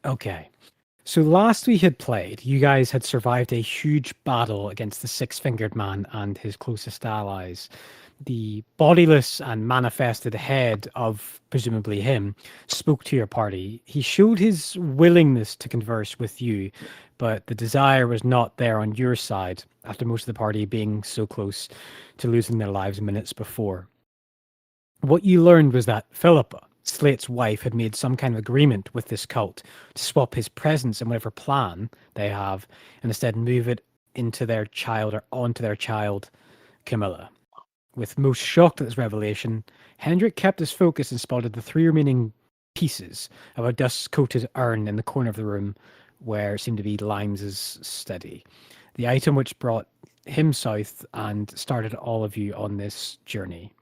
Okay. So last we had played, you guys had survived a huge battle against the Six-Fingered Man and his closest allies. The bodiless and manifested head of presumably him spoke to your party. He showed his willingness to converse with you, but the desire was not there on your side after most of the party being so close to losing their lives minutes before. What you learned was that Philippa, Slate's wife, had made some kind of agreement with this cult to swap his presence and whatever plan they have and instead move it into their child or onto their child, Camilla. With most shocked at this revelation, Hendrik kept his focus and spotted the three remaining pieces of a dust-coated urn in the corner of the room where it seemed to be Limes' study. The item which brought him south and started all of you on this journey.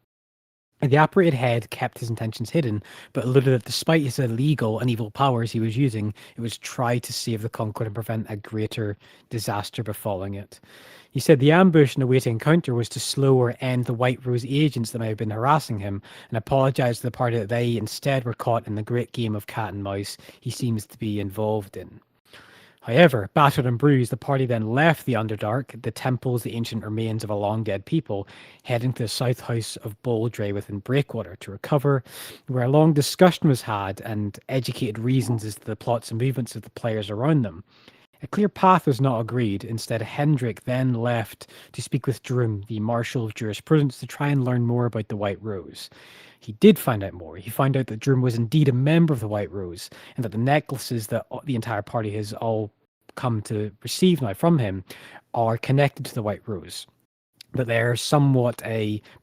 The apparated head kept his intentions hidden, but alluded that despite his illegal and evil powers he was using, it was try to save the Concord and prevent a greater disaster befalling it. He said the ambush and awaiting encounter was to slow or end the White Rose agents that might have been harassing him, and apologized to the party that they instead were caught in the great game of cat and mouse he seems to be involved in. However, battered and bruised, the party then left the Underdark, the temples, the ancient remains of a long dead people, heading to the south house of Boldray within Breakwater to recover, where a long discussion was had and educated reasons as to the plots and movements of the players around them. A clear path was not agreed. Instead, Hendrik then left to speak with Drum, the Marshal of Jurisprudence, to try and learn more about the White Rose. He did find out more. He found out that Drum was indeed a member of the White Rose, and that the necklaces that the entire party has all come to receive now from him are connected to the White Rose. That they're somewhat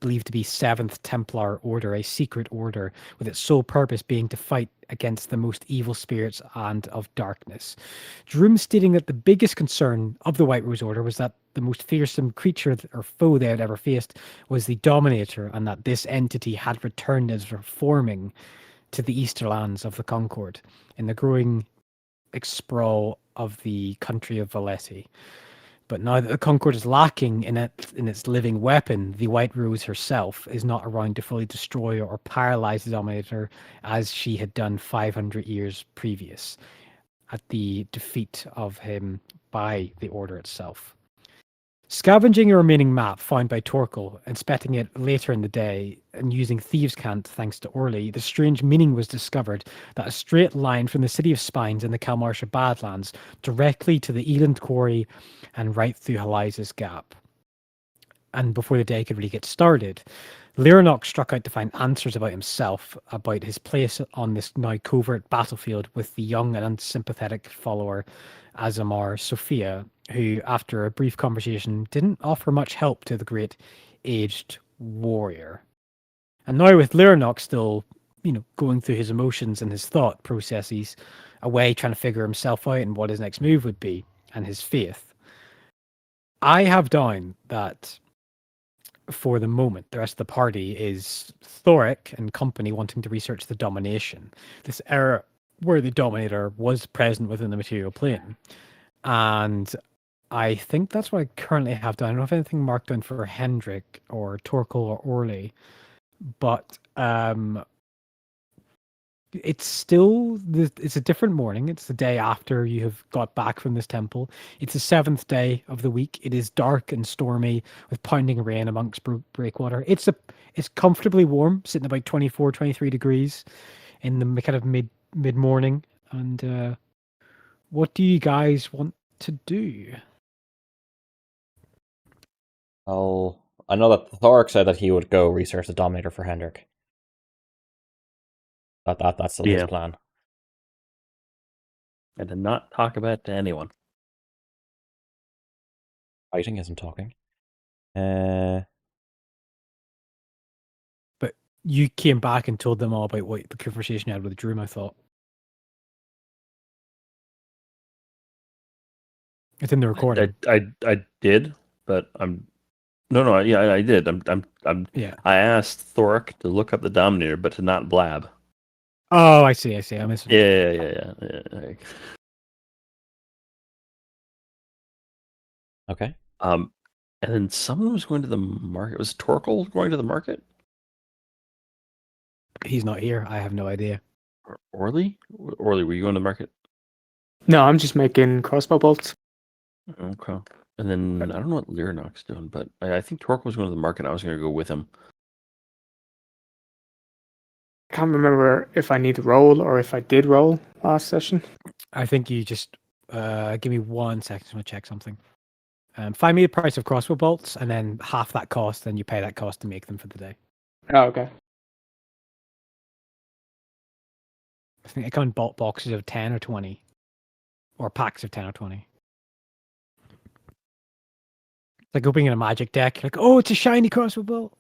believed to be Seventh Templar Order, a secret order, with its sole purpose being to fight against the most evil spirits and of darkness. Droom stating that the biggest concern of the White Rose Order was that the most fearsome creature or foe they had ever faced was the Dominator, and that this entity had returned as reforming to the Easterlands of the Concord in the growing sprawl of the country of Valetti. But now that the Concord is lacking in its living weapon, the White Rose herself is not around to fully destroy or paralyze the Dominator as she had done 500 years previous at the defeat of him by the Order itself. Scavenging a remaining map found by Torkel, inspecting it later in the day, and using Thieves' Cant thanks to Orli, the strange meaning was discovered that a straight line from the City of Spines in the Kalmarsha Badlands directly to the Eland Quarry and right through Haliza's Gap. And before the day could really get started, Lyranok struck out to find answers about himself, about his place on this now covert battlefield with the young and unsympathetic follower Azamar Sophia, who, after a brief conversation, didn't offer much help to the great aged warrior. And now with Lyranok still, going through his emotions and his thought processes, away trying to figure himself out and what his next move would be, and his faith, I have down that for the moment, the rest of the party is Thoric and company wanting to research the domination. This era where the Dominator was present within the material plane. And I think that's what I currently have done. I don't know if anything marked down for Hendrik or Torkel or Orly, but it's a different morning. It's the day after you have got back from this temple. It's the seventh day of the week. It is dark and stormy with pounding rain amongst breakwater. It's comfortably warm, sitting about 24, 23 degrees in the kind of mid morning. And what do you guys want to do? Well, I know that Thoric said that he would go research the Dominator for Hendrik. That's still his plan. I did not talk about it to anyone. Fighting isn't talking. But you came back and told them all about what the conversation you had with Droom, I thought. It's in the recording. I did, but yeah, I did. Yeah. I asked Thoric to look up the Dominator, but to not blab. Oh, I see. I missed it. Yeah. Okay. And then someone was going to the market. Was Torkel going to the market? He's not here. I have no idea. Orly, were you going to the market? No, I'm just making crossbow bolts. Okay. And then I don't know what Lyranok's doing, but I think Torque was going to the market. I was going to go with him. I can't remember if I need to roll or if I did roll last session. I think you just give me 1 second. I'm going to check something. Find me the price of crossbow bolts, and then half that cost, then you pay that cost to make them for the day. Oh, okay. I think they come in bulk boxes of 10 or 20. Or packs of 10 or 20. It's like opening a magic deck. Like, oh, it's a shiny crossbow bolt.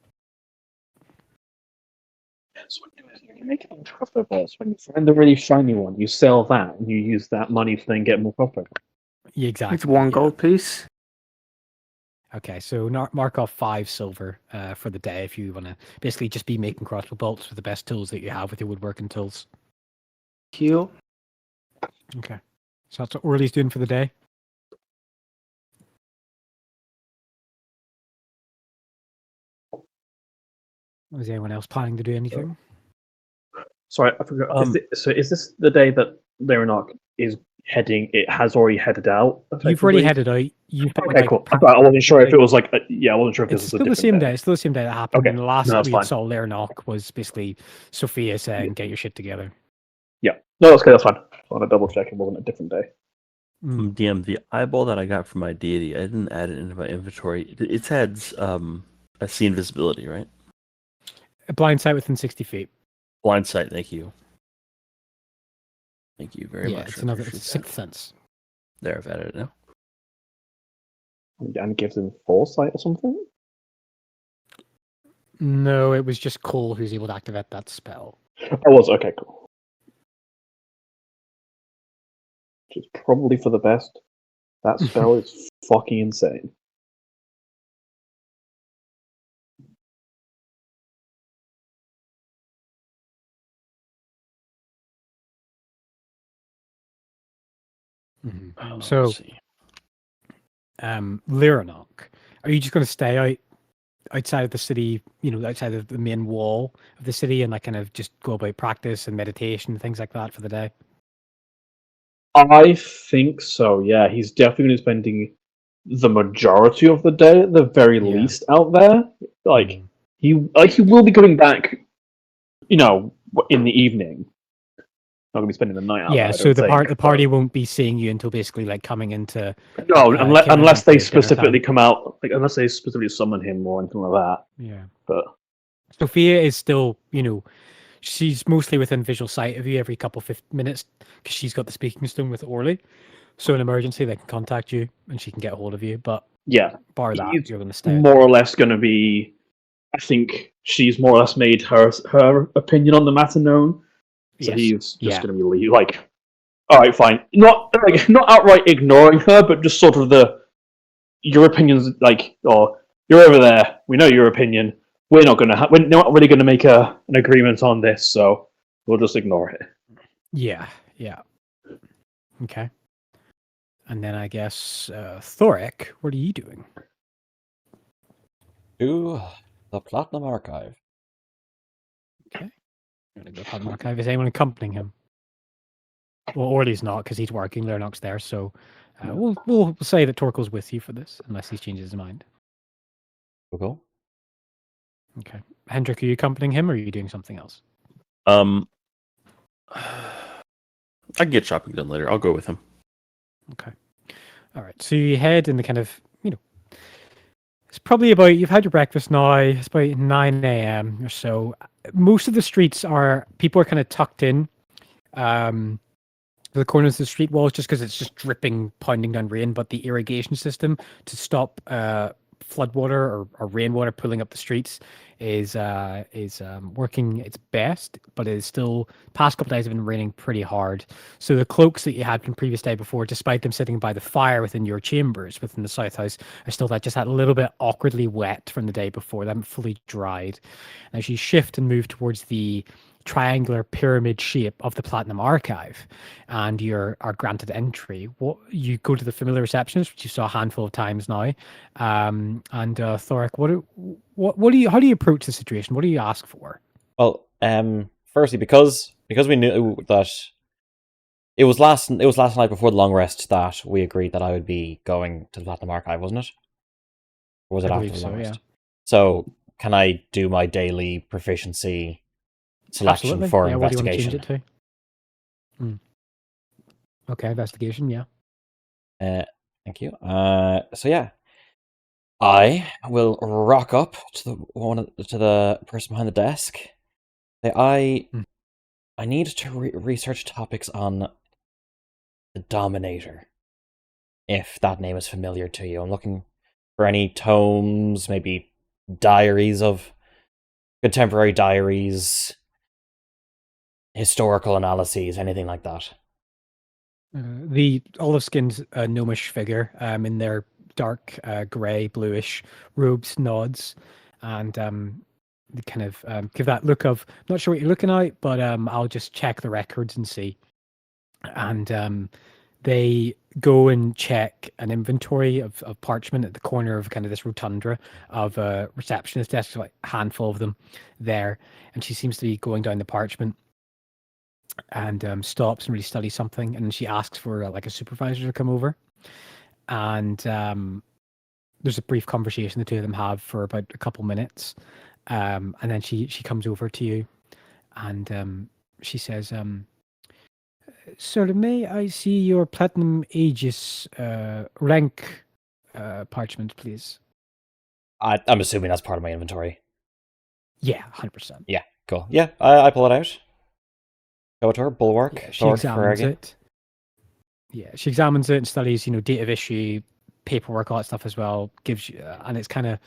That's what you're making them crossbow bolts. When you find the really shiny one, you sell that and you use that money to then get more crossbow bolts. Yeah, exactly. It's 1 yeah. gold piece. Okay, so mark off 5 silver for the day if you want to basically just be making crossbow bolts with the best tools that you have with your woodworking tools. Heal. Okay. So that's what Orli's doing for the day. Was anyone else planning to do anything? Sorry, I forgot. So is this the day that Lyranok is heading? It has already headed out. You've already effectively? headed out. You've been, Okay, like, cool. I wasn't sure if it was like. I wasn't sure if this It's was a still the different same day. day. It's still the same day that happened. Okay. And the last No, that's we fine. saw Lyranok was basically Sophia saying, "Get your shit together." Yeah. No, that's okay. That's fine. I want to double check it wasn't a different day. DM, the eyeball that I got from my deity, I didn't add it into my inventory. It adds a see invisibility, right? A blind sight within 60 feet. Blind sight. Thank you. Thank you very Yeah, much. it's I another appreciate that. sixth sense. There, I've added it now. And gives him foresight or something. No, it was just Cole who's able to activate that spell. I was okay. Cool. Which is probably for the best. That spell is fucking insane. So, let's see. Lyranok, are you just going to stay outside of the city? You know, outside of the main wall of the city, and like kind of just go about practice and meditation and things like that for the day. I think so. Yeah, he's definitely going to be spending the majority of the day, at the very Yeah. least, out there. Like he will be coming back. You know, in the evening. Not going to be spending the night out. Yeah, there, I so don't the think, party won't be seeing you until basically like coming into. No, unless they into dinner specifically time. come out, like unless they specifically summon him or anything like that. Yeah. But Sophia is still, you know, she's mostly within visual sight of you every couple of minutes because she's got the speaking stone with Orli. So in emergency, they can contact you and she can get a hold of you. But yeah, bar that, he's you're going to stay. more or less going to be. I think she's more or less made her opinion on the matter known. So Yes. he's just Yeah. going to be like, all right, fine, not outright ignoring her, but just sort of your opinion's like, or you're over there. We know your opinion. We're not really going to make an agreement on this, so we'll just ignore it. Yeah. Okay. And then I guess Thoric, what are you doing? To the Platinum Archive. Okay. You're going to go to Platinum Archive. Is anyone accompanying him? Well, Orly's not because he's working. Lernok's there, so we'll say that Torkel's with you for this, unless he changes his mind. Cool. Okay. Hendrik, are you accompanying him, or are you doing something else? I can get shopping done later. I'll go with him. Okay. All right. So you head in the kind of, you know, it's probably about, you've had your breakfast now, it's about 9 a.m. or so. Most of the streets people are kind of tucked in. The corners of the street walls just because it's just dripping, pounding down rain, but the irrigation system to stop floodwater or rainwater pulling up the streets is working its best, but it is still, past couple of days have been raining pretty hard. So the cloaks that you had from previous day before, despite them sitting by the fire within your chambers within the south house, are still just that little bit awkwardly wet from the day before. They haven't fully dried. And as you shift and move towards the triangular pyramid shape of the Platinum Archive, and you are granted entry. You go to the familiar receptionist, which you saw a handful of times now, and Thoric, how do you approach the situation? What do you ask for? Well, firstly, because we knew that It was last night before the long rest that we agreed that I would be going to the Platinum Archive, wasn't it? Or was it I after believe the long so, rest? yeah. So can I do my daily proficiency selection Absolutely. for Yeah, what do you want to change investigation? it to? Okay, investigation, yeah. Thank you. So yeah, I will rock up to the person behind the desk. Say, I need to research topics on the Dominator. If that name is familiar to you, I'm looking for any tomes, maybe diaries of contemporary diaries, historical analyses, anything like that. The olive-skinned gnomish figure in their dark grey, bluish robes nods and they kind of give that look of, not sure what you're looking at, but I'll just check the records and see. And they go and check an inventory of parchment at the corner of kind of this rotunda of a receptionist desk, like a handful of them there. And she seems to be going down the parchment and stops and really studies something. And she asks for like a supervisor to come over. And there's a brief conversation the two of them have for about a couple minutes. And then she comes over to you and she says, Sir, may I see your Platinum Aegis rank parchment, please? I'm assuming that's part of my inventory. Yeah, 100%. Yeah, cool. Yeah, I pull it out. Go to her, bulwark, Yeah, she sword, examines Fergie. it. Yeah, she examines it and studies, date of issue, paperwork, all that stuff as well. Gives you, and it's kind of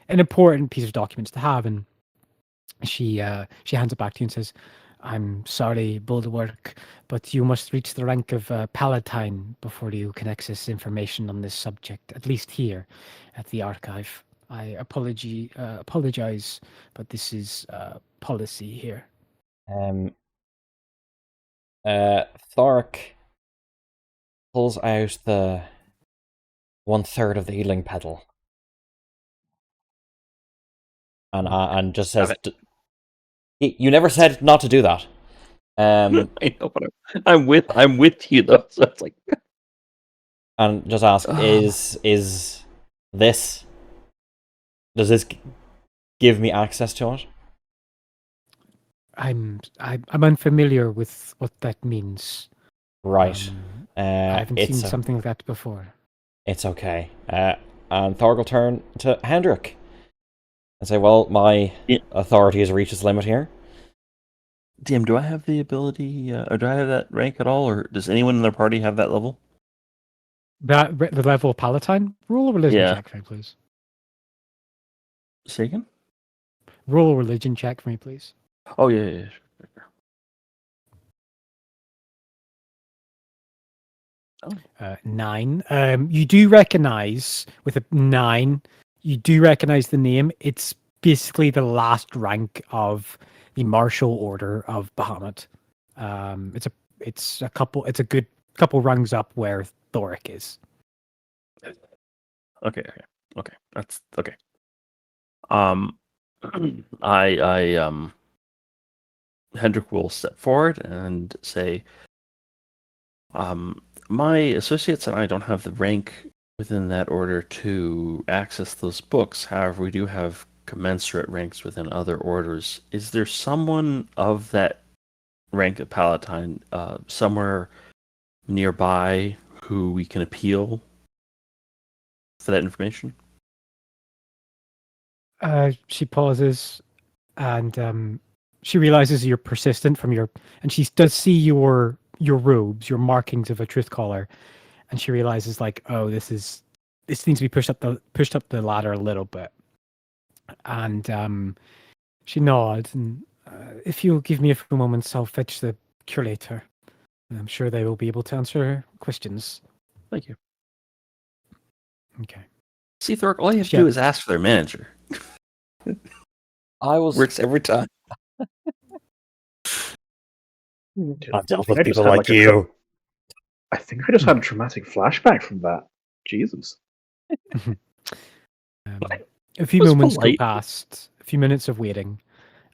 an important piece of documents to have. And she hands it back to you and says, "I'm sorry, Bulwark, but you must reach the rank of Palatine before you can access information on this subject. At least here, at the archive. I apologize, but this is policy here." Thork pulls out the 1/3 of the healing pedal and just says, "You never said not to do that." I know, but I'm with you though. So it's like, And just ask, is this? Does this give me access to it? I'm unfamiliar with what that means. Right. I haven't seen It's something like that before. it's okay. And Thorg will turn to Hendrik and say, "Well, my Yeah. authority has reached its limit here." DM, do I have the ability, or do I have that rank at all, or does anyone in their party have that level? The level of Palatine? Roll a religion Yeah. check for me, please. Say again? Roll a religion check for me, please. Oh yeah. Sure. 9. You do recognize with a 9. You do recognize the name. It's basically the last rank of the Martial Order of Bahamut. It's a good couple rungs up where Thoric is. Okay. That's okay. I Hendrik will step forward and say, my associates and I don't have the rank within that order to access those books. However, we do have commensurate ranks within other orders. Is there someone of that rank of Palatine somewhere nearby who we can appeal for that information? She pauses and she realizes you're persistent and she does see your robes, your markings of a truth caller, and she realizes like, oh, this needs to be pushed up the ladder a little bit. And she nods and if you'll give me a few moments, I'll fetch the curator. I'm sure they will be able to answer questions. Thank you. Okay. See, Thork, all you have to Yeah. do is ask for their manager. Works every time. I've dealt with I just people had, like like, a you. I think I just had a traumatic flashback from that. Jesus. A few was moments go polite. past, a few minutes of waiting,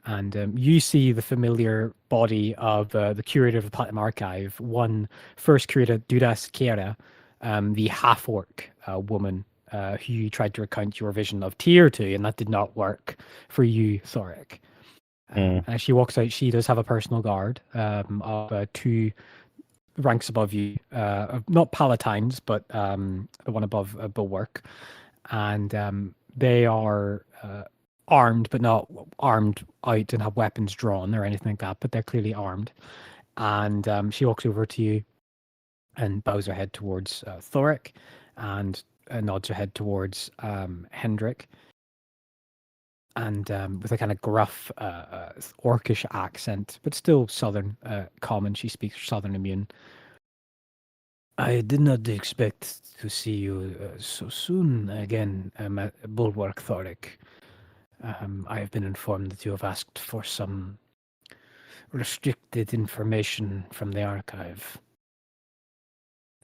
And you see the familiar body of the curator of the Platinum Archive, first curator Dudas Kera, the half-orc woman who you tried to recount your vision of Tyr to, and that did not work for you, Thoric. As she walks out, she does have a personal guard of 2 ranks above you, not palatines, but the one above Bulwark. And they are armed, but not armed out and have weapons drawn or anything like that, but they're clearly armed. And she walks over to you and bows her head towards Thoric and nods her head towards Hendrik. And with a kind of gruff, orcish accent, but still southern, common. She speaks southern immune. I did not expect to see you so soon again, Bulwark Thoric. I have been informed that you have asked for some restricted information from the archive.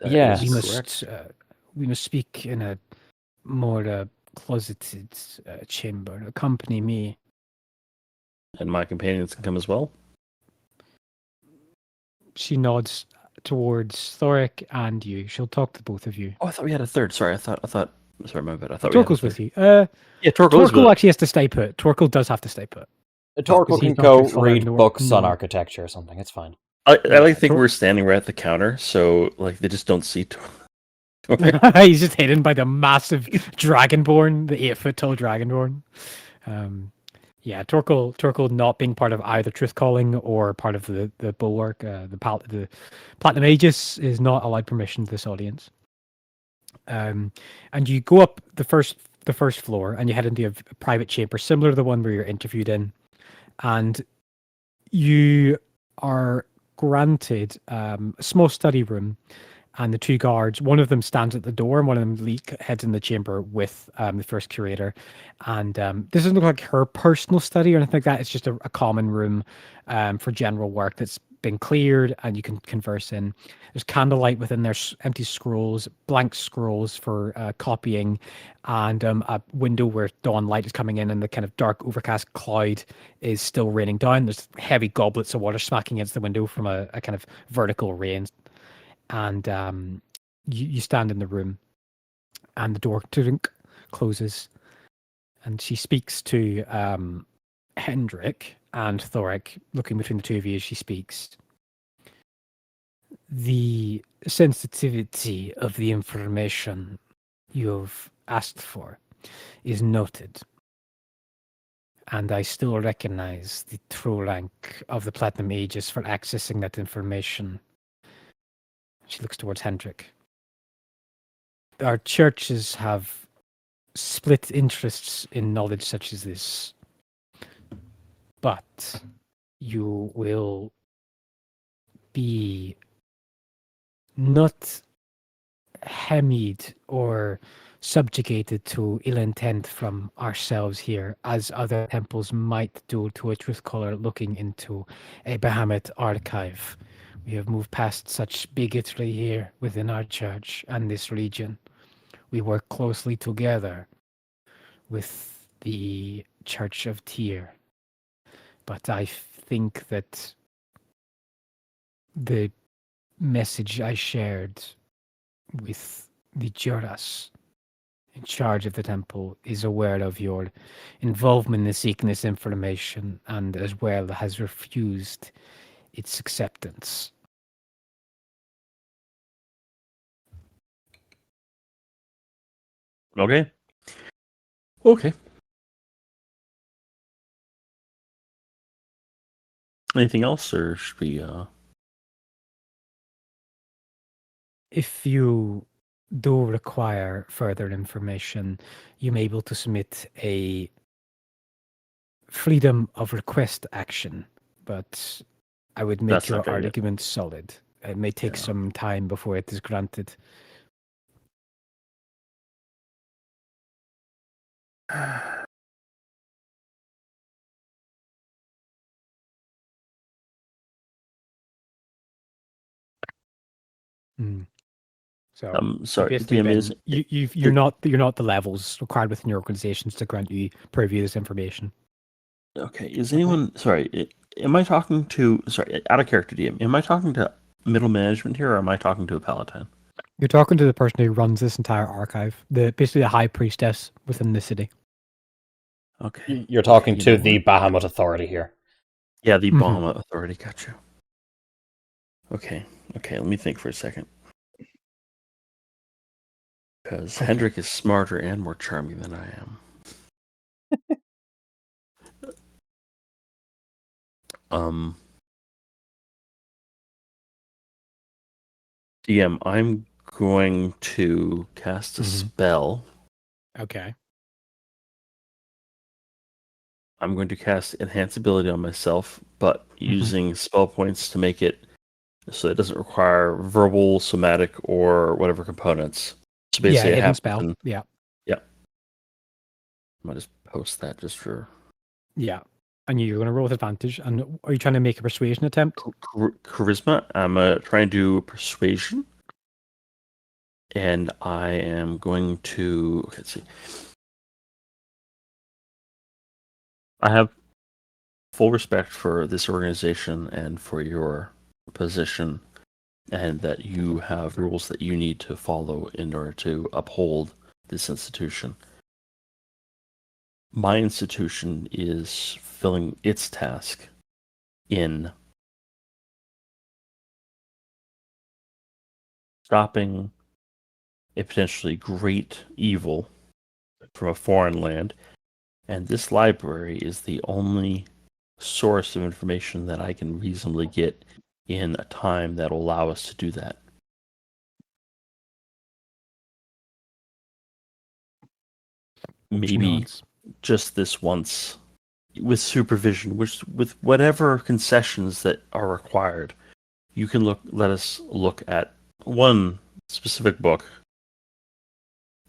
Yes. We must speak in a more closeted chamber. Accompany me. And my companions can come as well. She nods towards Thoric and you. She'll talk to both of you. Oh, I thought we had a third. Sorry, I thought. Sorry, my bad. I thought Torkel's we with had a third. you. Yeah, Torkel Torkel actually has to stay put. Torkel does have to stay put. Torkel can he's not go gonna fall read into work. books on No. architecture or something. It's fine. I like to think Tor- we're standing right at the counter, so like they just don't see Torkel. He's just hidden by the massive dragonborn, the 8-foot tall dragonborn. Yeah, Torkel not being part of either Truth Calling or part of the Bulwark, the Platinum Aegis is not allowed permission to this audience. And you go up the first floor and you head into a private chamber similar to the one where you're interviewed in, and you are granted a small study room. And the 2 guards, one of them stands at the door and one of them heads in the chamber with the first curator. And this doesn't look like her personal study or anything like that. It's just a common room for general work that's been cleared and you can converse in. There's candlelight within there, empty scrolls, blank scrolls for copying, and a window where dawn light is coming in and the kind of dark overcast cloud is still raining down. There's heavy goblets of water smacking against the window from a kind of vertical rain. And you stand in the room and the door closes and she speaks to Hendrik and Thoric, looking between the 2 of you as she speaks. The sensitivity of the information you've asked for is noted, and I still recognize the true rank of the Platinum Aegis for accessing that information. She looks towards Hendrik. Our churches have split interests in knowledge such as this, but you will be not hemied or subjugated to ill intent from ourselves here, as other temples might do to a truth caller looking into a Bahamut archive. We have moved past such bigotry here within our church and this region. We work closely together with the Church of Tyr. But I think that the message I shared with the Juras in charge of the temple is aware of your involvement in seeking this information and as well has refused its acceptance. Okay. Anything else, or should we? If you do require further information, you may be able to submit a freedom of request action, but I would make That's your not gonna get- argument solid. It may take some time before it is granted. So sorry, basically, DM Ben, is you're not the levels required within your organizations to grant you purview this information. Okay, is anyone... Sorry, am I talking to... Sorry, out of character DM. Am I talking to middle management here, or am I talking to a paladin? You're talking to the person who runs this entire archive, basically the high priestess within the city. Okay. You're talking you to know the what? Bahamut Authority here. Yeah, the Mhm. Bahama Authority. Gotcha. Okay, let me think for a second. Because Okay. Hendrik is smarter and more charming than I am. DM, I'm going to cast a spell. Okay. I'm going to cast Enhance Ability on myself, but using spell points to make it so it doesn't require verbal, somatic, or whatever components. So Yeah, basically, it hidden happens spell. in... Yeah. Yeah. I might just post that just for... Yeah. And you're going to roll with advantage. And are you trying to make a persuasion attempt? Charisma. I'm trying to do Persuasion. And I am going to... Okay, let's see. I have full respect for this organization and for your position, and that you have rules that you need to follow in order to uphold this institution. My institution is filling its task in stopping a potentially great evil from a foreign land, and this library is the only source of information that I can reasonably get in a time that will allow us to do that. Maybe just this once, with supervision, with whatever concessions that are required. You can let us look at one specific book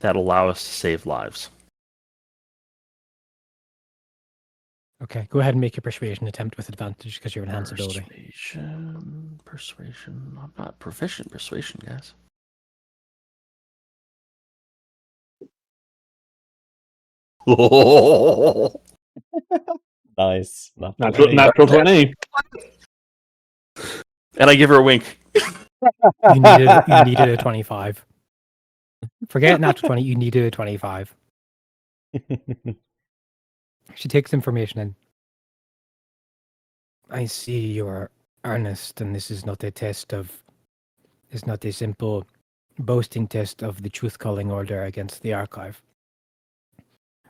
that allow us to save lives. Okay, go ahead and make your persuasion attempt with advantage because you're enhanced ability. Persuasion. I'm not proficient in persuasion, guys. Nice. Natural 20. And I give her a wink. You needed a 25. Forget natural 20, you needed a 25. She takes information in. I see you are earnest, and this is not a test of... It's not a simple boasting test of the truth-calling order against the archive.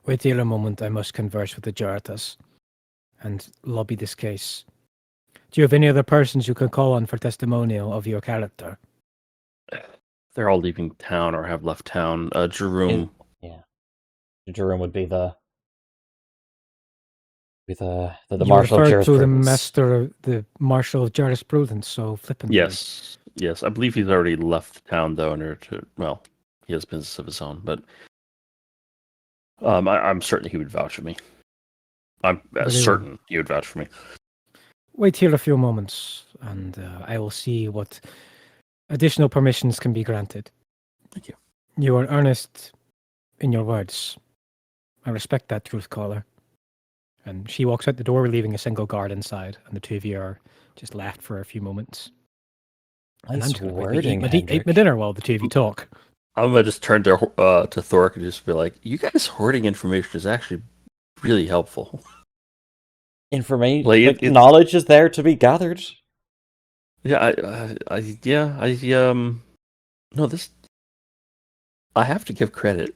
Wait here a moment, I must converse with the Jaratas and lobby this case. Do you have any other persons you can call on for testimonial of your character? They're all leaving town or have left town. Jerome. Yeah. Jerome would be the You marshal of referred to the jurisprudence. the marshal of jurisprudence, so flippantly. Yes. I believe he's already left town, though, in order to... Well, he has business of his own, but... I'm certain he would vouch for me. I'm certain he would vouch for me. Wait here a few moments, and I will see what additional permissions can be granted. Thank you. You are earnest in your words. I respect that, truth caller. And she walks out the door, leaving a single guard inside, and the two of you are just left for a few moments. And I'm just going to quickly eat my dinner while the two of you talk. I'm gonna just turn to Thork and just be like, "You guys hoarding information is actually really helpful." Information, like knowledge is there to be gathered. Yeah, no, this... I have to give credit.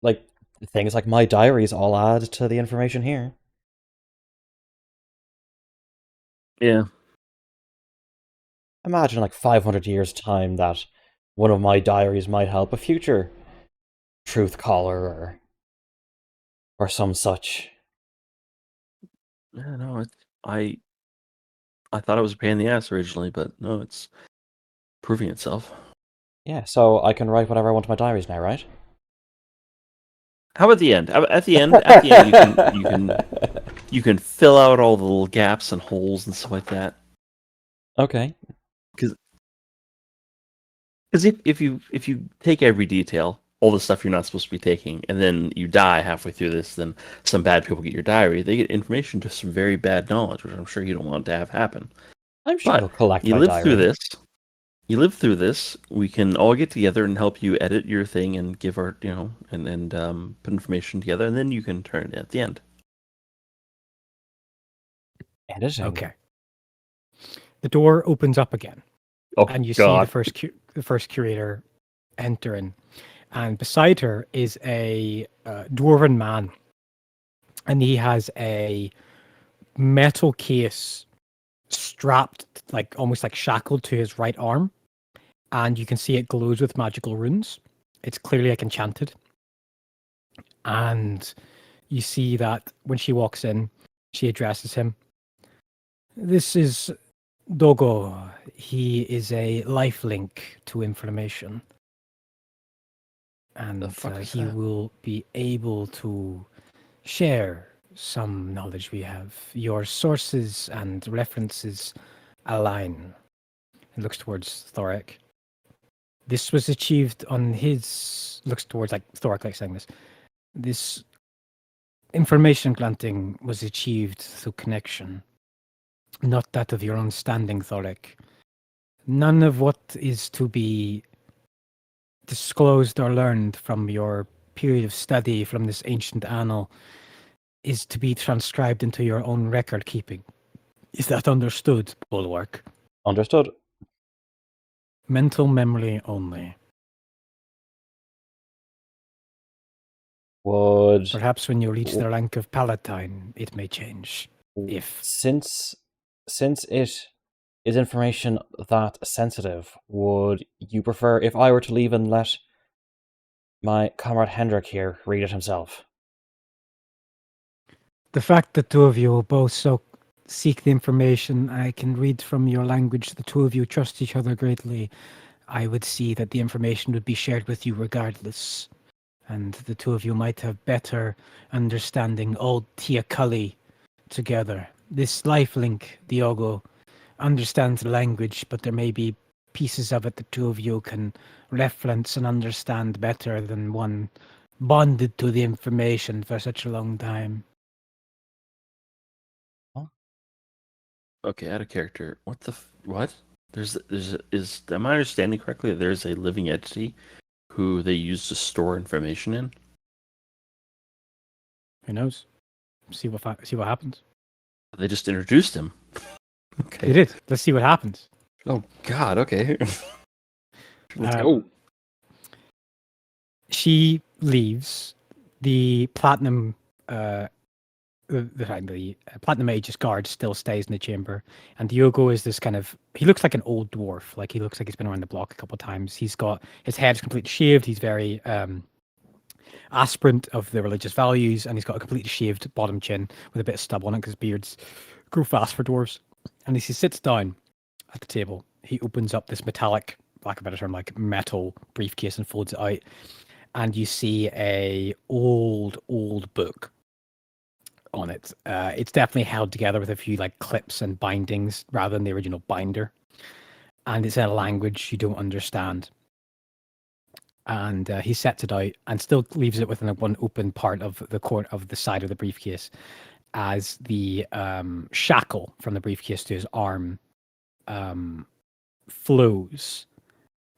Like, things like my diaries all add to the information here. Yeah. Imagine, like, 500 years' time that one of my diaries might help a future truth caller or some such. Yeah, no, I thought it was a pain in the ass originally, but no, it's proving itself. Yeah, so I can write whatever I want to my diaries now, right? How about the end? At the end, you can fill out all the little gaps and holes and stuff like that. Okay. Because if you take every detail, all the stuff you're not supposed to be taking, and then you die halfway through this, then some bad people get your diary. They get information to some very bad knowledge, which I'm sure you don't want to have happen. I'm sure But they'll collect you my live diary. through this. You live through this. We can all get together and help you edit your thing and give our, and put information together, and then you can turn it at the end. Editing. Okay. The door opens up again, Oh, and you see God. the first curator entering, and beside her is a dwarven man, and he has a metal case strapped, like almost like shackled to his right arm, and you can see it glows with magical runes. It's clearly like enchanted, and you see that when she walks in, she addresses him. This is Dogo. He is a lifelink to information. And The fuck is he that? will be able to share some knowledge we have. Your sources and references align. He looks towards Thoric. This was achieved on his... Looks towards like Thoric, like saying this. This information granting was achieved through connection, not that of your own standing, Thoric. None of what is to be disclosed or learned from your period of study from this ancient annal is to be transcribed into your own record keeping. Is that understood, Bulwark? Understood. Mental memory only. Would Perhaps when you reach the rank of Palatine, it may change. If since it is information that sensitive, would you prefer if I were to leave and let my comrade Hendrik here read it himself? the fact that two of you both so seek the information, I can read from your language, the two of you trust each other greatly. I would see that the information would be shared with you regardless. And the two of you might have better understanding old Tia Cully together. This lifelink, Diogo, understands the language, but there may be pieces of it the two of you can reference and understand better than one bonded to the information for such a long time. Okay, out of character. What? Am I understanding correctly that there's a living entity who they use to store information in? Who knows? See what happens. They just introduced him. Okay. They did. Let's see what happens. Oh God. Okay. Let's Uh, go. She leaves. The platinum, the platinum Aegis guard still stays in the chamber, and Diogo is this kind of. He looks like an old dwarf. Like he looks like he's been around the block a couple of times. He's got his head's completely shaved. He's very aspirant of the religious values, and he's got a completely shaved bottom chin with a bit of stubble on it because beards grow fast for dwarves. And as he sits down at the table, he opens up this metallic, lack of a better term, like metal briefcase and folds it out, and you see a old book on it. It's definitely held together with a few like clips and bindings rather than the original binder, and it's in a language you don't understand. And he sets it out and still leaves it within one open part of the corner of the side of the briefcase, as the shackle from the briefcase to his arm flows,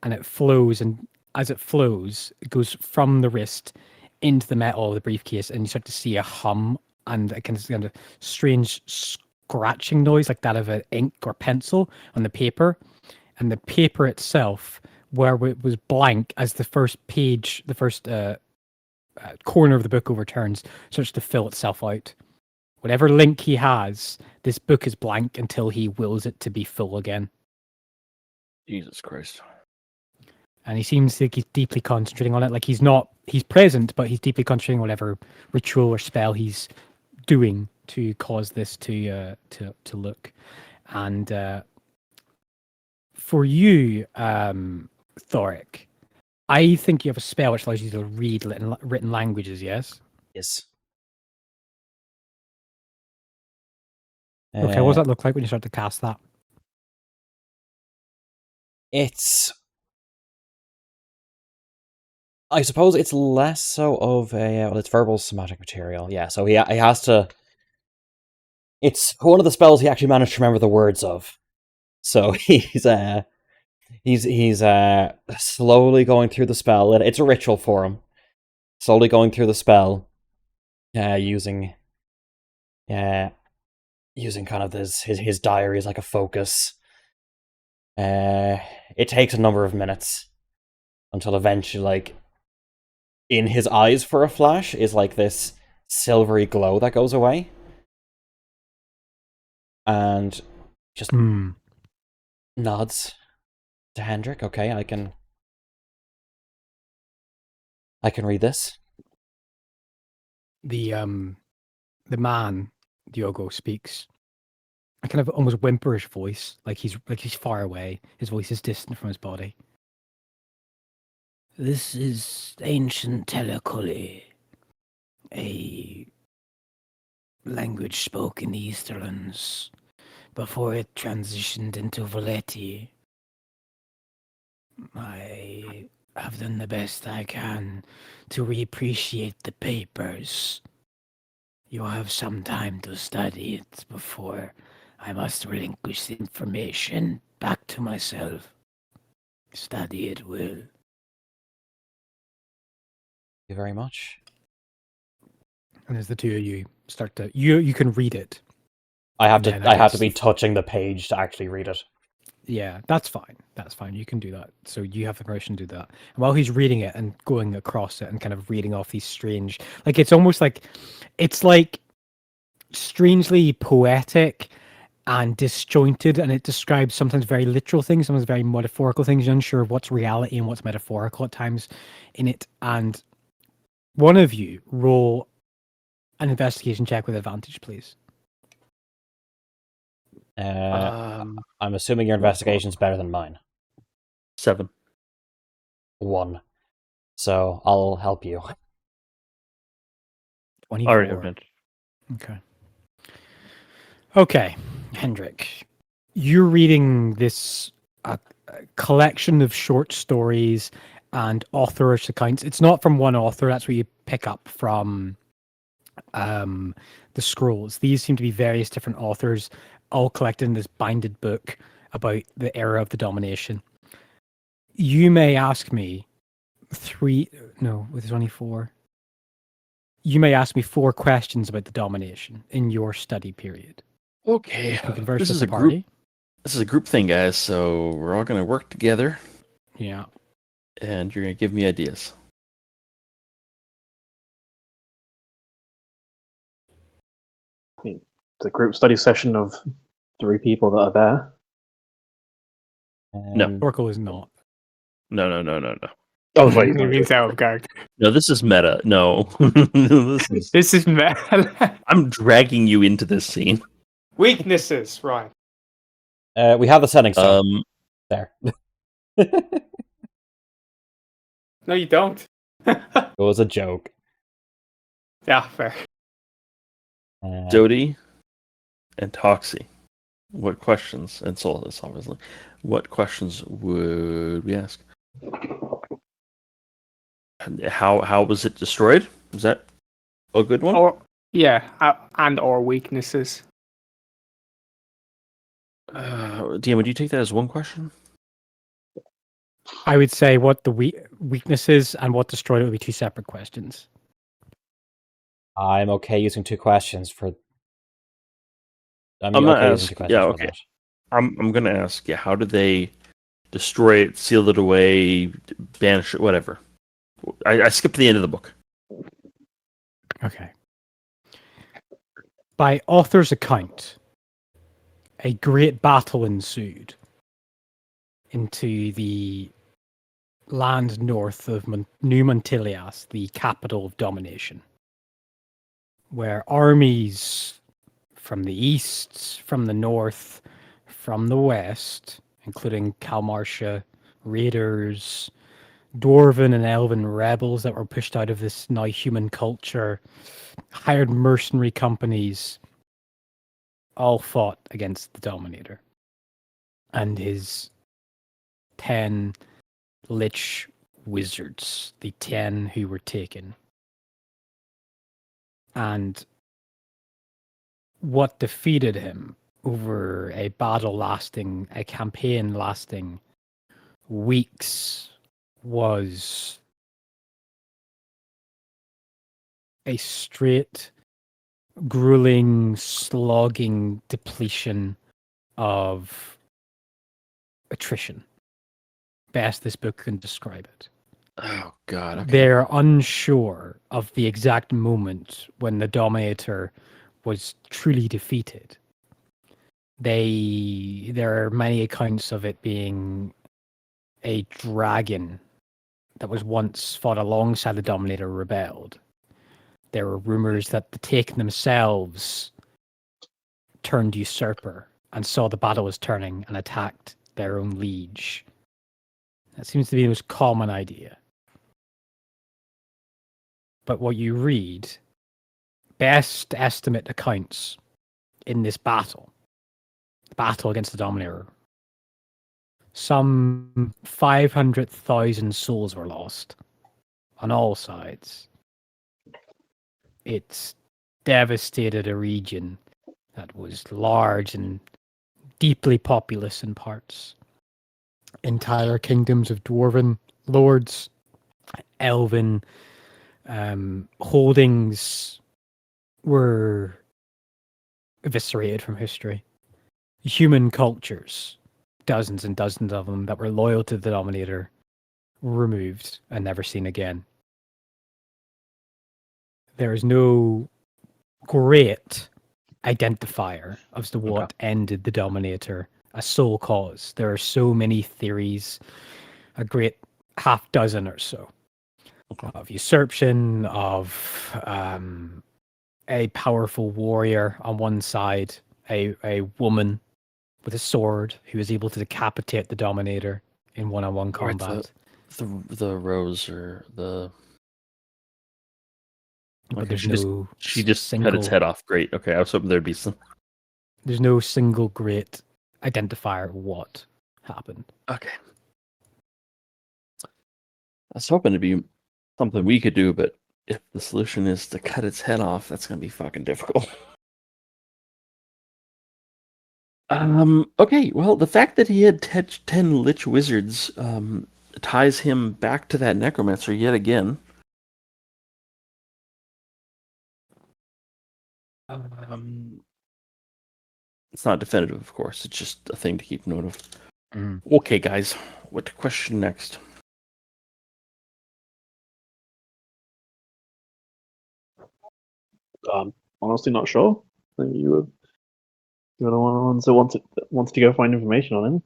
and it flows, and as it flows, it goes from the wrist into the metal of the briefcase, and you start to see a hum and a kind of strange scratching noise like that of an ink or pencil on the paper, and the paper itself, where it was blank as the first page, the first corner of the book overturns, starts to fill itself out. Whatever link he has, this book is blank until he wills it to be full again. Jesus Christ. And he seems like he's deeply concentrating on it. Like he's present, but he's deeply concentrating on whatever ritual or spell he's doing to cause this to look. And for you, Thoric, I think you have a spell which allows you to read written languages, yes? Yes. Okay, what does that look like when you start to cast that? It's... I suppose it's less so of a well, it's verbal somatic material. Yeah, so he has to. It's one of the spells he actually managed to remember the words of. So he's slowly going through the spell. It's a ritual for him. Slowly going through the spell, using kind of his diary as like a focus. It takes a number of minutes until eventually, like, in his eyes for a flash is like this silvery glow that goes away, and just nods to Hendrik. Okay, I can read this. The man, Diogo, speaks a kind of almost whimperish voice, like he's far away. His voice is distant from his body. This is ancient Telecoli, a language spoken in the Easterlands before it transitioned into Valeti. I have done the best I can to reappreciate the papers. You have some time to study it before I must relinquish the information back to myself. Study it well. Thank you very much. And as the two of you start to, you can read it. I have Then to I I have to guess- be touching the page to actually read it. Yeah, that's fine. That's fine. You can do that. So you have the permission to do that. And while he's reading it and going across it and kind of reading off these strange, like it's almost like, it's like strangely poetic and disjointed, and it describes sometimes very literal things, sometimes very metaphorical things. You're unsure of what's reality and what's metaphorical at times in it. And one of you roll an investigation check with advantage, please. I'm assuming your investigation's better than mine. 7. 1. So I'll help you. 24. Already have it. Okay. Okay, Hendrik, you're reading this collection of short stories and authorish accounts. It's not from one author. That's where you pick up from the scrolls. These seem to be various different authors, all collected in this binded book about the era of the domination. You may ask me there's only 4. You may ask me 4 questions about the domination in your study period. Okay. You can converse This with is the a party. group. This is a group thing, guys. So we're all going to work together, Yeah. and you're going to give me ideas. It's a group study session of 3 people that are there. No. Oracle is not. No. Oh, wait. He means out of character. No, this is meta. No. This is meta. I'm dragging you into this scene. Weaknesses, right? We have the settings there. No, you don't. It was a joke. Yeah, fair. Jody and Toxie. What questions, and Solus, obviously, what questions would we ask? How was it destroyed? Was that a good one? Or or weaknesses. DM, would you take that as one question? I would say what the weaknesses and what destroyed it would be 2 separate questions. I'm okay using 2 questions for. I'm not okay using asking. 2 questions Yeah, for okay. that. I'm gonna ask. Yeah, how did they destroy it, seal it away, banish it, whatever? I skipped the end of the book. Okay. By author's account, a great battle ensued into the land north of New Montilias, the capital of domination, where armies from the east, from the north, from the west, including Kalmarsha, raiders, dwarven and elven rebels that were pushed out of this now human culture, hired mercenary companies, all fought against the Dominator and his 10 lich wizards, the 10 who were taken. And what defeated him over a campaign lasting weeks was a straight, grueling, slogging depletion of attrition. Best this book can describe it. Oh God. Okay. They're unsure of the exact moment when the Dominator was truly defeated. There are many accounts of it being a dragon that was once fought alongside the Dominator rebelled. There were rumors that the Taken themselves turned usurper and saw the battle was turning and attacked their own liege. That seems to be the most common idea. But what you read, best estimate accounts in this battle, the battle against the Dominator, some 500,000 souls were lost on all sides. It's devastated a region that was large and deeply populous in parts. Entire kingdoms of dwarven lords, elven holdings were eviscerated from history. Human cultures, dozens and dozens of them that were loyal to the Dominator, were removed and never seen again. There is no great identifier as to what ended the Dominator, a sole cause. There are so many theories, a great half dozen or so, of usurpation, of a powerful warrior on one side, a woman with a sword who is able to decapitate the Dominator in one-on-one combat. The rose or the. But Okay, there's she just cut its head off. Great. Okay, I was hoping there'd be some. There's no single great identifier of what happened. Okay. I was hoping to be something we could do, but if the solution is to cut its head off, that's gonna be fucking difficult. Okay, well, the fact that he had 10 Lich Wizards ties him back to that Necromancer yet again. It's not definitive, of course. It's just a thing to keep note of. Okay, guys, what to question next? Honestly, not sure. I think you're the ones that wanted to go find information on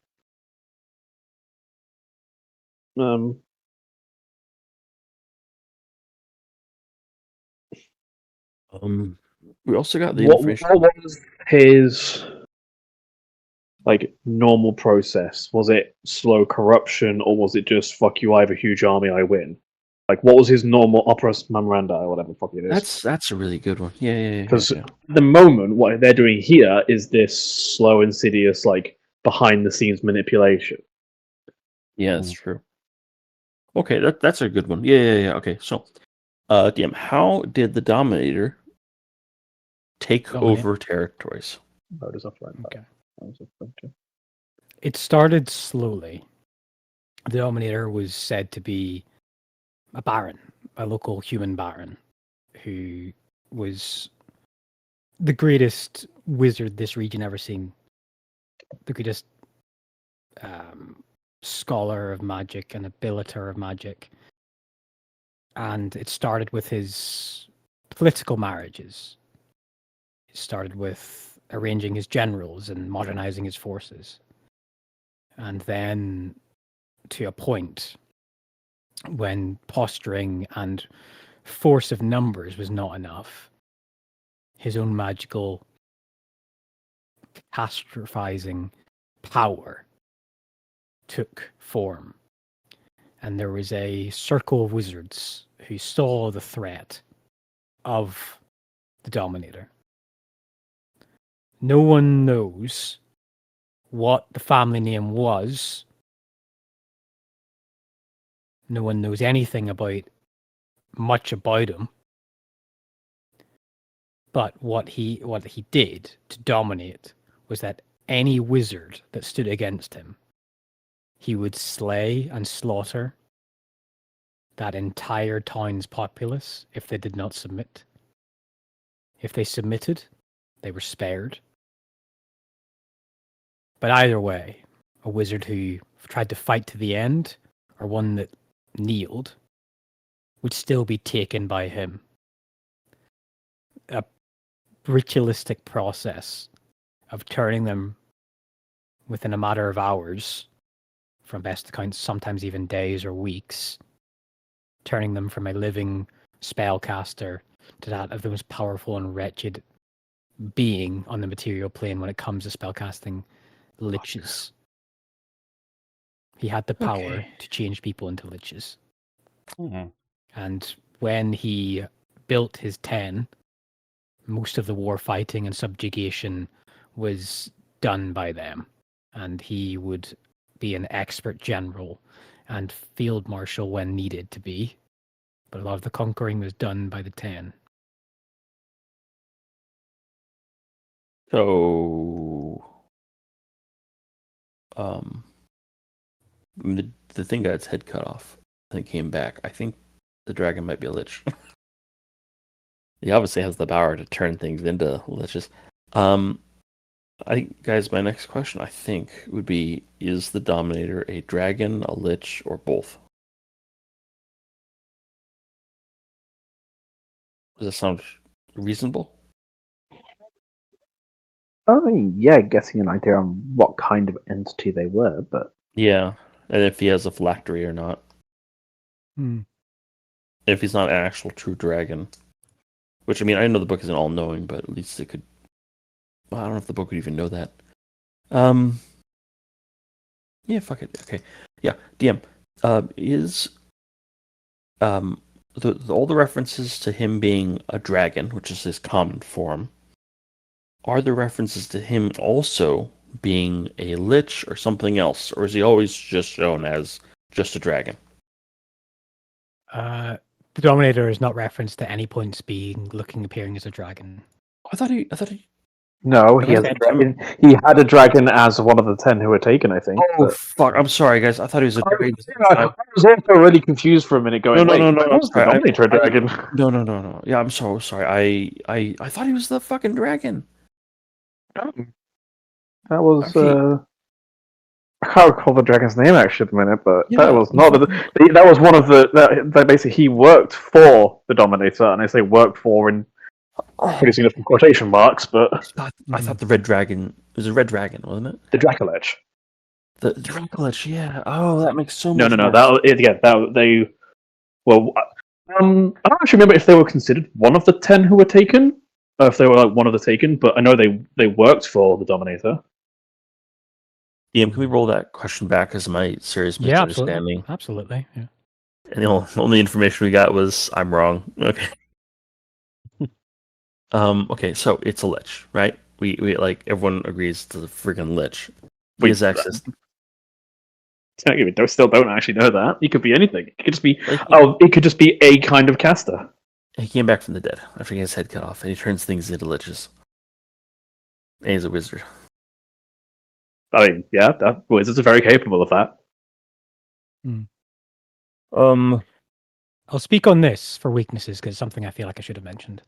him. We also got the What information. was his normal process? Was it slow corruption, or was it just fuck you? I have a huge army, I win. What was his normal operas memoranda, or whatever the fuck it is? That's a really good one. Yeah. Because at the moment, what they're doing here is this slow, insidious, behind the scenes manipulation. Yeah, that's true. Okay, that's a good one. Yeah. Okay, so, DM, how did the Dominator take over territories? Okay. It started slowly. The Dominator was said to be a baron, a local human baron, who was the greatest wizard this region ever seen, the greatest scholar of magic and abilitor of magic. And it started with his political marriages. It started with arranging his generals and modernizing his forces. And then to a point when posturing and force of numbers was not enough, his own magical catastrophizing power took form. And there was a circle of wizards who saw the threat of the Dominator. No one knows what the family name was No one knows anything much about him. But what he did to dominate was that any wizard that stood against him, he would slay and slaughter that entire town's populace if they did not submit. If they submitted, they were spared. But either way, a wizard who tried to fight to the end, or one that kneeled, would still be taken by him. A ritualistic process of turning them within a matter of hours, from best accounts, sometimes even days or weeks, turning them from a living spellcaster to that of the most powerful and wretched being on the material plane when it comes to spellcasting liches. He had the power to change people into liches. Mhm. And when he built his 10, most of the war fighting and subjugation was done by them. And he would be an expert general and field marshal when needed to be. But a lot of the conquering was done by the 10. So, the thing got its head cut off and it came back. I think the dragon might be a lich. He obviously has the power to turn things into liches. Guys, my next question, I think, would be: is the Dominator a dragon, a lich, or both? Does that sound reasonable? I mean, yeah, getting an idea on what kind of entity they were, but Yeah, and if he has a phylactery or not. If he's not an actual true dragon. Which, I mean, I know the book isn't all-knowing, but at least it could... Well, I don't know if the book would even know that. Yeah, fuck it. Okay. Yeah, DM. Is... all the references to him being a dragon, which is his common form, are there references to him also being a lich or something else? Or is he always just shown as just a dragon? The Dominator is not referenced at any points appearing as a dragon. I thought he no, he Am I has a meant dragon. He had a dragon as one of the 10 who were taken, I think. Oh but... fuck! I'm sorry, guys. I thought he was a dragon. I was also really confused for a minute, going, No. was the Dominator a dragon? No. Yeah, I'm so sorry. I thought he was the fucking dragon. That was... Okay. I can't recall the dragon's name actually at the minute, but Yeah, that was not that was one of the that basically he worked for the Dominator, and I say worked for in pretty significant quotation marks, but I thought the red dragon was a red dragon, wasn't it? the Dracolich. The Dracolich, yeah. Oh, that makes so No, much. that they well, I don't actually remember if they were considered one of the 10 who were taken, or if they were like one of the taken, but I know they worked for the Dominator. DM, can we roll that question back as my serious misunderstanding? Absolutely. Yeah. And the only information we got was I'm wrong. Okay. Okay, so it's a lich, right? We like everyone agrees to the freaking lich. He has access. Still don't actually know that. He could be anything. It could just be it could just be a kind of caster. He came back from the dead after getting his head cut off, and he turns things into liches. And he's a wizard. I mean, yeah, wizards are very capable of that. I'll speak on this for weaknesses because it's something I feel like I should have mentioned.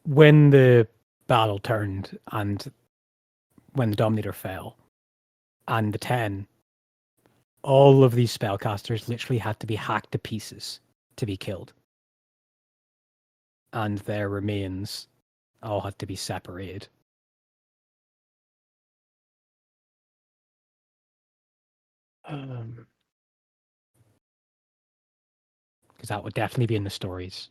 When the battle turned and when the Dominator fell and the 10, all of these spellcasters literally had to be hacked to pieces to be killed. And their remains all had to be separated. Because that would definitely be in the stories.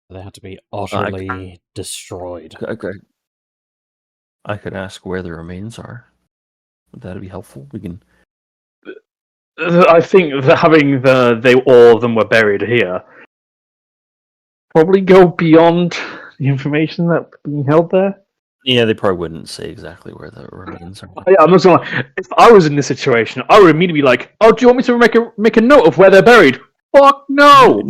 They had to be utterly destroyed. Okay. I could ask where the remains are. Would that be helpful? We can. I think that having all of them were buried here probably go beyond the information that's being held there. Yeah, they probably wouldn't say exactly where the remains are. Yeah, I'm not gonna lie. If I was in this situation, I would immediately be like, "Oh, do you want me to make a note of where they're buried?" Fuck no!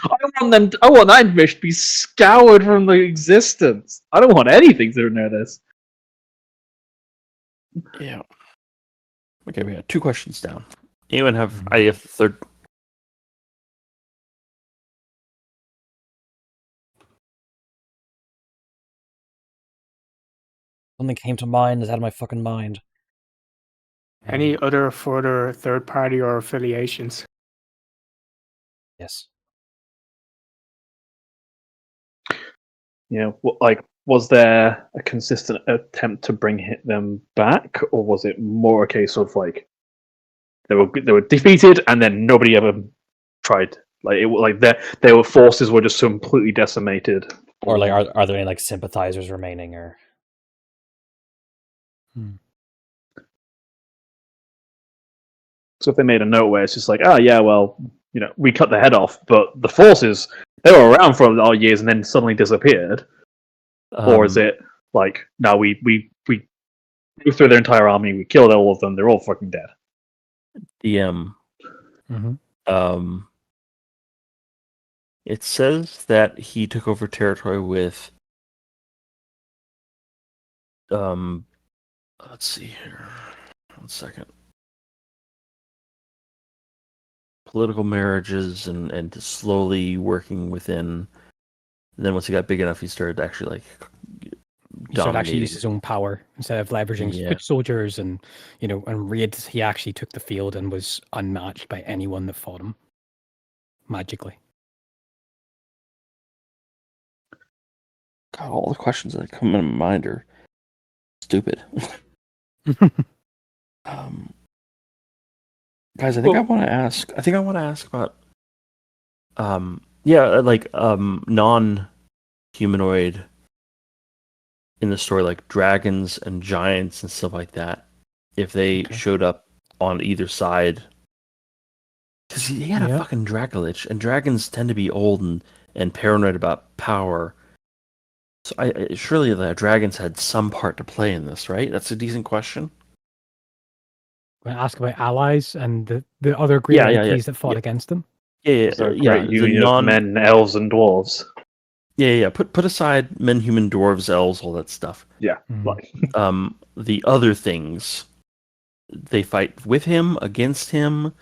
I want that information to be scoured from the existence. I don't want anything to know this. Yeah. Okay, we got 2 questions down. Anyone have? I have the third. Something came to mind is out of my fucking mind. Any other further third party or affiliations? Yes. Was there a consistent attempt to bring them back, or was it more a case of like they were defeated and then nobody ever tried? Their forces were just completely decimated. Or like, are there any like sympathizers remaining, or? So if they made a note where it's just like, oh yeah, well, we cut the head off, but the forces, they were around for a lot of years and then suddenly disappeared, or is it like, no, we moved through their entire army, we killed all of them, they're all fucking dead. DM. It says that he took over territory with. Let's see here. 1 second. Political marriages and slowly working within. And then once he got big enough, he started actually like. He started actually use his own power instead of leveraging foot soldiers and raids. He actually took the field and was unmatched by anyone that fought him. Magically. God, all the questions that come in my mind are stupid. Guys, I think I want to ask. I think I want to ask about, non-humanoid in the story, like dragons and giants and stuff like that. If they showed up on either side, because he had a fucking Dracolich, and dragons tend to be old and paranoid about power. So surely the dragons had some part to play in this, right? That's a decent question. I ask about allies and the other great entities that fought against them. Great union of men, elves, and dwarves. Put aside men, human, dwarves, elves, all that stuff. Yeah. The other things, they fight with him, against him.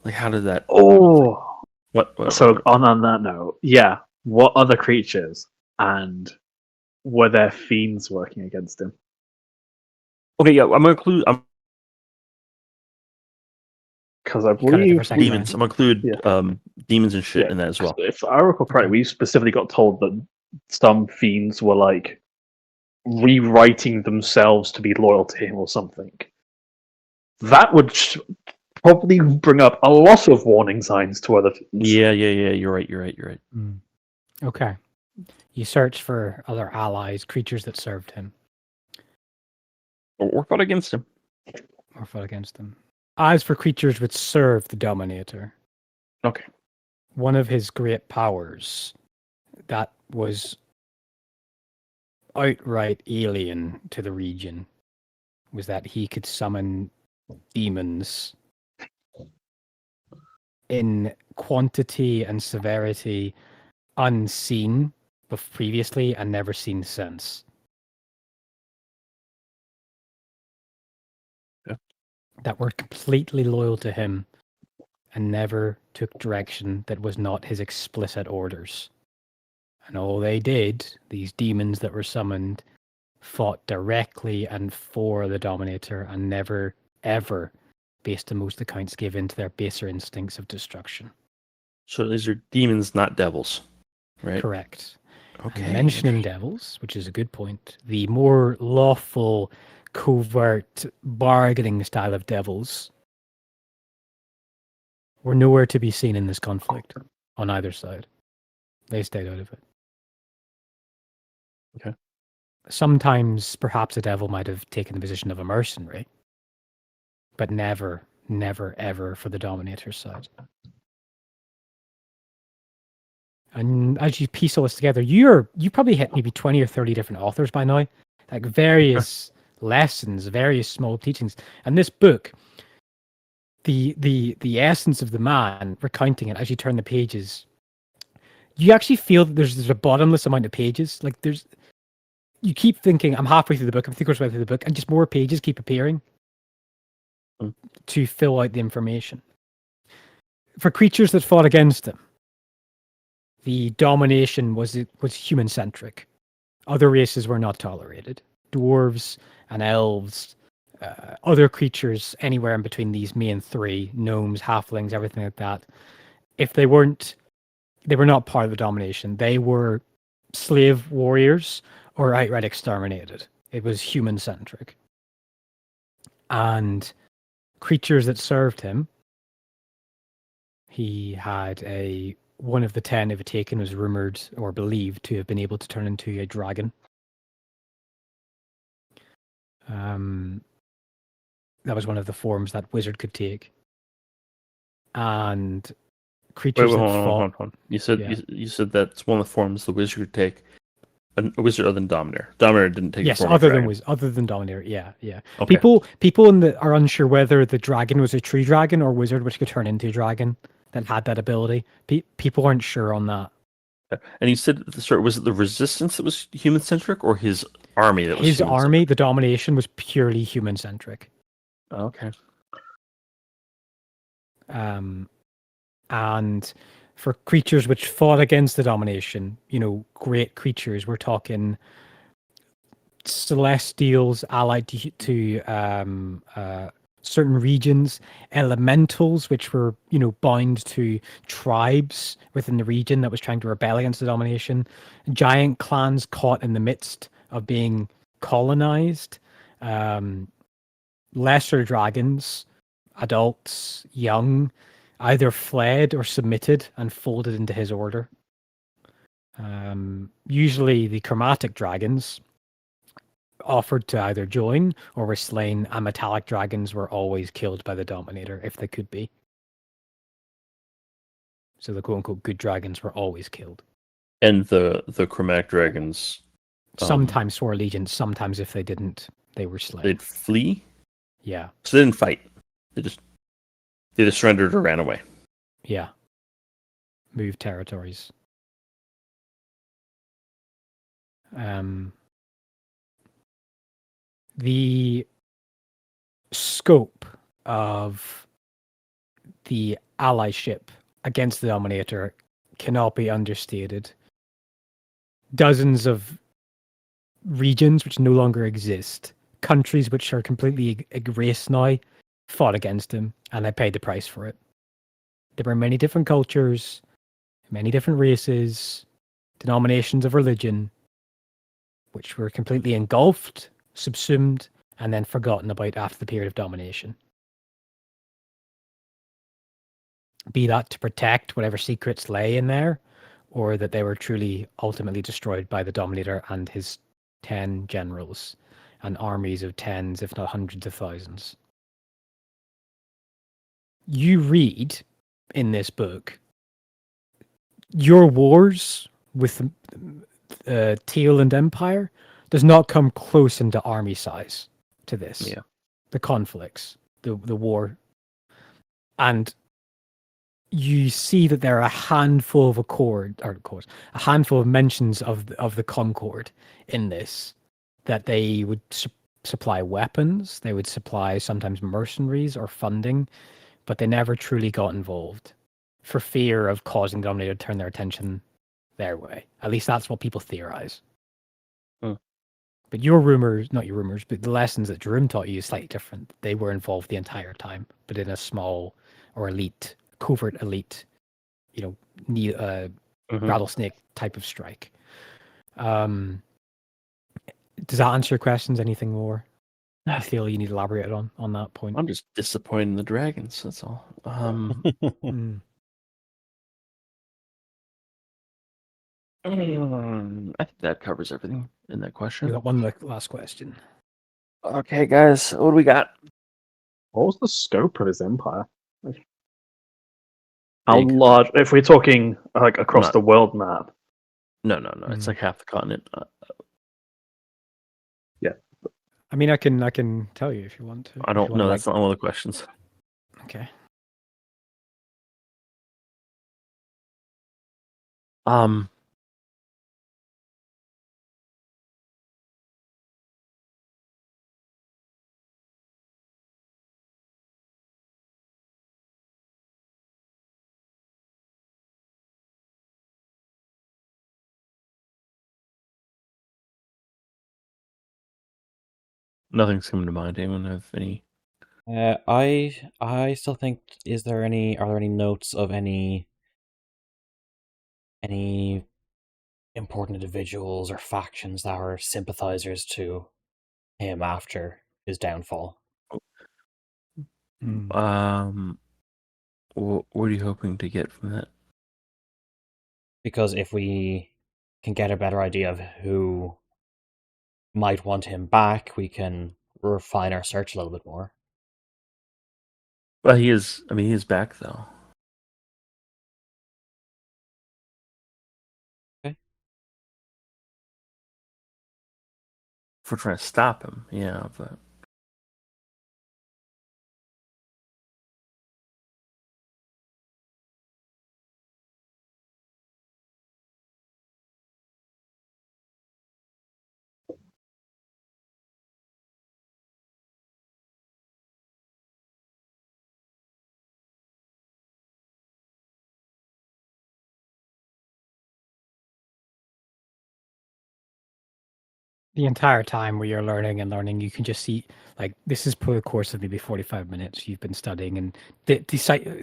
Like, how did that? Oh, what? So on that note, what other creatures and were there fiends working against him? Okay, I'm gonna include. Because I believe demons. I'm gonna include demons and shit in that as well. If I recall correctly, we specifically got told that some fiends were like rewriting themselves to be loyal to him or something. That would probably bring up a lot of warning signs to other fiends. Yeah. You're right. Okay. You search for other allies, creatures that served him. Or fought against him. As for creatures which served the Dominator. Okay. One of his great powers that was outright alien to the region was that he could summon demons in quantity and severity unseen previously and never seen since. That were completely loyal to him and never took direction that was not his explicit orders. And all they did, these demons that were summoned, fought directly and for the Dominator and never, ever, based on most accounts, gave in to their baser instincts of destruction. So these are demons, not devils, right? Correct. Okay. And mentioning devils, which is a good point, the more lawful, covert, bargaining style of devils were nowhere to be seen in this conflict on either side. They stayed out of it. Okay. Sometimes, perhaps a devil might have taken the position of a mercenary, but never, ever for the Dominator's side. And as you piece all this together, you probably hit maybe 20 or 30 different authors by now like various lessons, various small teachings. And this book, the essence of the man, recounting it as you turn the pages, you actually feel that there's a bottomless amount of pages. Like you keep thinking, I'm halfway through the book, I'm 3/4 way through the book, and just more pages keep appearing to fill out the information. For creatures that fought against him, the domination was human centric. Other races were not tolerated. Dwarves and elves, other creatures anywhere in between these main three, gnomes, halflings, everything like that. If they were not part of the domination. They were slave warriors or outright exterminated. It was human centric. And creatures that served him, he had one of the 10 overtaken was rumored or believed to have been able to turn into a dragon. That was one of the forms that wizard could take. And creatures Wait, that hold fought. on. You said Yeah. you said that's one of the forms the wizard could take. A wizard other than Dominator. Dominator didn't take Yes, the form of dragon. other than Dominator, yeah. Okay. People are unsure whether the dragon was a true dragon or wizard, which could turn into a dragon that had that ability. People aren't sure on that. And you said at the start, was it the resistance that was human centric, or his army that was His human-centric? army, the domination, was purely human centric. Okay. And for creatures which fought against the domination, great creatures, we're talking celestials allied to certain regions, elementals which were bound to tribes within the region that was trying to rebel against the domination, giant clans caught in the midst of being colonized, lesser dragons, adults, young, either fled or submitted and folded into his order. Usually the chromatic dragons offered to either join or were slain, and metallic dragons were always killed by the Dominator if they could be. So the quote-unquote good dragons were always killed. And the chromatic dragons Sometimes swore allegiance, sometimes if they didn't, they were slain. they'd flee? Yeah. So they didn't fight. They just surrendered or ran away. Yeah. Moved territories. The scope of the allyship against the Dominator cannot be understated. Dozens of regions which no longer exist, countries which are completely erased now, fought against him, and they paid the price for it. There were many different cultures, many different races, denominations of religion, which were completely engulfed, subsumed, and then forgotten about after the period of domination. Be that to protect whatever secrets lay in there, or that they were truly ultimately destroyed by the Dominator and his 10 generals and armies of tens, if not hundreds of thousands. You read in this book your wars with Teal and Empire does not come close into army size to this. Yeah. The conflicts, the war. And you see that there are a handful of a handful of mentions of the Concord in this, that they would supply weapons, they would supply sometimes mercenaries or funding, but they never truly got involved for fear of causing the Dominator to turn their attention their way. At least that's what people theorize. But not your rumors, but the lessons that Jerome taught you is slightly different. They were involved the entire time, but in a small or covert elite, rattlesnake type of strike. Does that answer your questions? Anything more you feel you need to elaborate on that point? I'm just disappointed in the dragons, that's all. I think that covers everything in that question. We got one last question. Okay, guys, what do we got? What was the scope of his empire? How Big. large? If we're talking like across Not- the world map. No. It's like half the continent. I mean, I can tell you if you want to. I if you don't wanna, know. That's not one of the questions. Okay. Um. Nothing's coming to mind. Anyone have any? I still think. Are there any notes of any important individuals or factions that were sympathizers to him after his downfall? What are you hoping to get from that? Because if we can get a better idea of who might want him back, we can refine our search a little bit more. Well, he is. I mean, he is back though. Okay. If we're trying to stop him, yeah, but The entire time where you're learning, you can just see, like, this is per course of maybe 45 minutes. You've been studying, and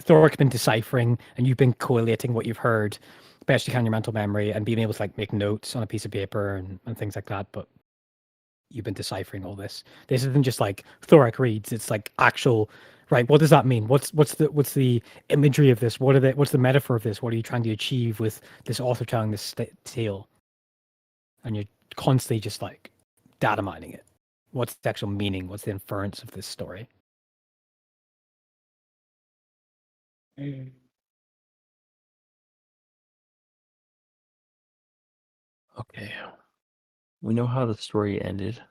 Thor's been deciphering, and you've been collating what you've heard, best you can in your mental memory, and being able to, like, make notes on a piece of paper and things like that. But you've been deciphering all this. This isn't just like Thorak reads. It's like actual, right? What does that mean? What's the imagery of this? What's the metaphor of this? What are you trying to achieve with this author telling this tale? And you're constantly just like data mining it. What's the actual meaning? What's the inference of this story? okay. We know how the story ended.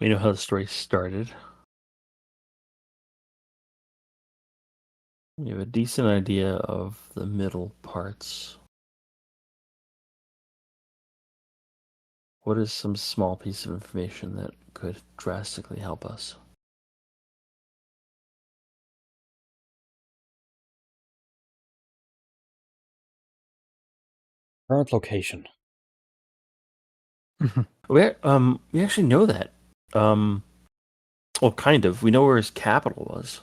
We know how the story started. We have a decent idea of the middle parts. What is some small piece of information that could drastically help us? Current location. We actually know that. Well, kind of. We know where his capital was.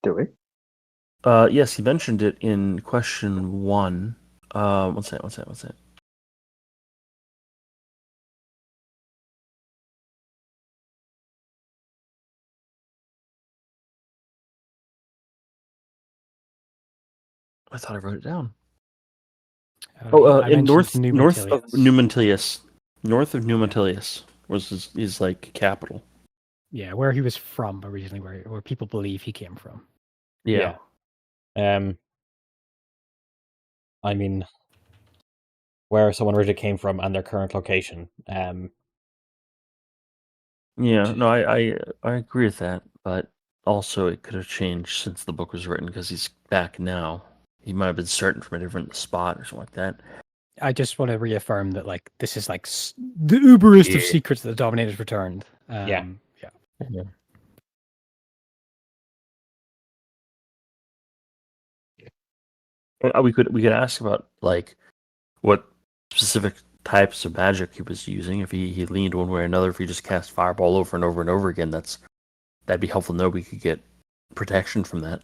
Do we? Yes, he mentioned it in question 1. One second. I thought I wrote it down. I In mentioned north of Numentilius. North of Numentilius was his like capital. Yeah, where he was from originally, where people believe he came from. Yeah. I mean, where someone originally came from and their current location. Yeah, no, I agree with that, but also it could have changed since the book was written because he's back now. He might have been starting from a different spot or something like that. I just want to reaffirm that, like, this is like the uberest of Yeah. secrets that the Dominators returned. Yeah. Yeah. We could ask about like what specific types of magic he was using. If he leaned one way or another, if he just cast fireball over and over and over again, that'd be helpful to know. We could get protection from that.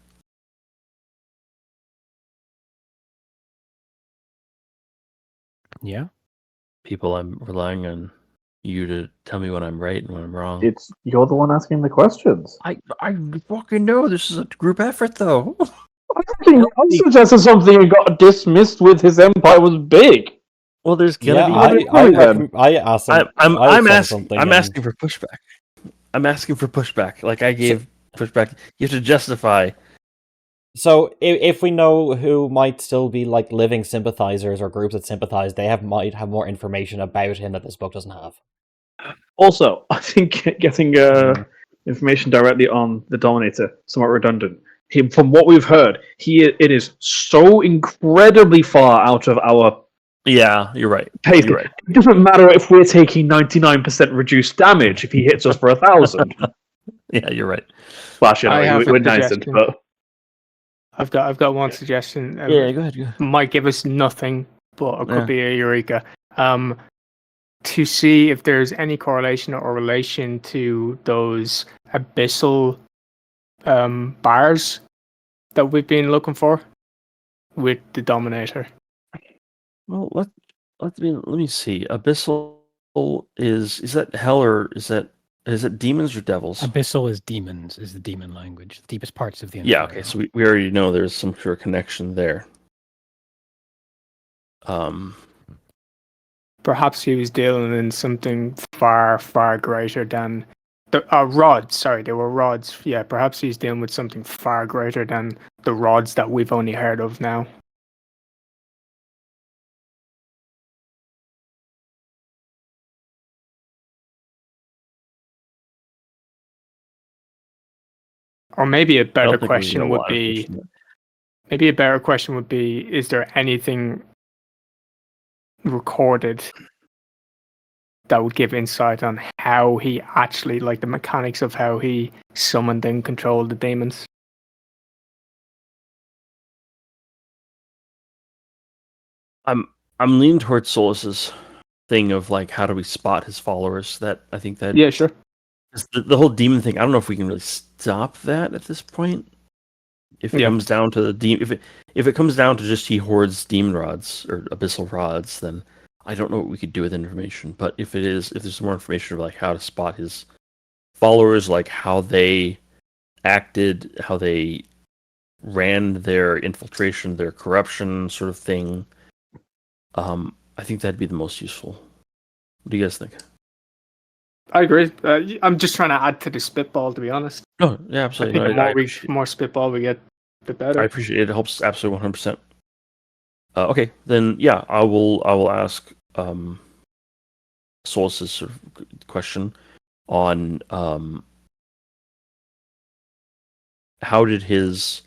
Yeah. People, I'm relying on you to tell me when I'm right and when I'm wrong. You're the one asking the questions. I fucking know this is a group effort, though. I suggested something and got dismissed with his empire was big. Well, there's gonna be. I asked him. I'm asking asking for pushback. I'm asking for pushback. Like I gave pushback. You have to justify. So if we know who might still be like living sympathizers or groups that sympathize, might have more information about him that this book doesn't have. Also, I think getting information directly on the Dominator somewhat redundant. From what we've heard, it is so incredibly far out of our Yeah, you're right. pace. You're right. It doesn't matter if we're taking 99% reduced damage if he hits us for 1,000. Yeah, you're right. Well, actually, I have a we're 9,000, suggestion. but I've got one suggestion. Yeah, go ahead. Go ahead. Might give us nothing, but it could Yeah. be a eureka. To see if there's any correlation or relation to those abyssal bars that we've been looking for with the Dominator. Well, let me see. Abyssal is that hell or is it demons or devils? Abyssal is demons, is the demon language. The deepest parts of the Yeah, Inferno. okay, so we already know there's some sort of connection there. Perhaps he was dealing in something far, far greater than the rods. Sorry, they were rods. Yeah, perhaps he's dealing with something far greater than the rods that we've only heard of now. Or maybe a I better don't think we get a question would lot of be, information. is there anything recorded that would give insight on how he actually, like the mechanics of how he summoned and controlled the demons? I'm leaning towards Solus's thing of like how do we spot his followers. That I think that Yeah, sure. the whole demon thing. I don't know if we can really stop that at this point. If it Yeah. comes down to if it comes down to just he hoards demon rods or abyssal rods, then I don't know what we could do with information. But if there's more information of like how to spot his followers, like how they acted, how they ran their infiltration, their corruption sort of thing, I think that'd be the most useful. What do you guys think? I agree. I'm just trying to add to the spitball, to be honest. No, yeah, I absolutely. think No, the more spitball we get, the better. I appreciate it. It helps absolutely 100%. Okay, then yeah, I will ask Solus's sort of question on how did his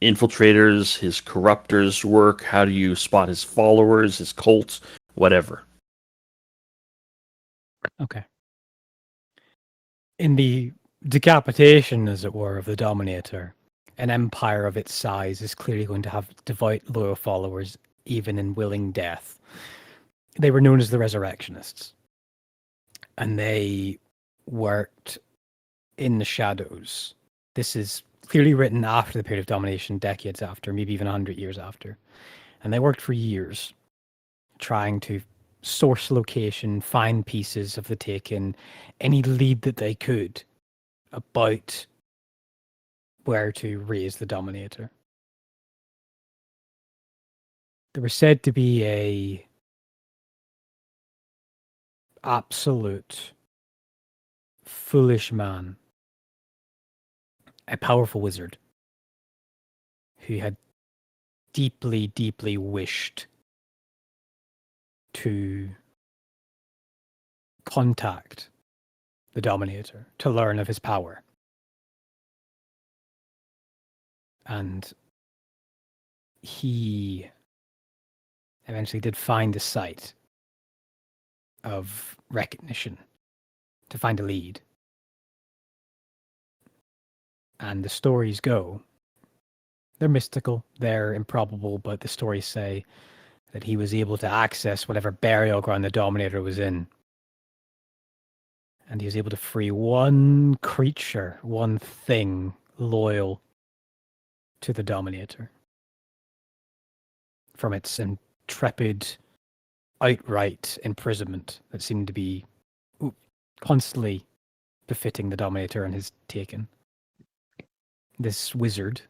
infiltrators, his corruptors work? How do you spot his followers, his cults, whatever? Okay. In the decapitation, as it were, of the Dominator, an empire of its size is clearly going to have devout, loyal followers, even in willing death. They were known as the Resurrectionists, and they worked in the shadows. This is clearly written after the period of domination, decades after, maybe even 100 years after. And they worked for years trying to source location, find pieces of the Taken, any lead that they could about where to raise the Dominator. There was said to be a absolute foolish man, a powerful wizard, who had deeply, deeply wished to contact the Dominator to learn of his power. And he eventually did find a site of recognition to find a lead. And the stories go, they're mystical, they're improbable, but the stories say that he was able to access whatever burial ground the Dominator was in. And he was able to free one creature, one thing loyal to the Dominator from its intrepid, outright imprisonment that seemed to be constantly befitting the Dominator and his Taken. This wizard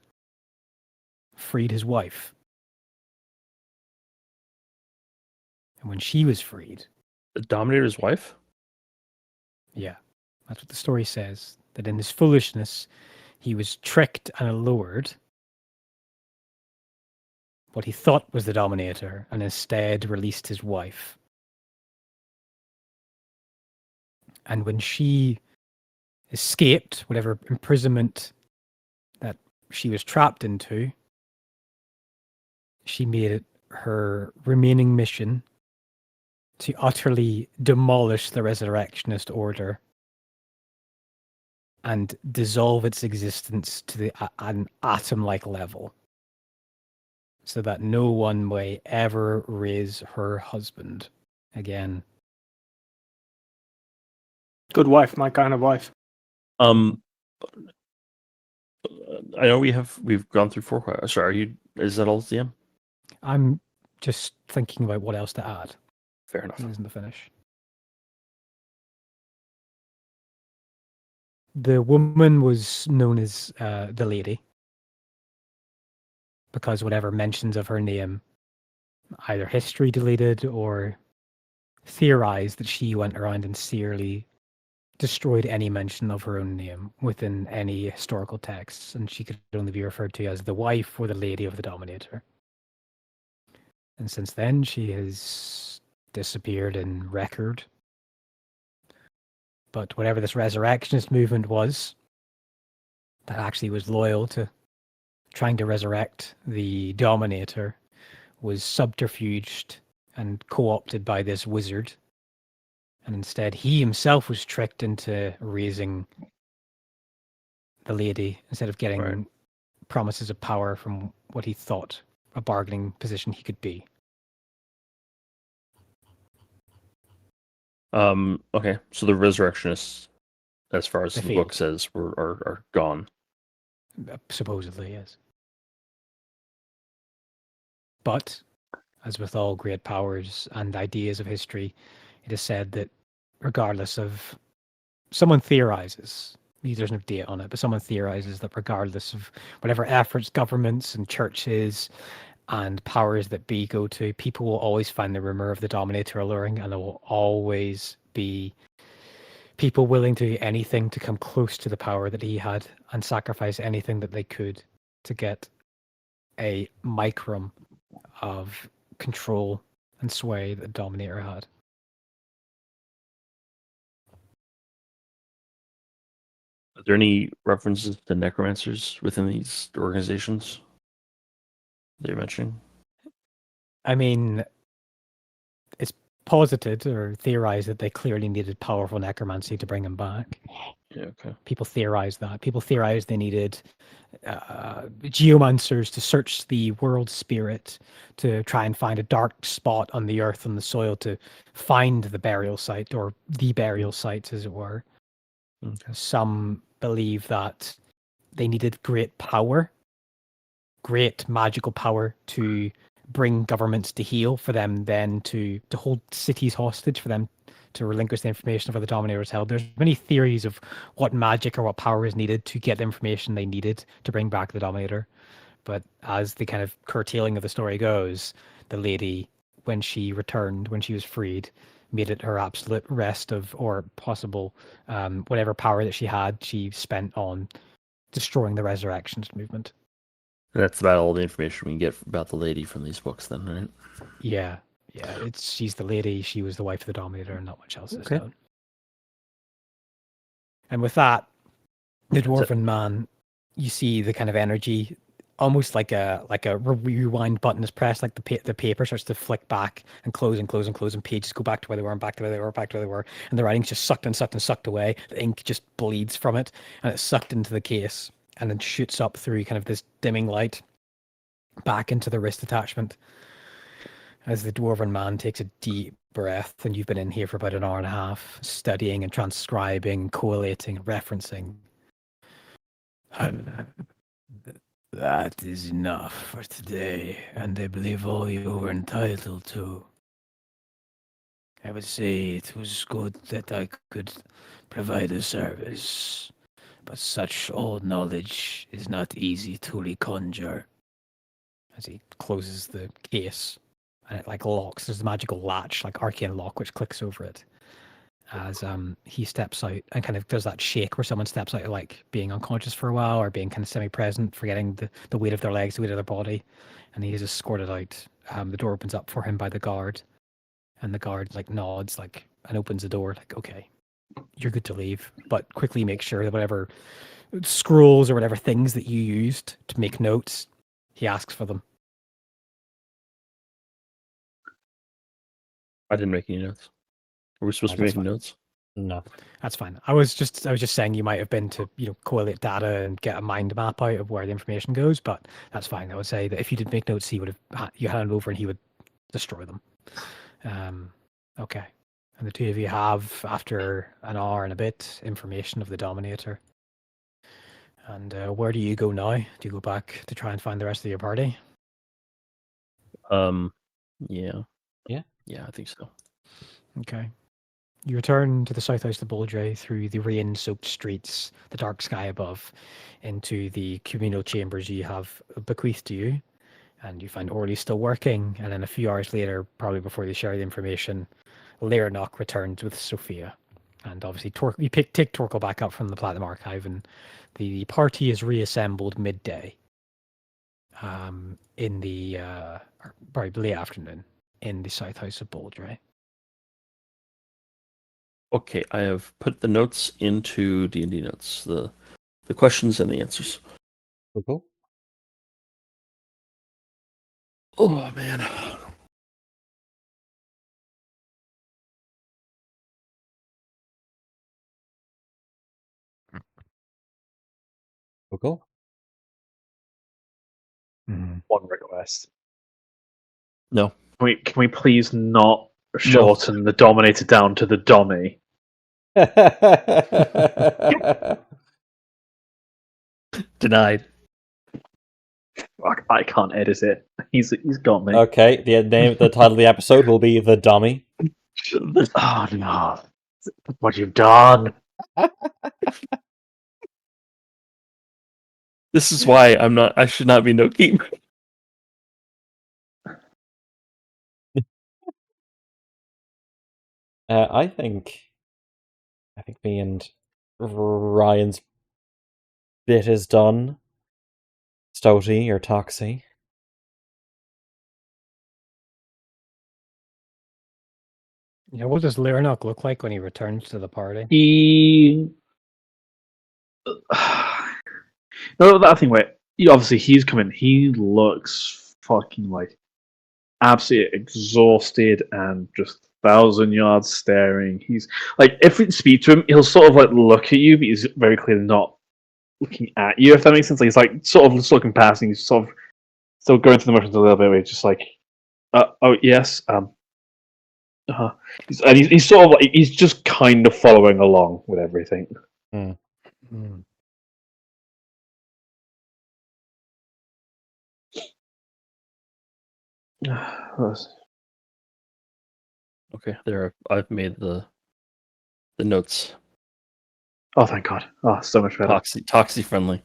freed his wife. And when she was freed... The Dominator's wife? Yeah, that's what the story says. That in his foolishness, he was tricked and allured what he thought was the Dominator, and instead released his wife. And when she escaped whatever imprisonment that she was trapped into, she made it her remaining mission to utterly demolish the Resurrectionist Order and dissolve its existence to an atom-like level, so that no one may ever raise her husband again. Good wife, my kind of wife. I know we've gone through 4 questions. Sorry, is that all, DM? I'm just thinking about what else to add. Fair enough. It isn't the finish. The woman was known as the Lady, because whatever mentions of her name, either history deleted or theorized that she went around and serially destroyed any mention of her own name within any historical texts, and she could only be referred to as the wife or the lady of the Dominator. And since then, she has disappeared in record. But whatever this resurrectionist movement was, that actually was loyal to trying to resurrect the Dominator, was subterfuged and co-opted by this wizard. And instead, he himself was tricked into raising the lady instead of getting promises of power from what he thought a bargaining position he could be. Okay, so the resurrectionists, as far as The the book failed. says, are gone. Supposedly, yes. But, as with all great powers and ideas of history, it is said that regardless of... Someone theorizes, there's no date on it, but someone theorizes that regardless of whatever efforts governments and churches and powers that be go to, people will always find the rumor of the Dominator alluring, and there will always be people willing to do anything to come close to the power that he had and sacrifice anything that they could to get a micron of control and sway that the Dominator had. Are there any references to necromancers within these organizations that you're mentioning? I mean, it's posited or theorized that they clearly needed powerful necromancy to bring him back. Yeah, okay. People theorized that. People theorized they needed geomancers to search the world spirit to try and find a dark spot on the earth and the soil to find the burial site, or the burial site, as it were. Okay. Some believe that they needed great power, great magical power to bring governments to heel, for them then to hold cities hostage, for them to relinquish the information of where the Dominator is held. There's many theories of what magic or what power is needed to get the information they needed to bring back the Dominator. But as the kind of curtailing of the story goes, the lady, when she returned, when she was freed, made it her absolute rest of, or possible, whatever power that she had, she spent on destroying the Resurrectionist movement. That's about all the information we can get about the lady from these books, then, right? Yeah, she's the lady, she was the wife of the Dominator, and not much else is known. And with that, the Dwarven Man, you see the kind of energy, almost like a rewind button is pressed, like the paper starts to flick back and close and close and close, and pages go back to where they were and back to where they were, back to where they were, and the writing's just sucked and sucked and sucked away. The ink just bleeds from it, and it's sucked into the case, and then shoots up through kind of this dimming light back into the wrist attachment as the Dwarven Man takes a deep breath. And you've been in here for about an hour and a half, studying and transcribing, collating, referencing. That is enough for today, and I believe all you were entitled to. I would say it was good that I could provide a service, but such old knowledge is not easy to reconjure. As he closes the case, and it like locks. There's a magical latch, like arcane lock, which clicks over it as he steps out and kind of does that shake where someone steps out of like being unconscious for a while, or being kind of semi-present, forgetting the weight of their legs, the weight of their body, and he is escorted out. The door opens up for him by the guard, and the guard like nods like and opens the door like, okay, you're good to leave. But quickly make sure that whatever scrolls or whatever things that you used to make notes, he asks for them. I didn't make any notes. Were we supposed to be That's making fine. notes? No. That's fine. I was just saying you might have been to collate data and get a mind map out of where the information goes, but that's fine. I would say that if you did make notes, he would have you hand over and he would destroy them. Okay. And the two of you have, after an hour and a bit, information of the Dominator. And where do you go now? Do you go back to try and find the rest of your party? Yeah. Yeah? Yeah, I think so. Okay. You return to the south house of Bouldray through the rain-soaked streets, the dark sky above, into the communal chambers you have bequeathed to you. And you find Orly still working, and then a few hours later, probably before they share the information, Learnock returns with Sophia. And obviously, you take Torkel back up from the Platinum Archive, and the party is reassembled midday. In the probably late afternoon in the south house of Bouldray. Okay, I have put the notes into D&D notes, the questions and the answers. Cool. Oh man. Cool. One request. No. Can we please not shorten the Dominator down to the Dommy? Denied. Fuck, I can't edit it. He's got me. Okay, the title of the episode will be The Dummy. Oh no. What you've done. This is why I should not be no keep. I think me and Ryan's bit is done. Stouty or Toxie. Yeah, what does Learnock look like when he returns to the party? No, that thing where obviously he's coming. He looks fucking like absolutely exhausted and just 1,000 yards staring. He's like, if you speak to him, he'll sort of like look at you, but he's very clearly not looking at you. If that makes sense, like, he's like sort of just looking past, and he's sort of still going through the motions a little bit. Where he's just like, oh yes, he's sort of like he's just kind of following along with everything. Hmm. Okay, there I've made the notes. Oh, thank God! Oh, so much better. Toxie friendly.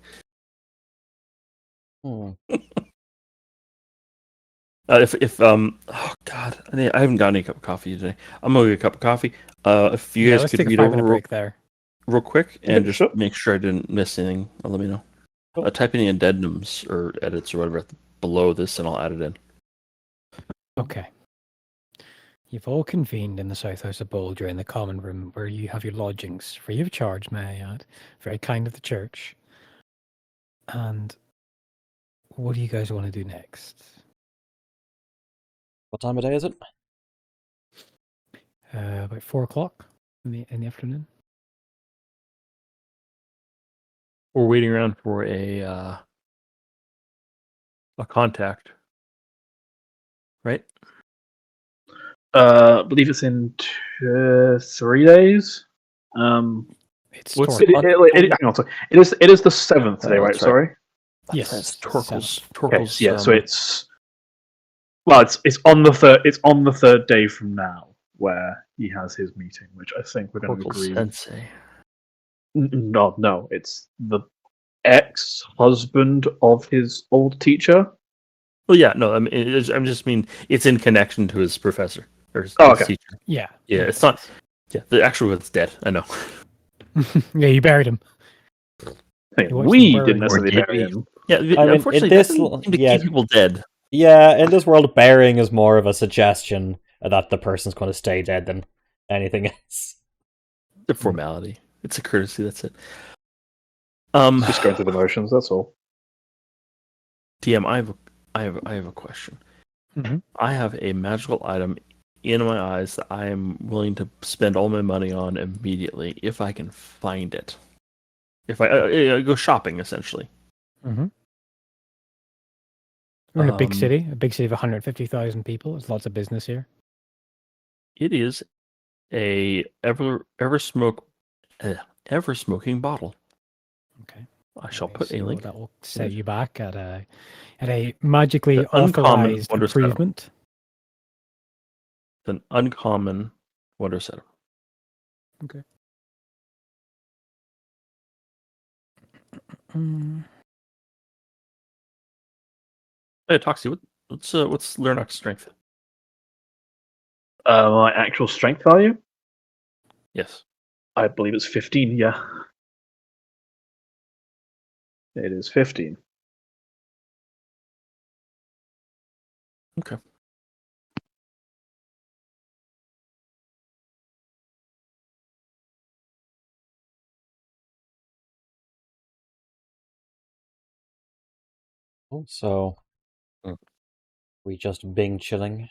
If oh God, I haven't got any cup of coffee today. I'm gonna get a cup of coffee. If you guys let's could take a read 5-minute over break there. real quick and just sure. make sure I didn't miss anything, let me know. Type any addendums or edits or whatever below this, and I'll add it in. Okay. You've all convened in the south house of Bouldray in the common room where you have your lodgings, free of charge, may I add. Very kind of the church. And what do you guys want to do next? What time of day is it? About 4 o'clock in the afternoon. We're waiting around for a contact, right? I believe it's in 3 days. It's What's Torkel. Hang on, sorry. It is the 7th today, Oh, right? that's right. Sorry. Yes, That's Torkel's. Torkel's. Yeah. So it's on the third. It's on the third day from now where he has his meeting, which I think we're going to Torkel's agree. sensei. No, it's the ex-husband of his old teacher. Well, yeah, no, I mean, it's in connection to his professor or his Oh, okay. teacher. Yeah. Yeah, it's not. Yeah, the actual one's dead. I know. Yeah, you buried him. Hey, You watched we them didn't bury necessarily bury him. Yeah, I mean, unfortunately, in this that doesn't seem to yeah. keep people dead. Yeah, in this world, burying is more of a suggestion that the person's going to stay dead than anything else. The formality. It's a courtesy. That's it. Just going through the motions. That's all. DM, I have a question. Mhm. I have a magical item in my eyes that I am willing to spend all my money on immediately if I can find it. If I go shopping, essentially. Mm-hmm. We're in a big Um, city of 150,000 people. There's lots of business here. It is a ever smoking bottle. Okay. I shall Okay, put a so link. that will set you back at a magically The uncommon authorized wonder setup. improvement. It's an uncommon wonder setup. Okay. Mm. Hey, Toxie, what's Lernok's strength? My actual strength value, Yes. I believe it's 15. Yeah, it is 15. Okay. So, Mm. we just Bing chilling.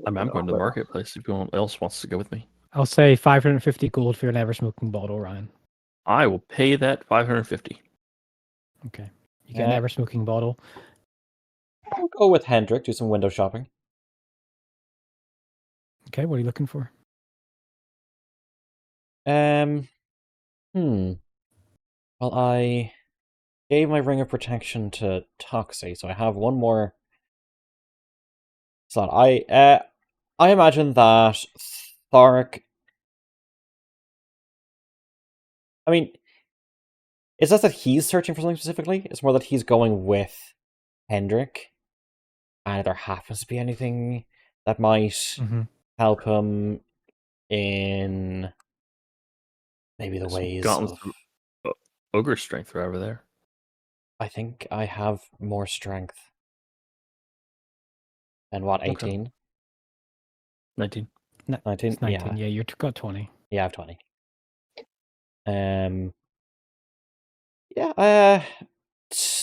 I'm going to the marketplace if anyone else wants to go with me. I'll say 550 gold for an ever smoking bottle, Ryan. I will pay that 550. Okay. You get an ever smoking bottle. I'll go with Hendrik, do some window shopping. Okay, what are you looking for? Well, I gave my ring of protection to Toxie, so I have one more slot. I imagine that Thoric. I mean, it's not that he's searching for something specifically. It's more that he's going with Hendrik, and if there happens to be anything that might help him in maybe the ways Gauntlets of. of ogre strength are over there. I think I have more strength. And what, 18? 19. 19? It's 19. Yeah, you've got 20. Yeah, I have 20. Yeah,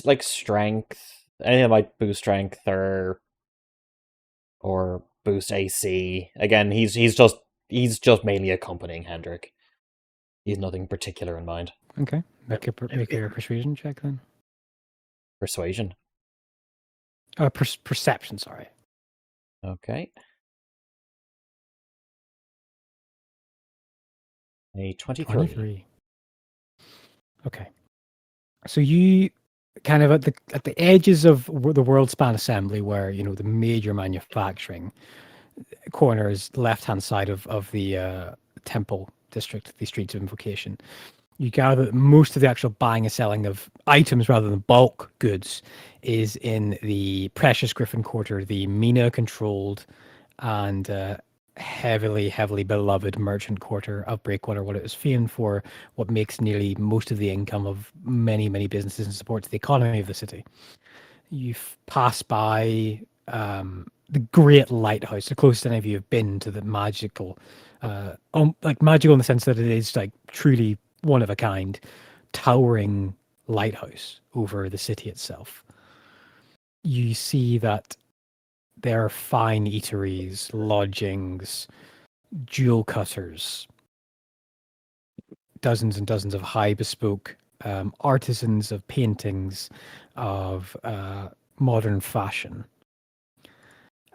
like strength. Anything that might boost strength or boost AC. Again, he's just mainly accompanying Hendrik. He's nothing particular in mind. Okay. Make a persuasion check then. Persuasion. Perception, sorry. Okay. A 23. 23. Okay. So you kind of at the edges of the Worldspan Assembly, where the major manufacturing corner is left hand side of the temple district, the streets of invocation. You gather that most of the actual buying and selling of items rather than bulk goods is in the Precious Griffin Quarter, the Mina controlled and heavily beloved merchant quarter of Breakwater, what it is famed for, what makes nearly most of the income of many businesses and supports the economy of the city. You've passed by the Great Lighthouse, the closest any of you have been to the magical, like magical in the sense that it is like truly one of a kind, towering lighthouse over the city itself. You see that there are fine eateries, lodgings, jewel cutters, dozens and dozens of high bespoke artisans of paintings, of modern fashion.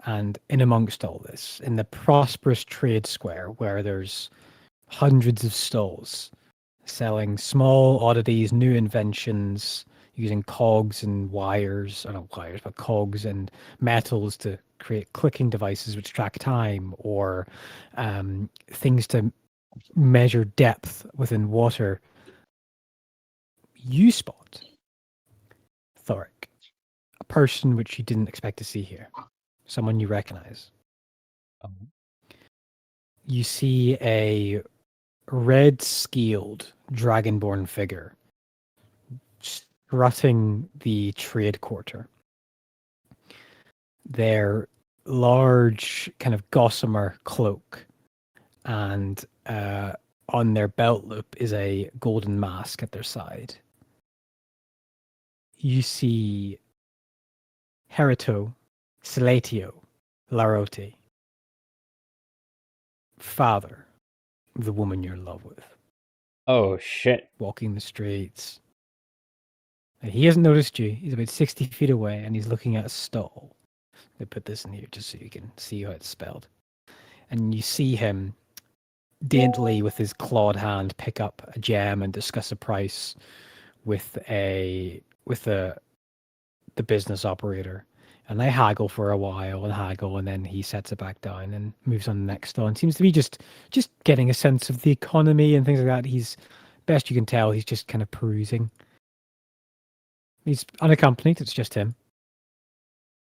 And in amongst all this, in the prosperous trade square where there's hundreds of stalls selling small oddities, new inventions, using cogs and wires, not wires, but cogs and metals to create clicking devices which track time, or things to measure depth within water, you spot Thoric, a person which you didn't expect to see here, someone you recognize. You see a red-scaled dragonborn figure strutting the trade quarter. Their large kind of gossamer cloak and on their belt loop is a golden mask at their side. You see Herito, Silatio, Larote, father of the woman you're in love with, Oh shit. walking the streets. And he hasn't noticed you. He's about 60 feet away and he's looking at a stall. They put this in here just so you can see how it's spelled. And you see him daintily with his clawed hand pick up a gem and discuss a price with the business operator. And they haggle for a while and then he sets it back down and moves on the next stall and seems to be just getting a sense of the economy and things like that. He's, best you can tell, he's just kind of perusing. He's unaccompanied, it's just him.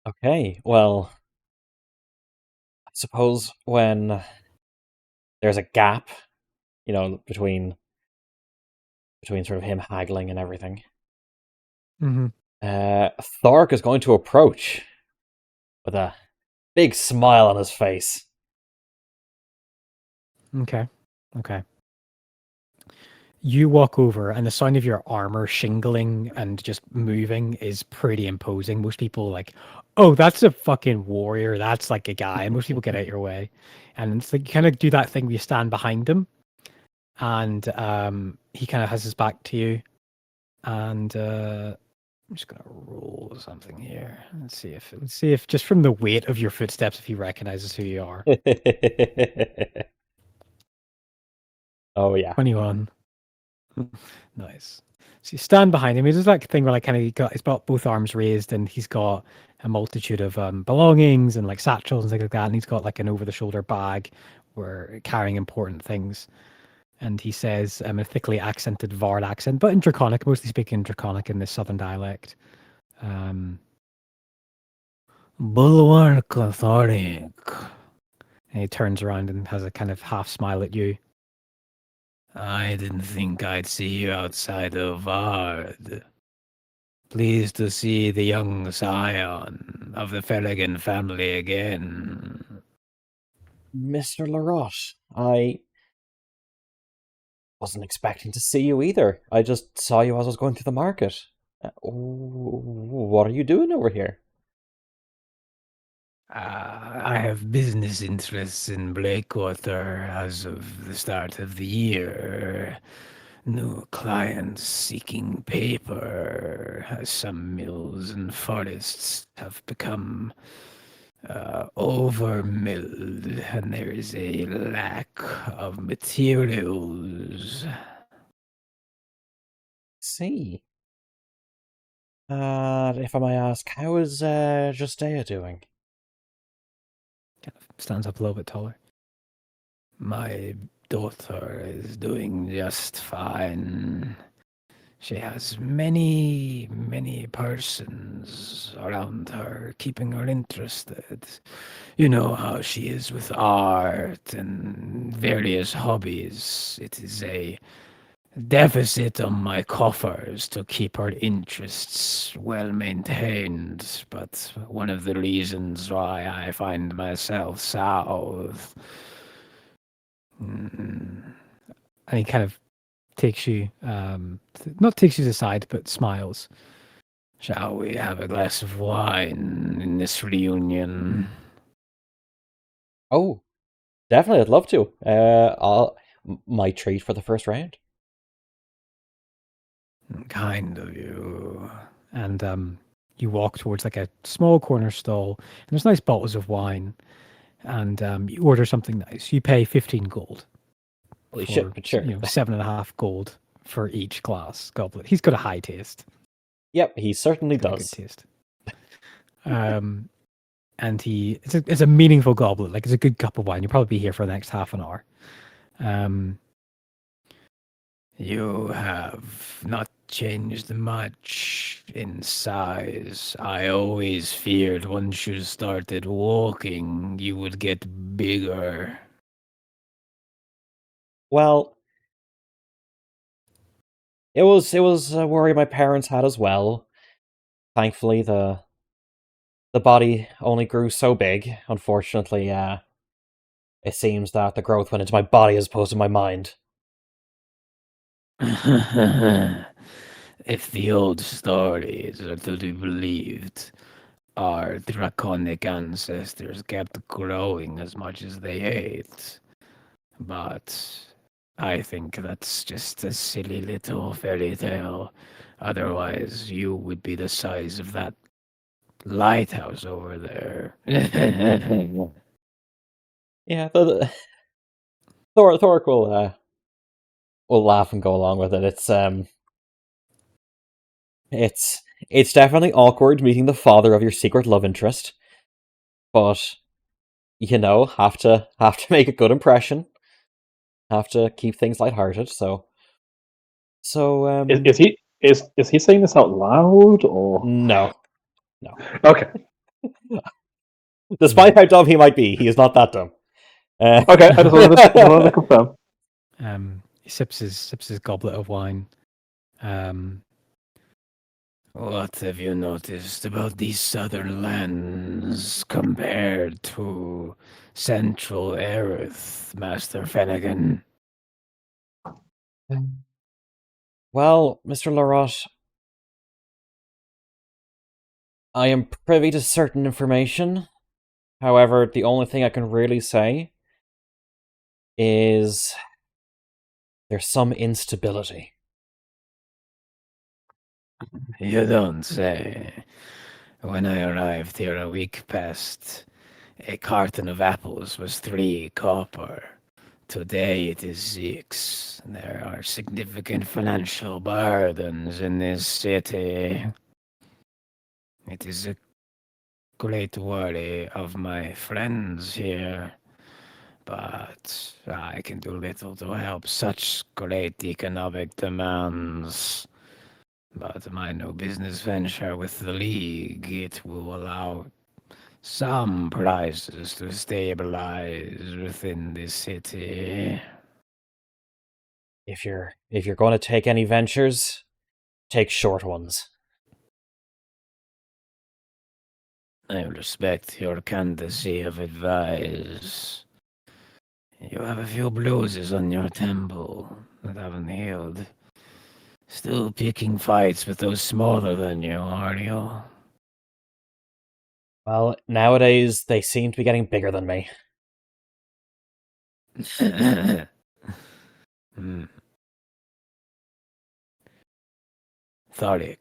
Okay, well, I suppose when there's a gap, between sort of him haggling and everything, Mm-hmm. Thork is going to approach with a big smile on his face. Okay. You walk over, and the sound of your armor shingling and just moving is pretty imposing. Most people like, oh, that's a fucking warrior. That's like a guy. And most people get out your way, and it's like you kind of do that thing where you stand behind him, and he kind of has his back to you, and I'm just gonna roll something here. Let's see if just from the weight of your footsteps, if he recognizes who you are. Oh yeah. 21. Nice. So you stand behind him. He does that thing where like he's got both arms raised and he's got a multitude of belongings and like satchels and things like that. And he's got like an over-the-shoulder bag where carrying important things. And he says a thickly accented Vard accent, but in Draconic, mostly speaking Draconic in this southern dialect. Bulwark Authority. And he turns around and has a kind of half smile at you. I didn't think I'd see you outside of Vard. Pleased to see the young scion of the Felligan family again. Mr. Laroche, I wasn't expecting to see you either. I just saw you as I was going through the market. What are you doing over here? I have business interests in Blakewater as of the start of the year. New clients seeking paper, as some mills and forests have become overmilled, and there is a lack of materials. See. If I may ask, how is Justea doing? Kind of stands up a little bit taller. My daughter is doing just fine. She has many, many persons around her keeping her interested. You know how she is with art and various hobbies. It is a deficit on my coffers to keep her interests well maintained, but one of the reasons why I find myself south. And he kind of takes you, not takes you to the side, but smiles. Shall we have a glass of wine in this reunion? Oh, definitely, I'd love to. My treat for the first round. Kind of you. And you walk towards like a small corner stall, and there's nice bottles of wine. And you order something nice. You pay 15 gold. Holy For, shit, but sure. 7.5 gold for each glass goblet. He's got a high taste. Yep, he certainly Got a does. good taste. And it's a meaningful goblet. Like it's a good cup of wine. You'll probably be here for the next half an hour. You have not changed much in size. I always feared once you started walking, you would get bigger. Well, it was a worry my parents had as well. Thankfully, the body only grew so big. Unfortunately, It seems that the growth went into my body as opposed to my mind. If the old stories are to be believed, our draconic ancestors kept growing as much as they ate. But I think that's just a silly little fairy tale. Otherwise, you would be the size of that lighthouse over there. Yeah, Thoric will laugh and go along with it. It's definitely awkward meeting the father of your secret love interest, but have to make a good impression. Have to keep things lighthearted. So Is he saying this out loud or no. okay? Despite how dumb he might be, he is not that dumb. Okay, I just wanted to confirm. He sips his goblet of wine. What have you noticed about these southern lands compared to central Erith, Master Finnegan? Well, Mr. Larotte, I am privy to certain information. However, the only thing I can really say is there's some instability. You don't say. When I arrived here a week past, a carton of apples was 3 copper. Today it is 6. There are significant financial burdens in this city. It is a great worry of my friends here, but I can do little to help such great economic demands. But my new business venture with the League, it will allow some prices to stabilize within this city. If you're going to take any ventures, take short ones. I respect your candidacy of advice. You have a few bruises on your temple that haven't healed. Still picking fights with those smaller than you, are you? Well, nowadays they seem to be getting bigger than me. Thoric,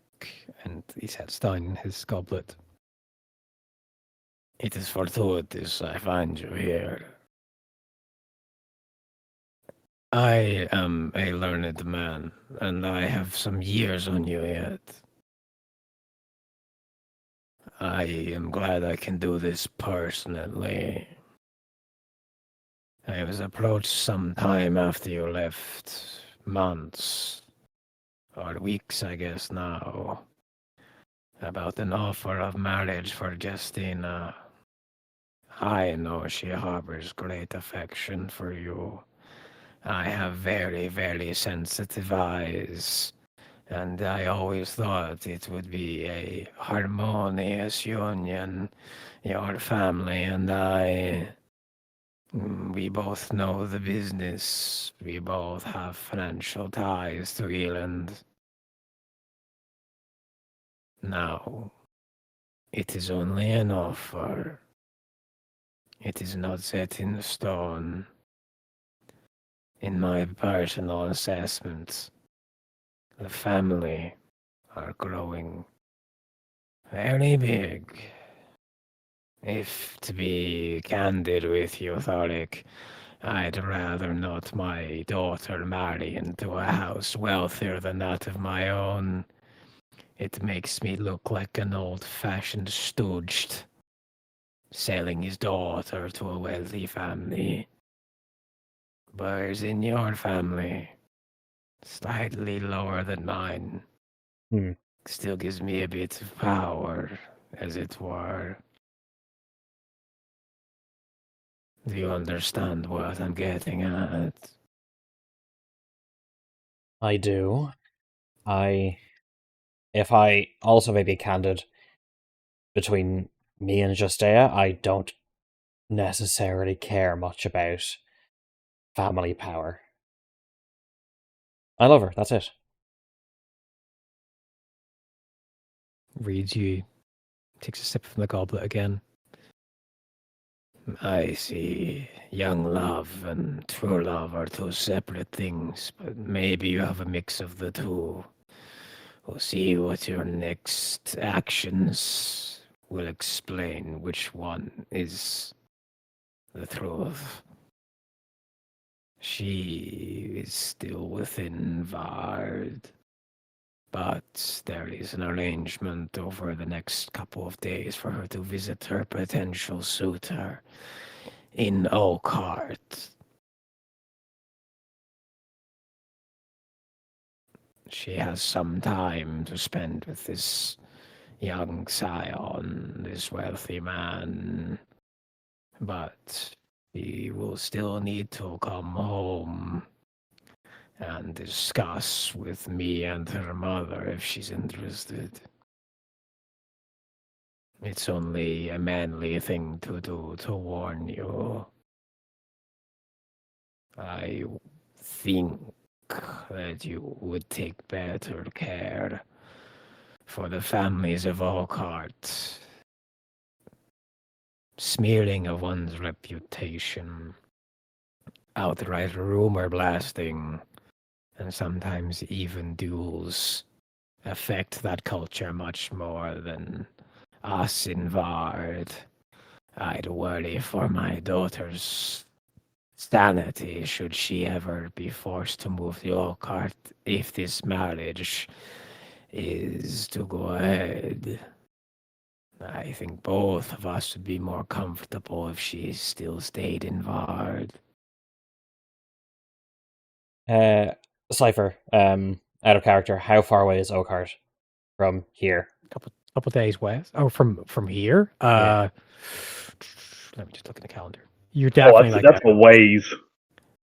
And he sets down his goblet. it is fortuitous I find you here. I am a learned man, and I have some years on you yet. I am glad I can do this personally. I was approached some time after you left, months, or weeks I guess now, about an offer of marriage for Justina. I know she harbors great affection for you. I have very, very sensitive eyes, and I always thought it would be a harmonious union, your family and I. We both know the business. We both have financial ties to Eland. Now, it is only an offer. It is not set in stone. In my personal assessment, the family are growing very big. If to be candid with you, Thoric, I'd rather not my daughter marry into a house wealthier than that of my own. It makes me look like an old-fashioned stooge selling his daughter to a wealthy family. Whereas in your family, slightly lower than mine, still gives me a bit of power, as it were. Do you understand what I'm getting at? I do. If I also may be candid, between me and Justea, I don't necessarily care much about family power. I love her, that's it. Reads you, takes a sip from the goblet again. I see. Young love and true love are two separate things, but maybe you have a mix of the two. We'll see what your next actions will explain which one is the truth. She is still within Vard, but there is an arrangement over the next couple of days for her to visit her potential suitor in Oakhart. She has some time to spend with this young scion, this wealthy man, but he will still need to come home and discuss with me and her mother if she's interested. It's only a manly thing to do to warn you. I think that you would take better care for the families of Oakhart. Smearing of one's reputation, outright rumor blasting, and sometimes even duels affect that culture much more than us in Vard. I'd worry for my daughter's sanity should she ever be forced to move to Oakhart if this marriage is to go ahead. I think both of us would be more comfortable if she still stayed in Vard. Cypher, out of character, how far away is Oakhart from here? Couple days west. Oh, from here. Yeah. Let me just look at the calendar. You're definitely that's a ways.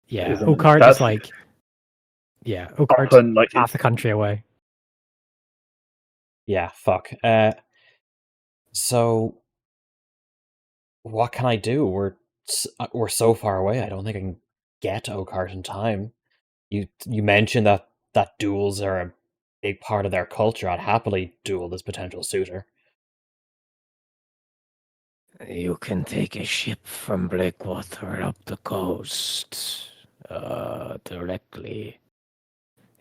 yeah. isn't it? Oakhart That's is like Oakhart's often like half the country away. Yeah, fuck. So what can I do? We're so far away. I don't think I can get to Oakhart in time. You mentioned that duels are a big part of their culture. I'd happily duel this potential suitor. You can take a ship from Breakwater up the coast directly.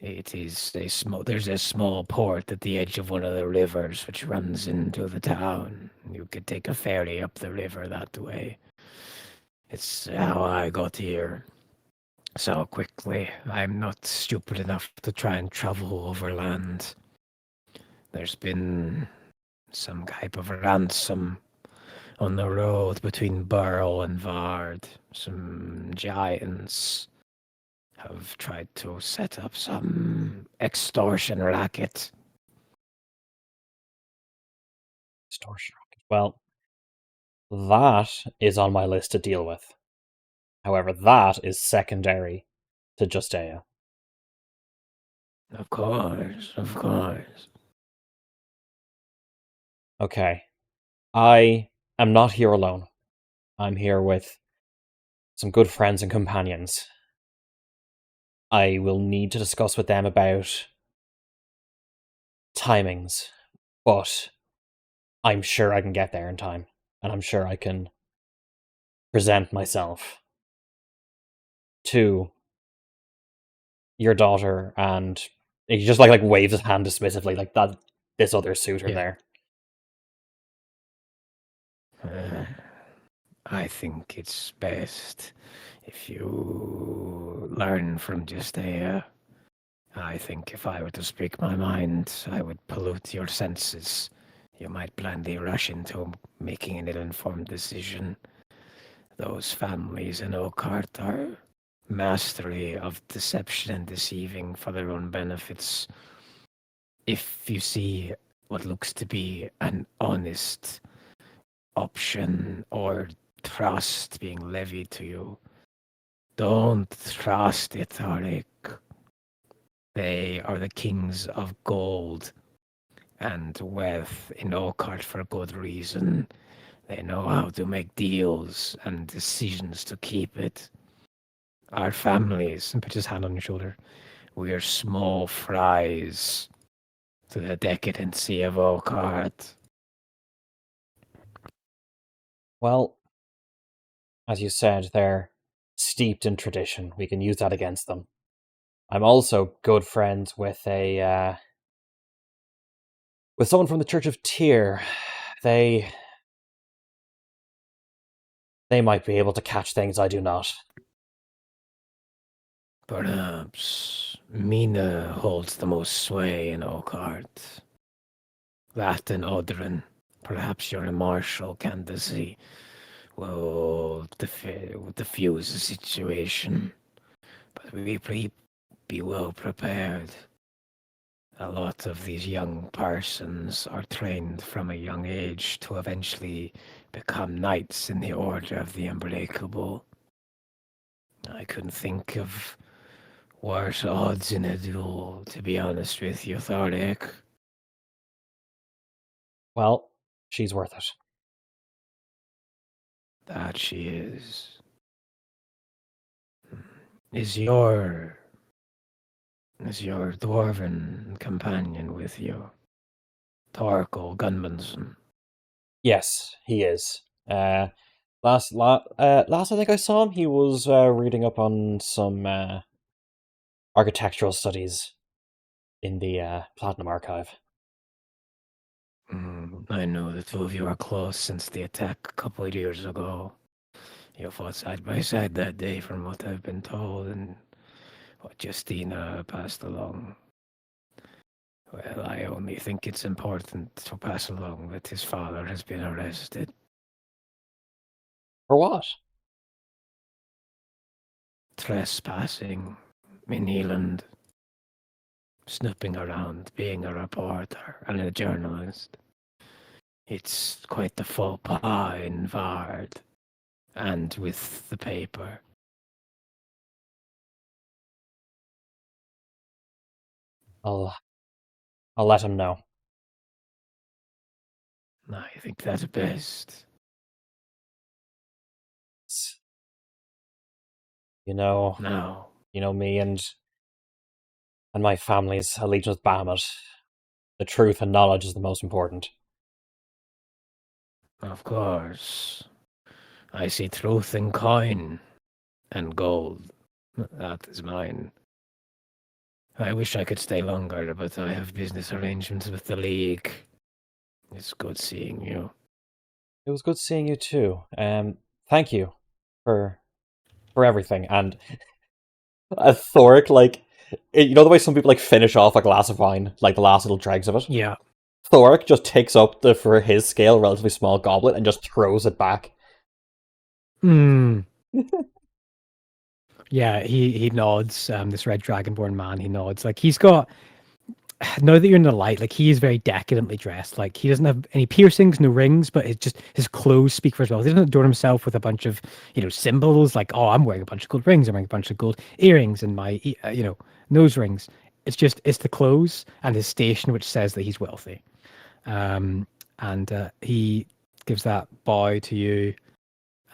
It is there's a small port at the edge of one of the rivers which runs into the town. You could take a ferry up the river that way. It's how I got here so quickly. I'm not stupid enough to try and travel overland. There's been some type of ransom on the road between Burl and Vard. Some giants have tried to set up some extortion racket. Extortion. Well, that is on my list to deal with. However, that is secondary to Justea. Of course, of course. Okay. I am not here alone. I'm here with some good friends and companions. I will need to discuss with them about timings, but I'm sure I can get there in time, and I'm sure I can present myself to your daughter, and he just like waves his hand dismissively, like that. This other suitor there. I think it's best if you learn from Justea. I think if I were to speak my mind, I would pollute your senses. You might blindly rush into making an ill-informed decision. Those families in Oakhart are mastery of deception and deceiving for their own benefits. If you see what looks to be an honest option or trust being levied to you, don't trust it, Tariq. They are the kings of gold and wealth in Oakhart for good reason. They know how to make deals and decisions to keep it. Our families, and puts his hand on your shoulder, we are small fries to the decadency of Oakheart. Well, as you said, they're steeped in tradition. We can use that against them. I'm also good friends with with someone from the Church of Tyr. They might be able to catch things I do not. Perhaps Mina holds the most sway in Oakheart. That and Odrin. Perhaps your martial candidacy will diffuse the situation. But we be well prepared. A lot of these young persons are trained from a young age to eventually become knights in the Order of the Unbreakable. I couldn't think of worse odds in a duel, to be honest with you, Thordic. Well, she's worth it. That she is. Is your dwarven companion with you? Torkel Gunmanson. Yes, he is. Last I think I saw him, he was reading up on some architectural studies in the Platinum Archive. I know the two of you are close since the attack a couple of years ago. You fought side by side that day, from what I've been told, and what Justina passed along. Well, I only think it's important to pass along that his father has been arrested. For what? Trespassing in Eland. Snooping around, being a reporter and a journalist. It's quite the faux pas in Vard, and with the paper. I'll let him know. I think that's best. You know Now, me and my family's allegiance with Bahamut. The truth and knowledge is the most important. of course, I see truth in coin and gold. That is mine. I wish I could stay longer, but I have business arrangements with the League. It's good seeing you. It was good seeing you too. Thank you for everything. And Thoric, like, you know the way some people like finish off a glass of wine, like the last little dregs of it. Yeah. Thoric just takes up the, for his scale, relatively small goblet and just throws it back. Hmm. Yeah, he nods. This red dragonborn man, he nods. Like he's got. Now that you're in the light, like he is very decadently dressed. Like he doesn't have any piercings, no rings, but it's just his clothes speak for himself. He doesn't adorn himself with a bunch of symbols. Like, oh, I'm wearing a bunch of gold rings. I'm wearing a bunch of gold earrings and my nose rings. It's the clothes and his station which says that he's wealthy. And he gives that bow to you,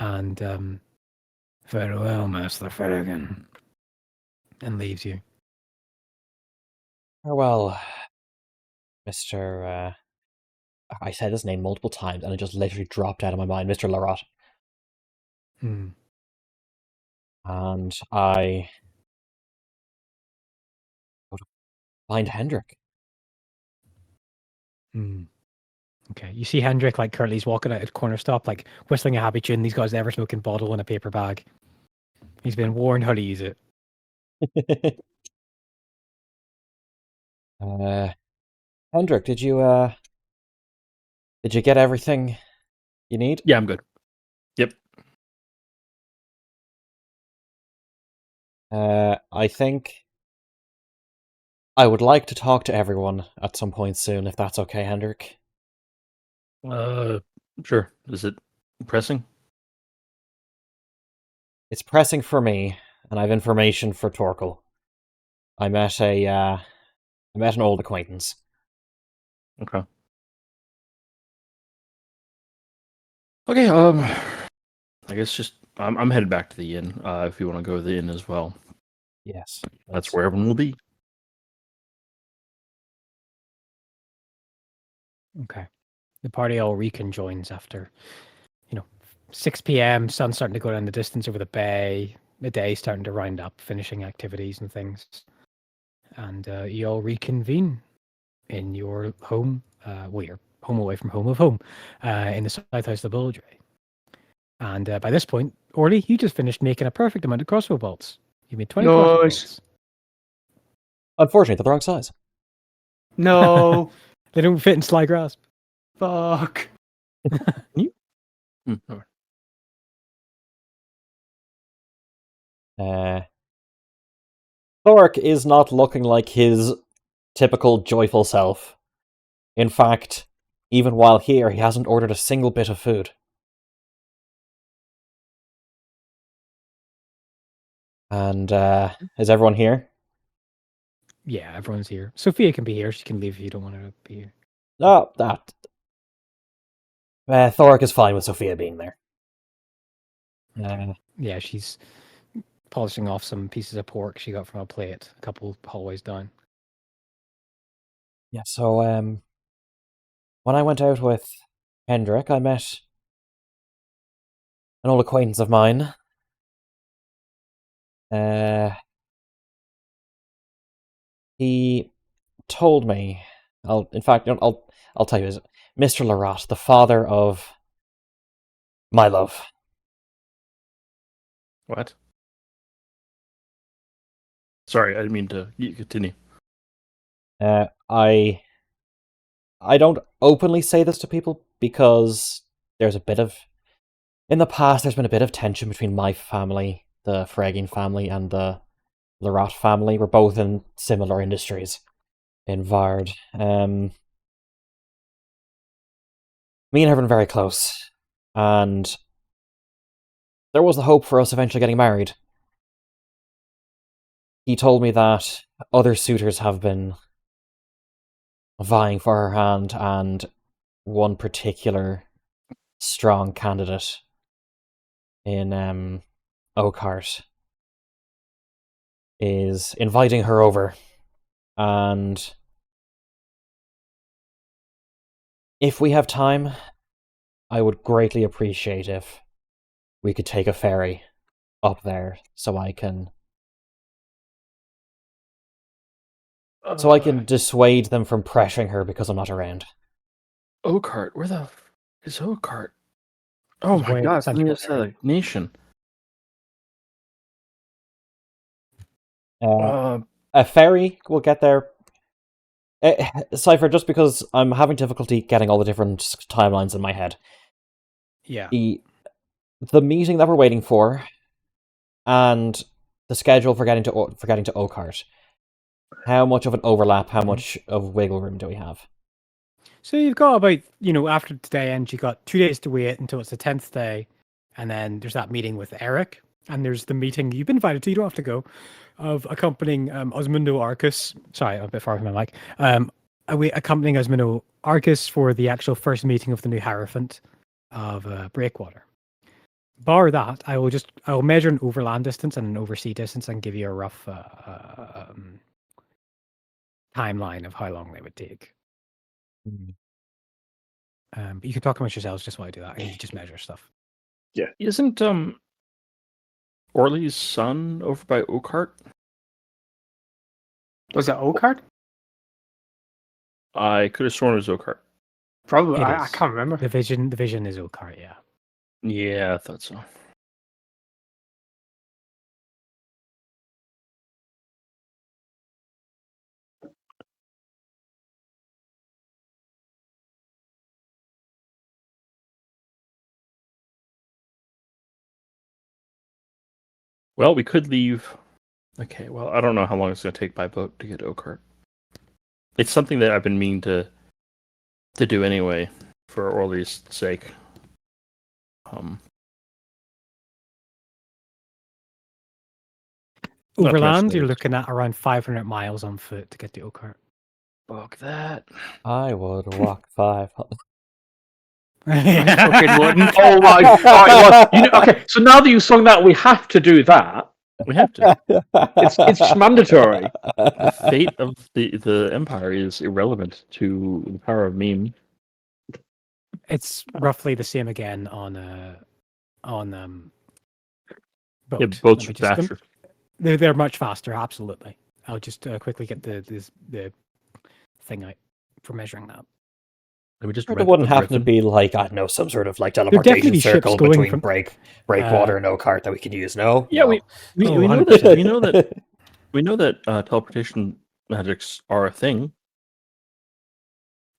and Farewell, Master Ferrigan. and leaves you. Farewell, Mr. I said his name multiple times and it just literally dropped out of my mind, Mr. Larot. Hmm. And I go to find Hendrik. Hmm. Okay, you see Hendrik like Curly's walking out at a corner stop, like whistling a happy tune. These guys ever smoking bottle in a paper bag. He's been warned how to use it. Hendrik, did you get everything you need? Yeah, I'm good. Yep. I think I would like to talk to everyone at some point soon, if that's okay, Hendrik. Sure. Is it pressing? It's pressing for me, and I have information for Torkel. I met an old acquaintance. Okay. Okay, I guess just I'm headed back to the inn. If you want to go to the inn as well, Yes. that's where everyone will be. Okay. The party all reconjoins after, 6 p.m. Sun's starting to go down the distance over the bay. The day starting to round up, finishing activities and things. And you all reconvene in your home. Your home away from home of home, in the south house of the Bulldray. And by this point, Orly, you just finished making a perfect amount of crossbow bolts. You made 20 crossbow Nice. bolts. Unfortunately, they're the wrong size. No. They don't fit in Sly Grasp. Fuck. No. Thork is not looking like his typical joyful self. In fact, even while here, he hasn't ordered a single bit of food. And is everyone here? Yeah, everyone's here. Sophia can be here. She can leave if you don't want her to be here. Oh, that. Thork is fine with Sophia being there. Yeah, she's polishing off some pieces of pork she got from a plate a couple hallways down. Yeah, so when I went out with Hendrik, I met an old acquaintance of mine. He told me. I'll tell you, Mr. Larot, the father of my love. What? Sorry, I didn't mean to. You continue. I don't openly say this to people because there's a bit of, in the past, there's been a bit of tension between my family, the Fragging family, and the Larot family. We're both in similar industries in Vard. Me and her have been very close, and there was the hope for us eventually getting married. He told me that other suitors have been vying for her hand, and one particular strong candidate in Oakhart is inviting her over, and if we have time, I would greatly appreciate if we could take a ferry up there so I can dissuade them from pressuring her because I'm not around. Oakhart, where the is Oakhart? Oh my Way god, it's on the central other side of the nation. A ferry will get there. Cypher, just because I'm having difficulty getting all the different timelines in my head. Yeah. The meeting that we're waiting for, and the schedule for getting to Oakhart. How much of an overlap? How much of wiggle room do we have? So you've got about, after today ends, you've got 2 days to wait until it's the 10th day. And then there's that meeting with Eric. And there's the meeting you've been invited to, you don't have to go, of accompanying Osmundo Arcus. Sorry, I'm a bit far from my mic. Accompanying Osmundo Arcus for the actual first meeting of the new Hierophant of Breakwater. Bar that, I will measure an overland distance and an oversea distance and give you a rough timeline of how long they would take. But you can talk amongst yourselves just while I do that. I need to just measure stuff. Yeah. Isn't Orly's son over by Oakhart? Was it Oakhart? I could have sworn it was Oakhart. Probably. It I is. can't remember. The vision is Oakhart, yeah. Yeah, I thought so. Well, we could leave. Okay, well, I don't know how long it's going to take by boat to get to Oakhart. It's something that I've been meaning to do anyway, for Orly's sake. Overland, you're looking at around 500 miles on foot to get to Oakhart. Fuck that. I would walk 5. fucking wouldn't. Oh my! All right, well, okay. So now that you've sung that, we have to do that. We have to. It's mandatory. The fate of the Empire is irrelevant to the power of meme. It's roughly the same again on boat. Yeah, Let boats me are just- faster. They're much faster, absolutely. I'll just quickly get the thing out for measuring that. Let me just There rent wouldn't a happen to Griffin. be like, I don't know, some sort of like definitely teleportation ships circle going between from- breakwater and Oakhart that we could use. No, Yeah, No. we Oh, know 100%. that we know that teleportation magics are a thing.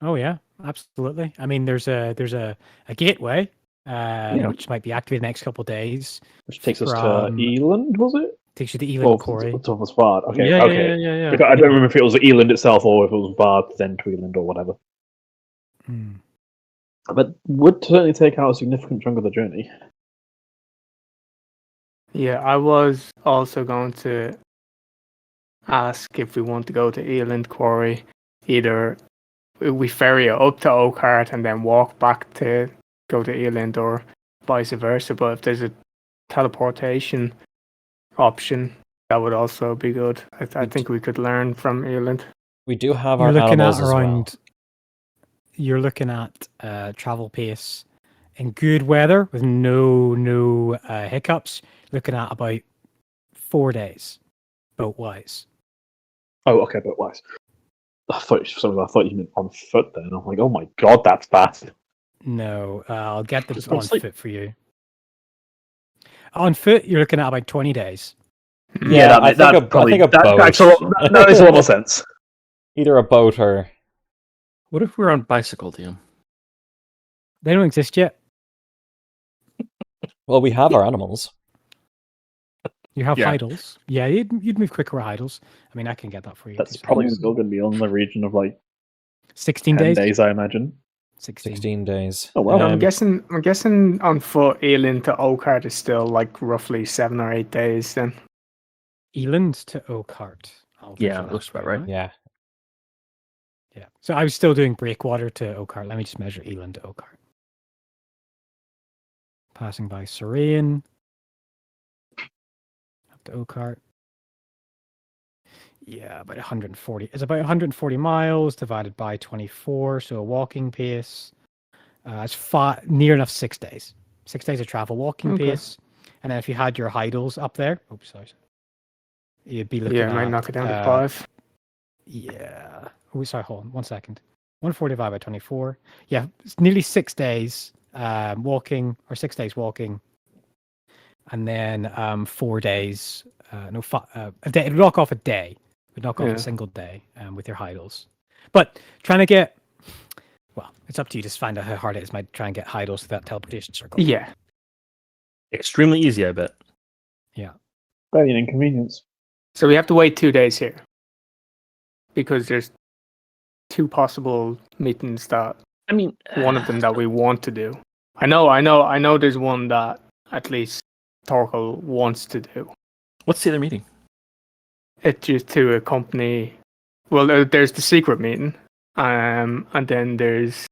Oh yeah, absolutely. I mean, there's a gateway, which might be activated the next couple of days. Which takes us to From- Eland, was it? Takes you to Eland Well, Quarry. it's on the spot. Okay, yeah, okay. yeah. Because I don't remember if it was Eland itself or if it was Bard, then to Eland or whatever. Hmm. But would certainly take out a significant chunk of the journey. Yeah, I was also going to ask if we want to go to Eland Quarry. Either we ferry it up to Oakhart and then walk back to go to Eland, or vice versa. But if there's a teleportation option, that would also be good. I think we could learn from Eland. We do have You're our looking animals at as around. well. You're looking at travel pace in good weather with no hiccups. Looking at about 4 days, boat wise. Oh, okay, but wise. I thought you meant on foot then. I'm like, oh my god, that's fast. No, I'll get Just them on on sleep. foot for you. On foot, you're looking at about 20 days. Yeah, I think a boat. That makes a lot more sense. Either a boat or What if we're on bicycle, DM? They don't exist yet. well, we have our animals. You have Yeah. idles. Yeah, you'd move quicker with idles. I mean, I can get that for you. That's probably still going to be on the region of like 16 10 days. days, I imagine. 16. days. Oh, well, I'm guessing on foot Eland to Oakhart is still like roughly 7 or 8 days. Then Eland to Oakhart. I'll Yeah, measure that looks for about you, right. Yeah. Yeah. So I was still doing breakwater to Oakhart. Let me just measure Eland to Oakhart. Passing by Serain. Up to Oakhart. Yeah, about 140. It's about 140 miles divided by 24. So a walking pace. It's near enough 6 days. 6 days of travel walking Okay. pace. And then if you had your Heidels up there, oops, sorry. You'd be looking yeah, at might knock it down to 5. Yeah. Oh, sorry, hold on 1 second. 145 by 24. Yeah, it's nearly 6 days walking, or 6 days walking. And then 4 days, a day. It'd knock off a day. It'd knock off Yeah. a single day with your Heidels. But trying to get, well, it's up to you to find out how hard it is. Might try and get Heidels to that teleportation circle. Yeah, Extremely easy, I bet. Very an inconvenience. so we have to wait 2 days here because there's 2 possible meetings that I mean, one of them that we want to do. I know. There's one that at least Torkel wants to do. What's the other meeting? It's just to accompany. Well, there's the secret meeting, and then there's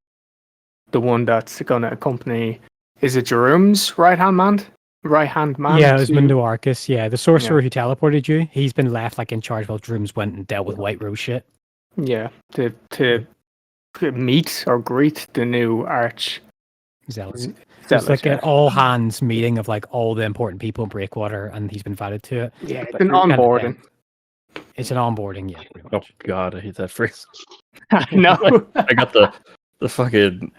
the one that's going to accompany. Is it Jerome's right hand man? Yeah, it was to- Mundo Arcus. Yeah, the sorcerer Yeah. who teleported you. He's been left like in charge while Drooms went and dealt with White Rose shit. Yeah, to meet or greet the new arch. Zealots. zealot, It's like yeah. an all hands meeting of like all the important people in Breakwater, and he's been invited to it. Yeah, it's But an you're kind of onboarding. It's an onboarding, yeah. Pretty Oh much. god, I hate that phrase. I know. I got the fucking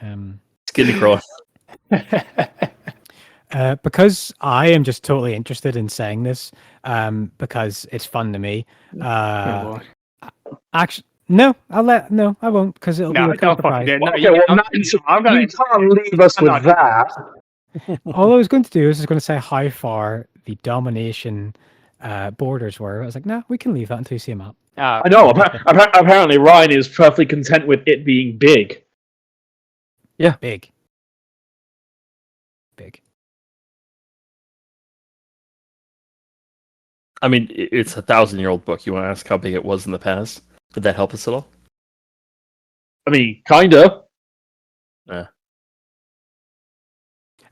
skin crawl. Because I am just totally interested in saying this, because it's fun to me. Oh, boy. Actually, no, I won't, because it'll No, be a don't surprise. fucking do it. No, Okay, you- well, I'm- now I'm gonna- you can't leave us I'm with not- that. All I was going to do is going to say how far the domination borders were. I was like, no, we can leave that until you see a map. I know. Apparently, Ryan is perfectly content with it being big. Big. I mean, it's a 1,000-year-old book. You want to ask how big it was in the past? Did that help us at all? I mean, kinda.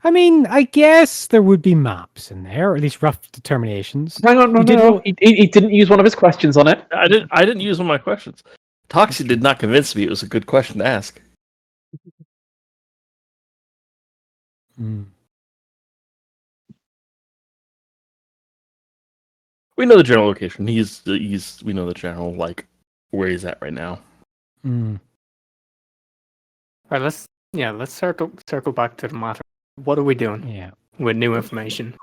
I mean, I guess there would be maps in there, or at least rough determinations. Hang on, no, You did no. roll- He didn't use one of his questions on it. I didn't use one of my questions. Toxie did not convince me it was a good question to ask. Hmm. We know the general location. We know the general where he's at right now. Hmm. All right, let's circle back to the matter. What are we doing Yeah. with new information?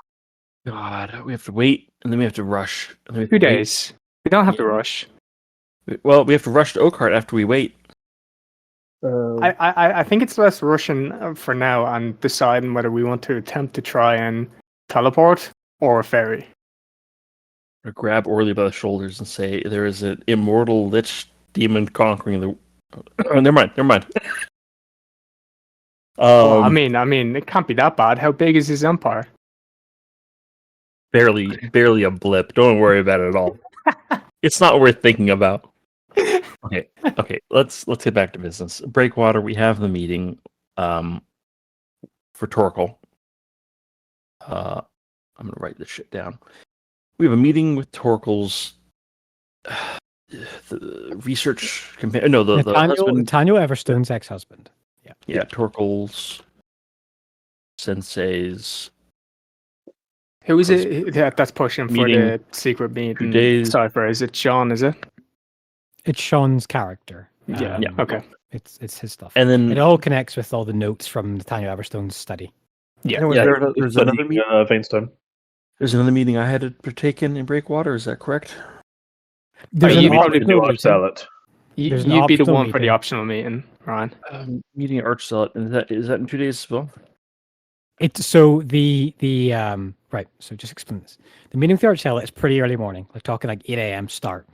God, we have to wait, and then we have to rush. And then we have 2 to wait. days. We don't have to rush. Well, we have to rush to Oakhart after we wait. I think it's less rushing for now and deciding whether we want to attempt to try and teleport or ferry. Or grab Orli by the shoulders and say, "There is an immortal lich demon conquering the." Oh, never mind. Well, I mean, it can't be that bad. How big is his empire? barely a blip. Don't worry about it at all. It's not worth thinking about. Okay. Let's get back to business. Breakwater. We have the meeting for Torkel. I'm gonna write this shit down. We have a meeting with Torkel's the research companion. No, the husband. Nathaniel Everstone's ex-husband. Yeah, Torkel's sensei's. Who is it that's pushing for Meeting the secret meeting? days. Cipher? Is it Sean? Is it? It's Sean's character. Yeah. Yeah. Okay. It's his stuff. And then It all connects with all the notes from Nathaniel Everstone's study. Yeah. Yeah, there's another meeting. Veinstone. There's another meeting I had to partake in Breakwater. Is that correct? There's you an probably optional do meeting. sell it. There's an You'd be the optional one for the meeting. optional meeting, Ryan. Meeting at Archzealot. And is that in 2 days as well? It's so the right. So just explain this. The meeting with the Archzealot is pretty early morning. We're talking like 8 a.m. start.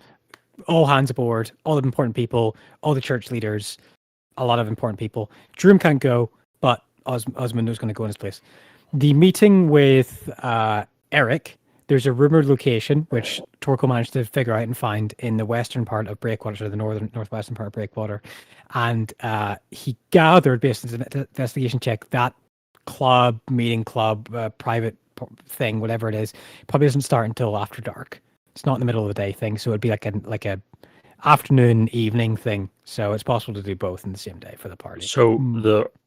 All hands aboard. All the important people. All the church leaders. A lot of important people. Droom can't go, but Osmundo's going to go in his place. The meeting with Eric. There's a rumored location which Torkel managed to figure out and find in the western part of Breakwater, or the northwestern part of Breakwater, and he gathered, based on an investigation check, that meeting club, private thing, whatever it is, probably doesn't start until after dark. It's not in the middle of the day thing, so it'd be like a afternoon evening thing. So it's possible to do both in the same day for the party. So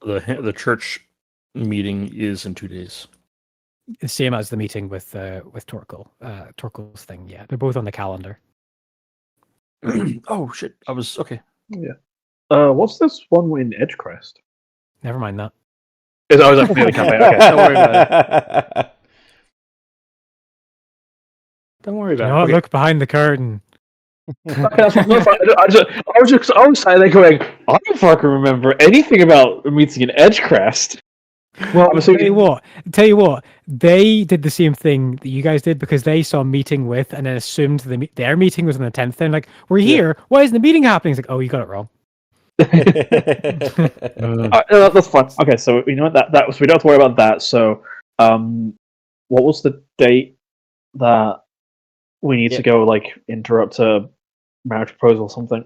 the church meeting is in 2 days. The same as the meeting with Torkel, Torkel's thing. Yeah, they're both on the calendar. Oh shit! I was okay. What's this one in Edgecrest? Never mind that. I was actually the campaign. Okay, don't worry about it. Don't worry You about know it. what? Look behind the curtain. Okay, that's fine. I was sitting there going, I don't fucking remember anything about a meeting in Edgecrest. Well, I'm assuming. Tell you what, they did the same thing that you guys did because they saw a meeting with and then assumed their meeting was on the 10th. Then like, we're here. Why isn't the meeting happening? It's like, oh, you got it wrong. No, that's fine. Okay, so you know what? That was, we don't have to worry about that. So, what was the date that we need to go interrupt a marriage proposal or something?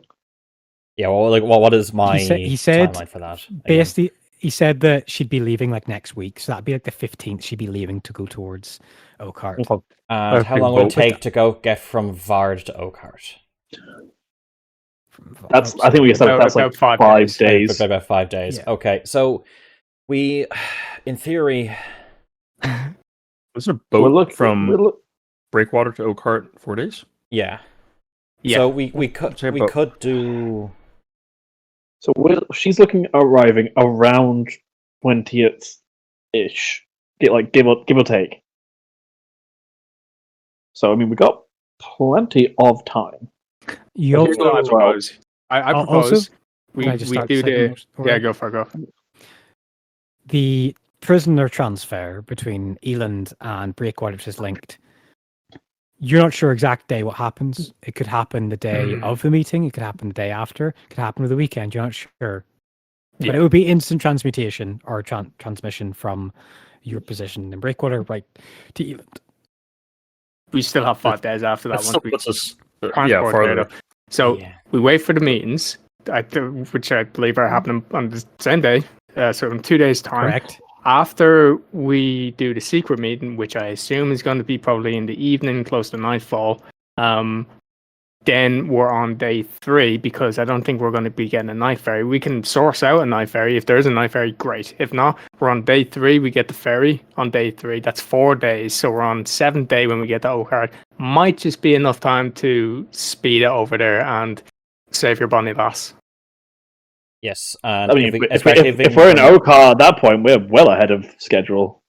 Yeah, what is my He said timeline for that? again? basically, he said that she'd be leaving next week, so that'd be the 15th. She'd be leaving to go towards Oakhart. And how long would it take to get from Vard to Oakhart? I think we said that's about 5 5 days. About 5 days. Yeah. Okay, so we, in theory, Was there a boat from we're look- Breakwater to Oakhart 4 days? yeah. Yeah. So we could do. So she's looking at arriving around 20th ish, give or take. So I mean, we got plenty of time. You Here's also, what I propose. I propose also, we Can I just we start do second the order? yeah. Go for go. the prisoner transfer between Eland and Breakwater, which is linked. You're not sure exact day what happens. It could happen the day of the meeting. It could happen the day after. It could happen over the weekend. You're not sure. But Yeah. it would be instant transmutation or transmission from your position in Breakwater right to Eland. We still have 5 days after that That one. still puts us transport farther. data. So Yeah. we wait for the meetings, which I believe are happening on the same day. So in 2 days' time, Correct. after we do the secret meeting, which I assume is going to be probably in the evening, close to nightfall, then we're on day 3 because I don't think we're going to be getting a night ferry. We can source out a night ferry. If there's a night ferry, great. If not, we're on day 3. We get the ferry on day 3. That's 4 days. So we're on 7th day when we get the O-card. Might just be enough time to speed it over there and save your bonny lass. Yes, I and mean, especially if we're in Okar at that point, we're well ahead of schedule.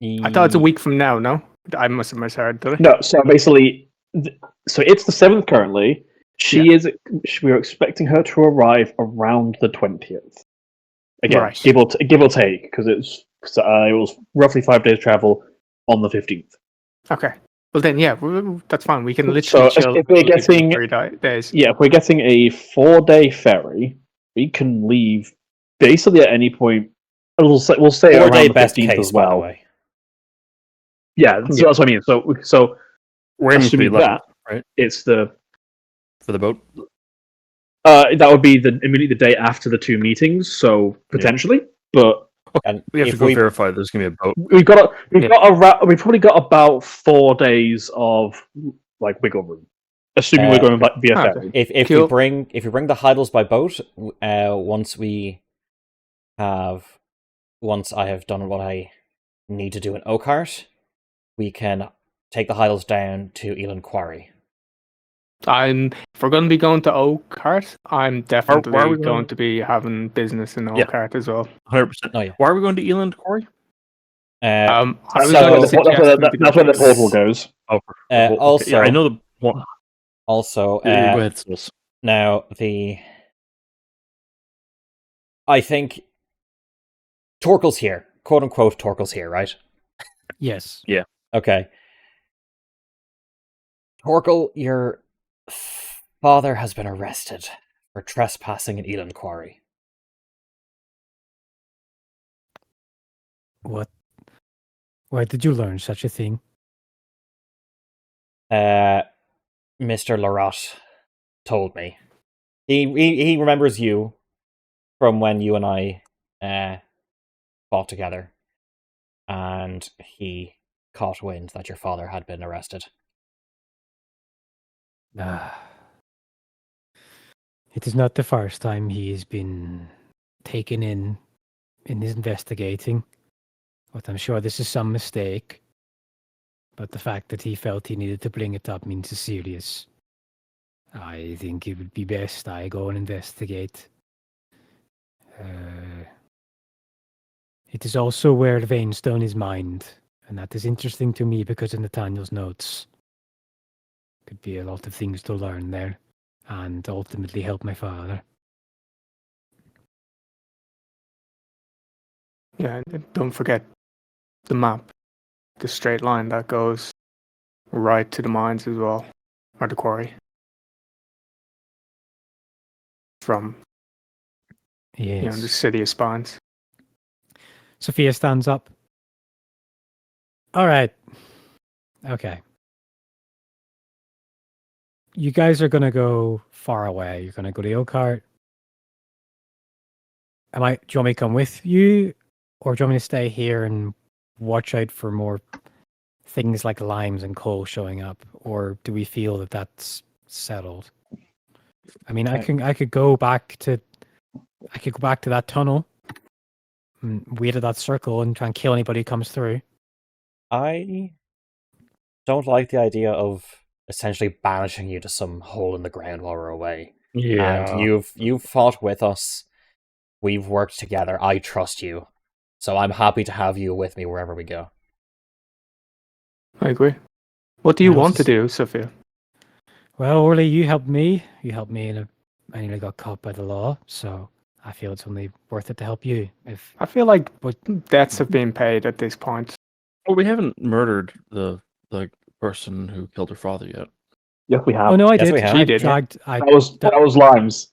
I thought it's a week from now, no? I must have misheard, did I? No, so basically, so it's the 7th currently. We're expecting her to arrive around the 20th. Again, Right. give or take, because it was roughly 5 days travel on the 15th. Okay. Well then, yeah, that's fine. We can literally So chill if we're getting 3 days. if we're getting a 4-day ferry, we can leave basically at any point. We'll say 4-day around the best 15th case, as well. by the way. Yeah, so that's what I mean. So We're aiming to be assuming 11th, that right? it's the For the boat. that would be immediately the day after the 2 meetings. So potentially, but And We have to if go we verify there's going to be a boat. we've probably got about 4 days of like wiggle room, assuming we're going via okay. ferry. if Cool. we bring the Heidels by boat, once I have done what I need to do in Oakart, we can take the Heidels down to Eland Quarry. If we're going to be going to Oakart, I'm definitely where are we going going? to be having business in Yeah. Oakart as well. 100%. Oh, yeah. Why are we going to Eland Quarry? I was So- going to That's where suggest we do that's where the this. portal goes. Oh, also- okay. Yeah, I know the one. Also, Go ahead, Sis. now I think Torkel's here, quote unquote. Torkel's here, right? Yes. Okay. Torkel, your father has been arrested for trespassing in Eland Quarry. What? Where did you learn such a thing? Mr. Larotte told me. He remembers you from when you and I fought together, and he caught wind that your father had been arrested. It is not the first time he has been taken in his investigating, but I'm sure this is some mistake. But the fact that he felt he needed to bring it up means it's serious. I think it would be best I go and investigate. It is also where Vainstone is mined, and that is interesting to me because in Nathaniel's notes could be a lot of things to learn there, and ultimately help my father. Yeah, and don't forget the map, the straight line that goes right to the mines as well, or the quarry. From Yes. the city of Spines. Sophia stands up. All right. Okay. You guys are going to go far away. You're going to go to Ilkart. Do you want me to come with you? Or do you want me to stay here and watch out for more things like limes and coal showing up? Or do we feel that that's settled? I mean, I could go back to that tunnel and wait at that circle and try and kill anybody who comes through. I don't like the idea of essentially banishing you to some hole in the ground while we're away. Yeah. And you've fought with us. We've worked together. I trust you. So I'm happy to have you with me wherever we go. I agree. What do you Yeah, want to this is- do, Sophia? Well, Orly, you helped me. You helped me, and I nearly got caught by the law. So I feel it's only worth it to help you. If I feel like debts have been paid at this point. Well, we haven't murdered the person who killed her father yet. Yes, we have. oh no, I Yes, did. we have. I She did, yeah. dragged. That was Limes.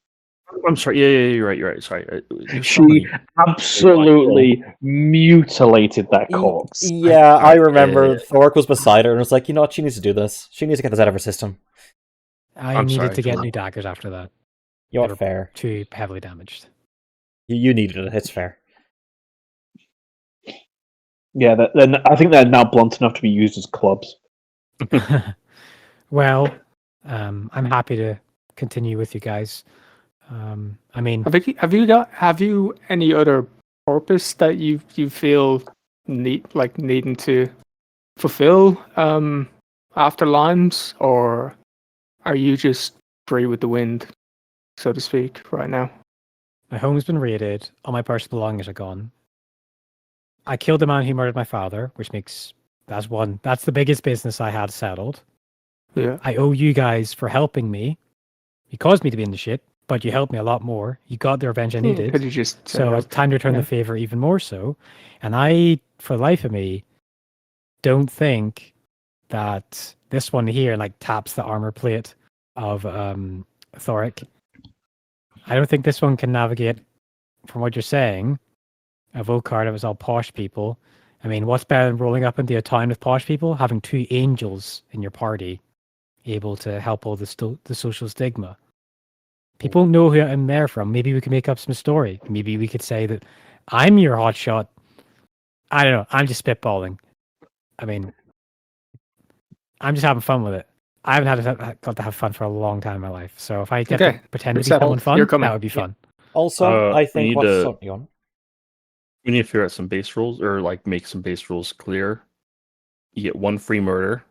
I'm sorry. Yeah, you're right. Sorry. There's so She many- absolutely mutilated that corpse. Yeah, I remember yeah. Thork was beside her and was like, you know what, she needs to do this. She needs to get this out of her system. I I'm needed sorry, to get John. new daggers after that. You know They what, fair. Too heavily damaged. You needed it, it's fair. Yeah, then I think they're now blunt enough to be used as clubs. Well, I'm happy to continue with you guys. I mean, Have you any other purpose that you feel needing to fulfill after Limes, or are you just free with the wind, so to speak, right now? my home's been raided. All my personal belongings are gone. I killed the man who murdered my father, which makes that's one. That's the biggest business I had settled. Yeah. I owe you guys for helping me. You caused me to be in the shit, but you helped me a lot more. You got the revenge I needed. Could you just So it's time to return the favor even more so. And I, for the life of me, don't think that this one here like taps the armor plate of Thoric. I don't think this one can navigate, from what you're saying, a Volcar that was all posh people. I mean, what's better than rolling up into a town with posh people? Having 2 angels in your party able to help all the social stigma. People know who I'm there from. Maybe we can make up some story. Maybe we could say that I'm your hotshot. I don't know. I'm just spitballing. I mean, I'm just having fun with it. I haven't got to have fun for a long time in my life. So if I get to pretend to be someone fun, that would be fun. Also, I think we need to figure out some base rules, or like make some base rules clear. You get 1 free murder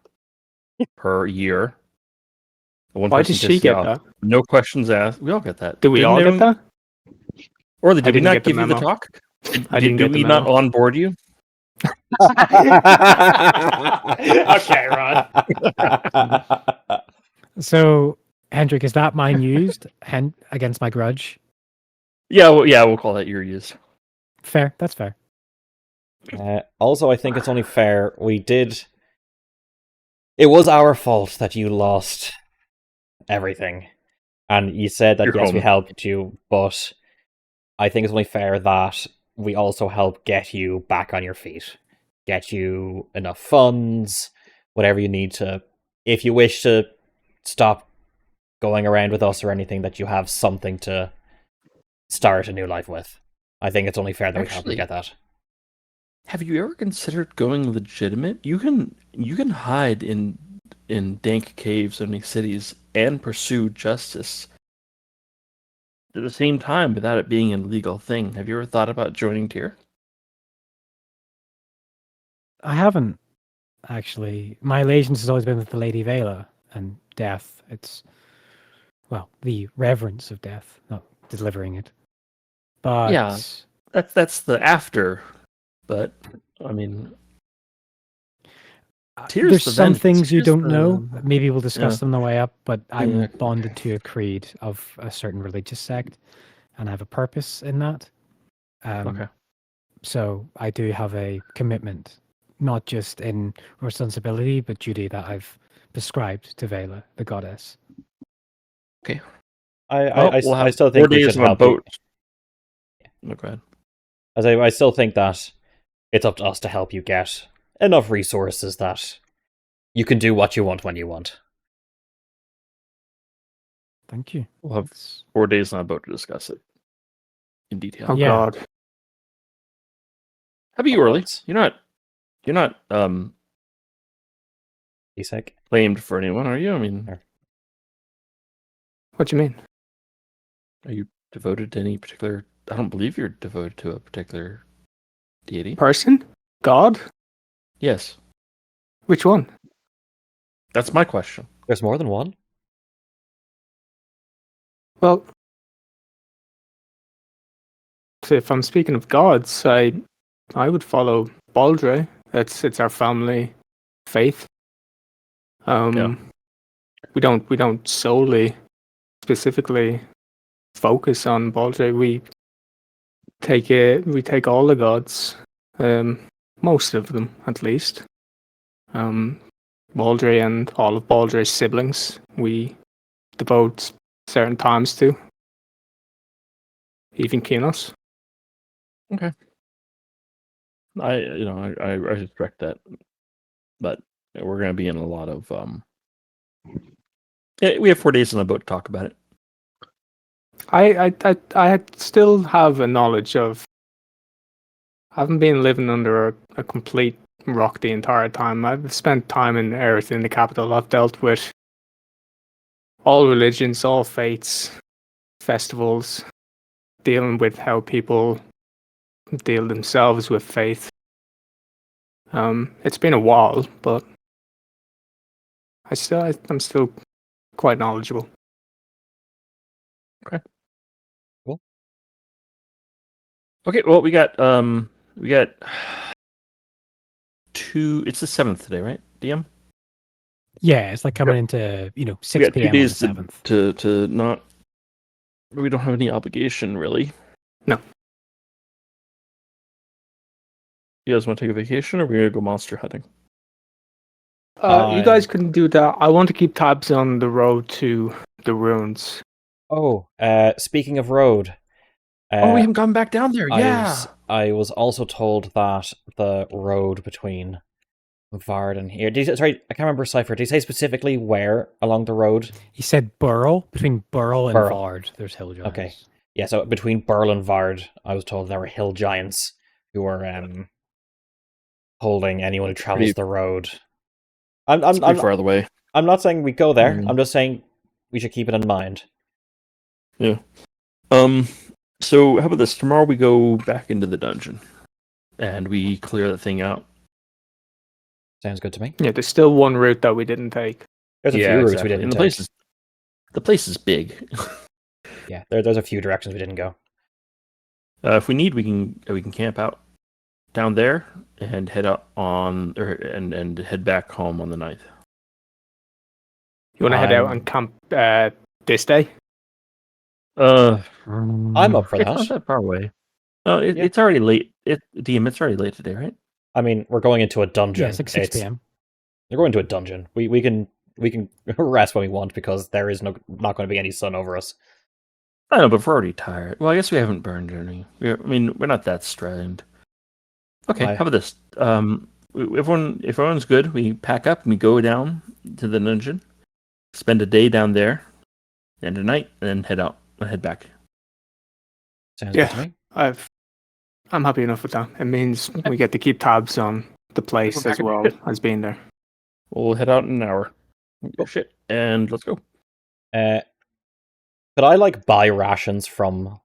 per year. Why did she get that? No questions asked. We all get that. Do we all get that? Orli, did we not give you the memo. talk? I didn't get the we memo. not onboard you? Okay, Rod. So, Hendrik, is that mine used against my grudge? Yeah, we'll call that your use. Fair. That's fair. Also, I think it's only fair. It was our fault that you lost everything. And you said that, Your yes, we home. helped you, but I think it's only fair that we also help get you back on your feet. Get you enough funds, whatever you need to. If you wish to stop going around with us or anything, that you have something to start a new life with. I think it's only fair that we help you get that. Have you ever considered going legitimate? You can hide in dank caves in these cities and pursue justice at the same time without it being an illegal thing. Have you ever thought about joining Tyr? I haven't, actually. My allegiance has always been with the Lady Vela and death. It's, well, the reverence of death, not delivering it. But Yeah. That's the after, but I mean, Tyr's there's the some vengeance. things you Tyr's don't the- know. Maybe we'll discuss Yeah. them on the way up, but I'm Yeah. bonded to a creed of a certain religious sect, and I have a purpose in that. Okay. So I do have a commitment, not just in responsibility, but duty that I've prescribed to Vela, the goddess. Okay. I we'll have still 4 think we days should on a help you. boat. Oh, go ahead. I still think that it's up to us to help you get enough resources that you can do what you want when you want. Thank you. We'll have 4 days on a boat to discuss it in detail. Oh Yeah. God. How about you, Orli? You're not Isak? claimed for anyone, are you? I mean, What do you mean? are you devoted to any particular? I don't believe you're devoted to a particular deity. Person? God? Yes, Which one? that's my question. There's more than one? Well, so if I'm speaking of gods, I would follow Baldre. It's our family faith. Yeah. We don't solely specifically focus on Baldre. We take all the gods, most of them at least. Baldre and all of Baldre's siblings we devote certain times to. Even Kinos. I respect that, but we're going to be in a lot of yeah, we have 4 days on the boat to talk about it. I still have a knowledge of. I haven't been living under a complete rock the entire time. I've spent time in Erith, in the capital. I've dealt with all religions, all faiths, festivals, dealing with how people deal themselves with faith. It's been a while, but I'm still quite knowledgeable. Okay, well we got two. It's the 7th today, right? DM. Yeah, it's like coming into We 6 got 2 p.m. on the days 7th. to not. We don't have any obligation really. No. You guys want to take a vacation, or we're gonna go monster hunting? You guys can do that. I want to keep tabs on the road to the ruins. Oh, speaking of road, Oh, we haven't gone back down there. I was also told that the road between Vard and here. Sorry, I can't remember Cipher. Did he say specifically where along the road? He said Burl, between Burl and Burl. Vard, there's hill giants. Okay. Yeah, so between Burl and Vard, I was told there were hill giants who were holding anyone who travels Pretty- the road. It's pretty far away. I'm not saying we go there. Mm. I'm just saying we should keep it in mind. Yeah. So how about this? Tomorrow we go back into the dungeon, and we clear the thing out. Sounds good to me. Yeah, there's still one route that we didn't take. There's a few routes we didn't And take. the place is big. Yeah, there's a few directions we didn't go. If we need, we can camp out down there and head up on and head back home on the 9th. You want to head out and camp this day? I'm up for It's that. not that far away. No, Yeah. it's already late. DM, it's already late today, right? I mean, we're going into a dungeon. Yeah, it's like 6 p.m. We're going to a dungeon. We can rest when we want because there is not going to be any sun over us. I know, but we're already tired. Well, I guess we haven't burned any. We're not that strained. Okay, Why? how about this? If everyone's good, we pack up and we go down to the dungeon, spend a day down there, and a night, and then head out and head back. Sounds Yeah. good to me. I'm happy enough with that. It means we get to keep tabs on the place as well as being there. We'll head out in an hour. Oh shit! And let's go. Could I buy rations from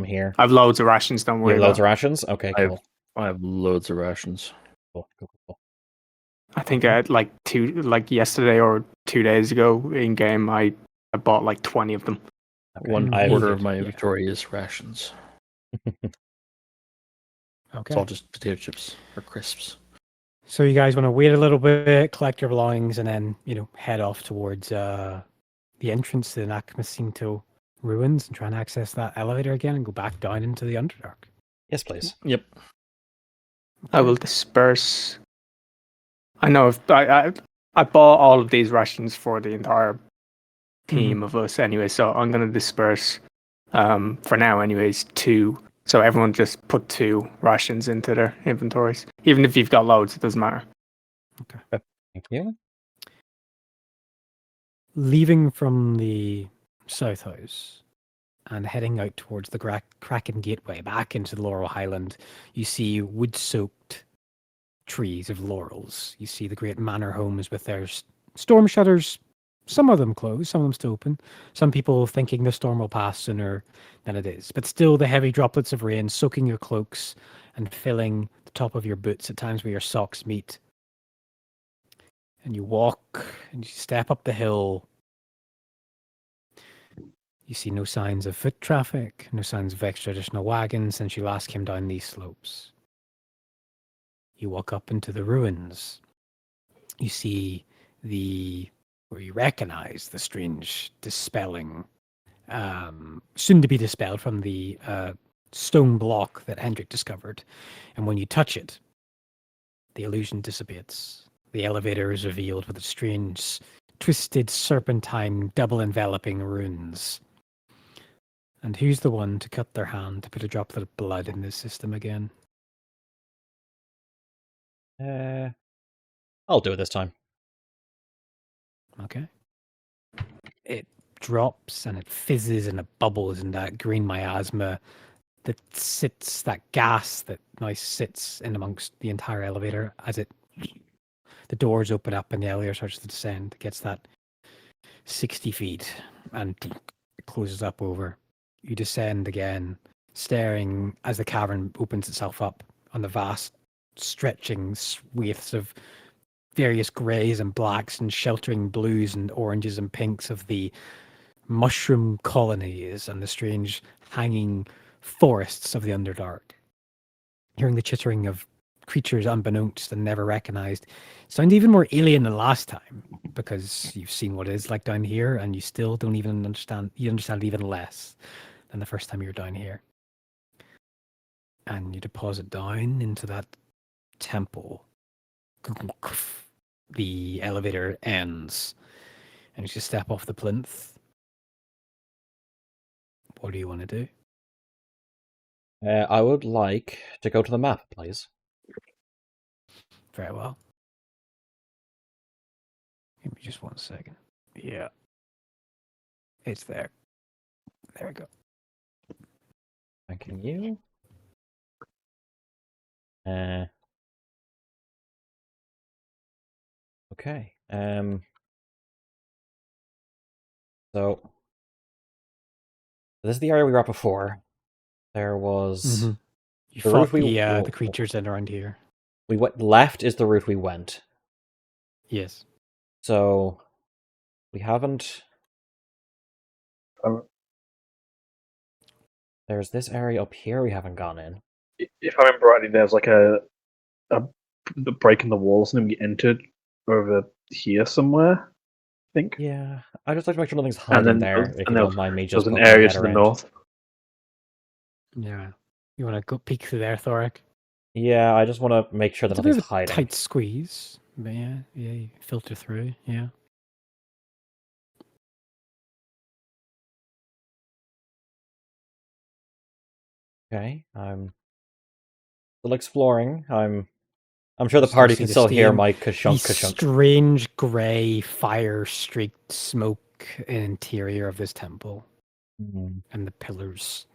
here? I've loads of rations. Don't You worry have about. loads of rations. Okay, I have- cool. I have loads of rations. Cool. I think I had yesterday or 2 days ago in game. I bought 20 of them. Okay. One I have- quarter of my yeah. inventory is rations. Okay. It's all just potato chips or crisps. So you guys want to wait a little bit, collect your belongings, and then head off towards the entrance to the Nakmasinto ruins and try and access that elevator again and go back down into the Underdark. Yes, please. Yep. I will disperse. I know if I bought all of these rations for the entire team of us anyway, so I'm going to disperse for now anyways 2. So everyone just put 2 rations into their inventories. Even if you've got loads, it doesn't matter. Thank you. Leaving from the South House and heading out towards the Kraken Gateway back into the Laurel Highland, you see wood-soaked trees of laurels. You see the great manor homes with their storm shutters, some of them closed, some of them still open. Some people thinking the storm will pass sooner than it is. But still, the heavy droplets of rain soaking your cloaks and filling the top of your boots at times where your socks meet. And you walk and you step up the hill. You see no signs of foot traffic, no signs of extra-traditional wagons since you last came down these slopes. You walk up into the ruins. You see where you recognize the strange dispelling, soon to be dispelled from the stone block that Hendrik discovered. And when you touch it, the illusion dissipates. The elevator is revealed with its strange, twisted, serpentine, double enveloping runes. And who's the one to cut their hand to put a droplet of blood in this system again? I'll do it this time. Okay. It drops and it fizzes and it bubbles in that green miasma that gas that now sits in amongst the entire elevator as the doors open up and the elevator starts to descend. It gets that 60 feet and it closes up over. You descend again, staring as the cavern opens itself up on the vast stretching swathes of various greys and blacks and sheltering blues and oranges and pinks of the mushroom colonies and the strange hanging forests of the Underdark. Hearing the chittering of creatures unbeknownst and never recognized sound even more alien than last time because you've seen what it is like down here and you still don't even understand. You understand even less than the first time you were down here. And you deposit down into that temple. The elevator ends and you just step off the plinth. What do you want to do? I would like to go to the map, please. Very well. Give me just 1 second. Yeah. It's there. There we go. Thank you. Okay. So this is the area we were at before. There was You the fought route the creatures in around here. we went left is the route we went. Yes. So we haven't. There's this area up here we haven't gone in. If I remember rightly, there's like a break in the walls and then we entered over here somewhere. I think. Yeah, I just like to make sure nothing's And hiding then there. If you there don't mind me, was just an poking my area head to the around. north. Yeah. You want to go peek through there, Thoric? Yeah, I just want to make sure that It's a bit nothing's of a hiding. tight squeeze. But yeah, you filter through, yeah. Okay, I'm still exploring. I'm sure the Still party see can the still hear steam. my The kashunk kashunk. strange grey fire-streaked smoke interior of this temple and the pillars.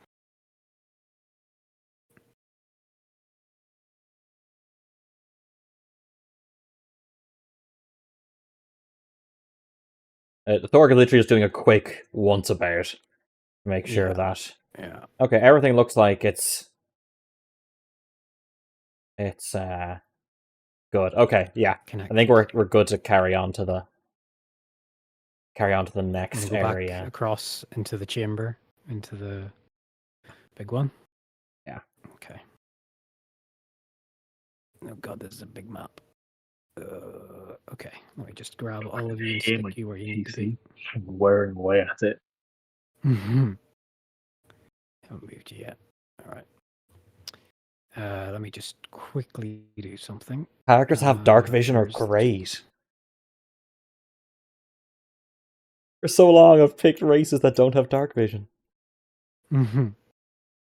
Thorg is literally just doing a quick once about to make sure Yeah. that. Yeah. Okay, everything looks like it's good. Okay, yeah. I think we're good to carry on to the next go area. back across into the chamber, into the big one. Yeah. Okay. Oh god, this is a big map. Okay, let me just grab all of you and Hear stick my you where you need to be. PC wearing away at it. Mm-hmm. Haven't moved you yet. All right. Let me just quickly do something. Characters have dark vision are where's the- great. For so long, I've picked races that don't have dark vision. Mm-hmm.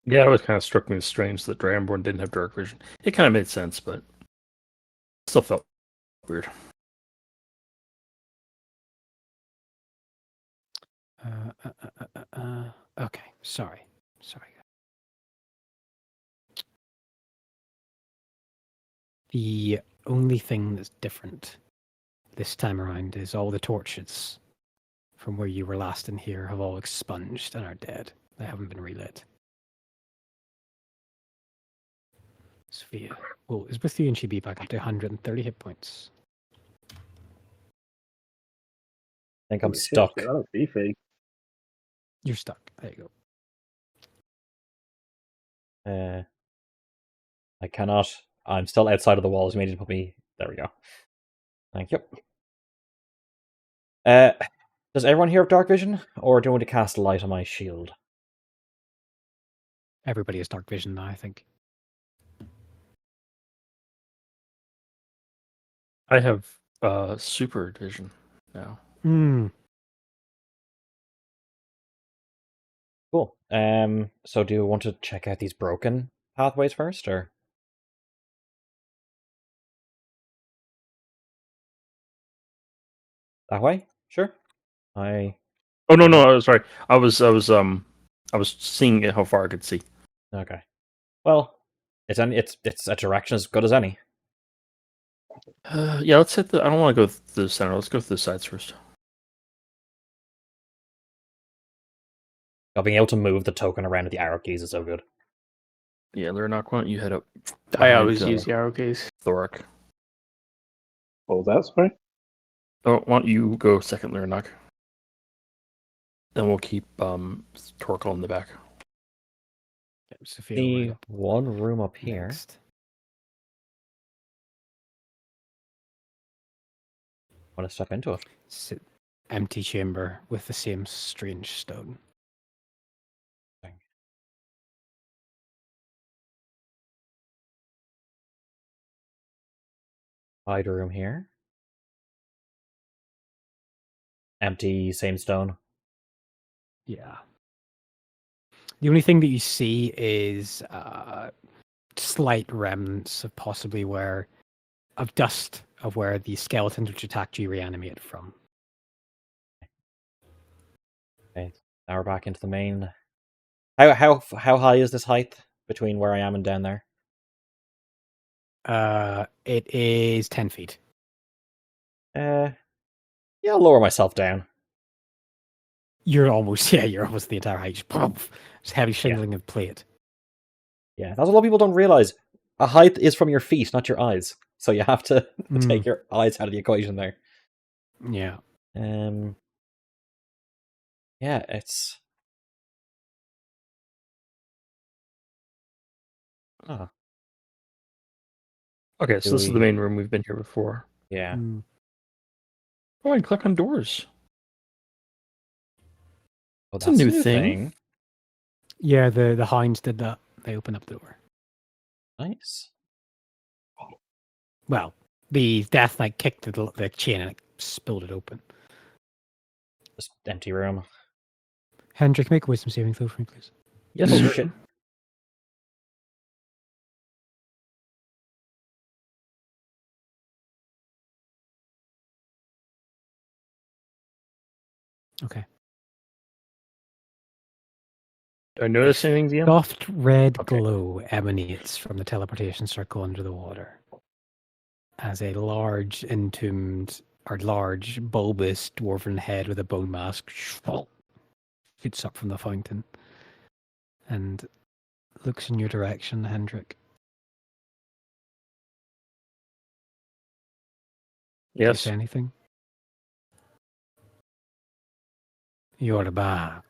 Yeah, it was kind of struck me as strange that Dragonborn didn't have dark vision. It kind of made sense, but still felt weird. Okay, sorry. The only thing that's different this time around is all the torches from where you were last in here have all expunged and are dead. They haven't been relit. Sophia, well, is with you and she'd be back up to 130 hit points. I think I'm Holy shit, stuck. that was beefy. You're stuck. There you go. I cannot. I'm still outside of the walls. You need to put me. There we go. Thank you. Does everyone here have dark vision, or do you want to cast light on my shield? Everybody has dark vision now, I think. I have super vision now. Cool. So do you want to check out these broken pathways first, or that way? Sure. Oh no, sorry. I was seeing how far I could see. Okay. Well, it's a direction as good as any. Yeah, let's hit the. I don't want to go to the center. Let's go to the sides first. Being able to move the token around with the arrow keys is so good. Yeah, Lurnok, why don't you head up? I behind, always use the arrow keys. Thorak. What was that? Sorry. Oh, why don't you go second, Lurnok? Then we'll keep Torkel in the back. Sophia The right up one room up here. next. Want to step into it? It's an empty chamber with the same strange stone. Wide room here. Empty, same stone. Yeah. The only thing that you see is slight remnants of possibly of dust of where the skeletons which attacked you reanimated from. Okay, now we're back into the main. How high is this height between where I am and down there? It is 10 feet. Yeah, I'll lower myself down. You're almost the entire height. Just, poof, it's heavy shingling of plate. Yeah, that's what a lot of people don't realize. A height is from your feet, not your eyes. So you have to take your eyes out of the equation there. Yeah. Yeah, it's. Oh, Okay, so Do this is the we- main room. We've been here before. yeah. Oh, I can click on doors. Oh, That's a new thing. Yeah, the hinds did that. They opened up the door. Nice. Well, the Death Knight kicked the chain and it spilled it open. Just empty room. Hendrik, make a wisdom saving throw for me, please. Yes. Oh, sir. shit. Okay. Do I notice anything, DM? Soft red Okay. glow emanates from the teleportation circle under the water as a large large bulbous dwarven head with a bone mask shoots up from the fountain and looks in your direction, Hendrik. Do you Yes. say anything? You're back.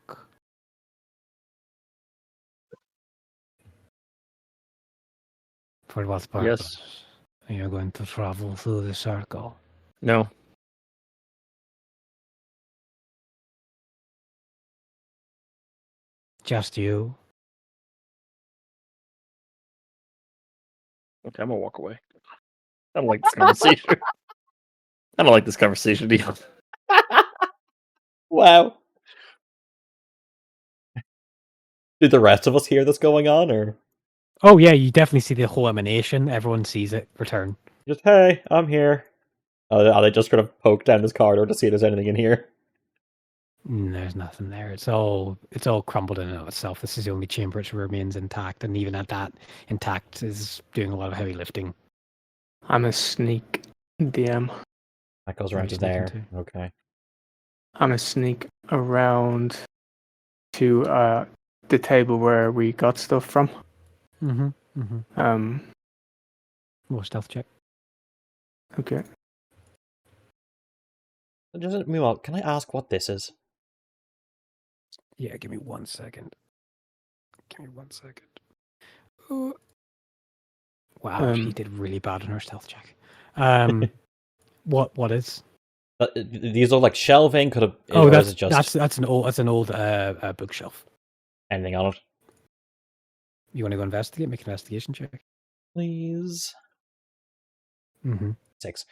For what purpose? Yes. Are you going to travel through the circle? No. Just you? Okay, I'm gonna walk away. I don't like this conversation. I don't like this conversation, Dion. Wow. Did the rest of us hear this going on, or Oh yeah, you definitely see the whole emanation. Everyone sees it return. just hey, I'm here? Are they just gonna poke down this corridor to see if there's anything in here? There's nothing there. It's all crumbled in and of itself. This is the only chamber which remains intact, and even at that, intact is doing a lot of heavy lifting. I'm a sneak DM. That goes Where around are to you there. sneaking Okay. I'm a sneak around to the table where we got stuff from. Mm-hmm. Mm-hmm. More stealth check. Okay. Just meanwhile, can I ask what this is? Yeah, give me 1 second. Uh, Wow, she did really bad on her stealth check. What is? These are like shelving. Could have. Oh, or is it just that's an old bookshelf. anything on it? You want to go investigate? Make an investigation check. Please. Mm-hmm. 6.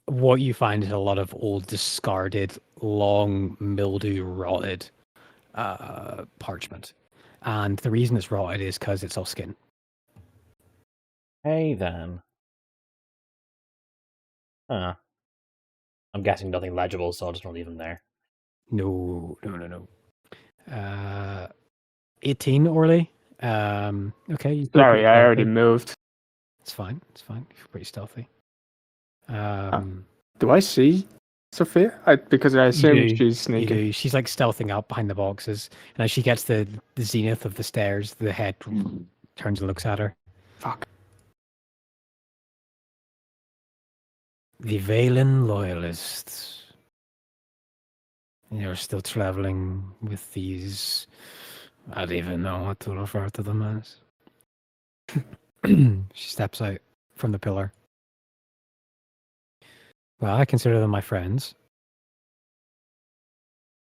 What you find is a lot of old, discarded, long, mildew, rotted parchment, and the reason it's rotted is because it's all skin. Hey then. Huh. I'm guessing nothing legible, so I'll just not leave them there. No. 18, Orly. Okay. You feel Sorry, pretty I already stealthy. moved. It's fine. It's fine. You're pretty stealthy. Do I see Sophia? Because I assume You do. she's You sneaking. do. She's like stealthing up behind the boxes, and as she gets the zenith of the stairs, the head turns and looks at her. Fuck. The Valen loyalists. You're still traveling with these. I don't even know what to refer to them as. She steps out from the pillar. Well, I consider them my friends.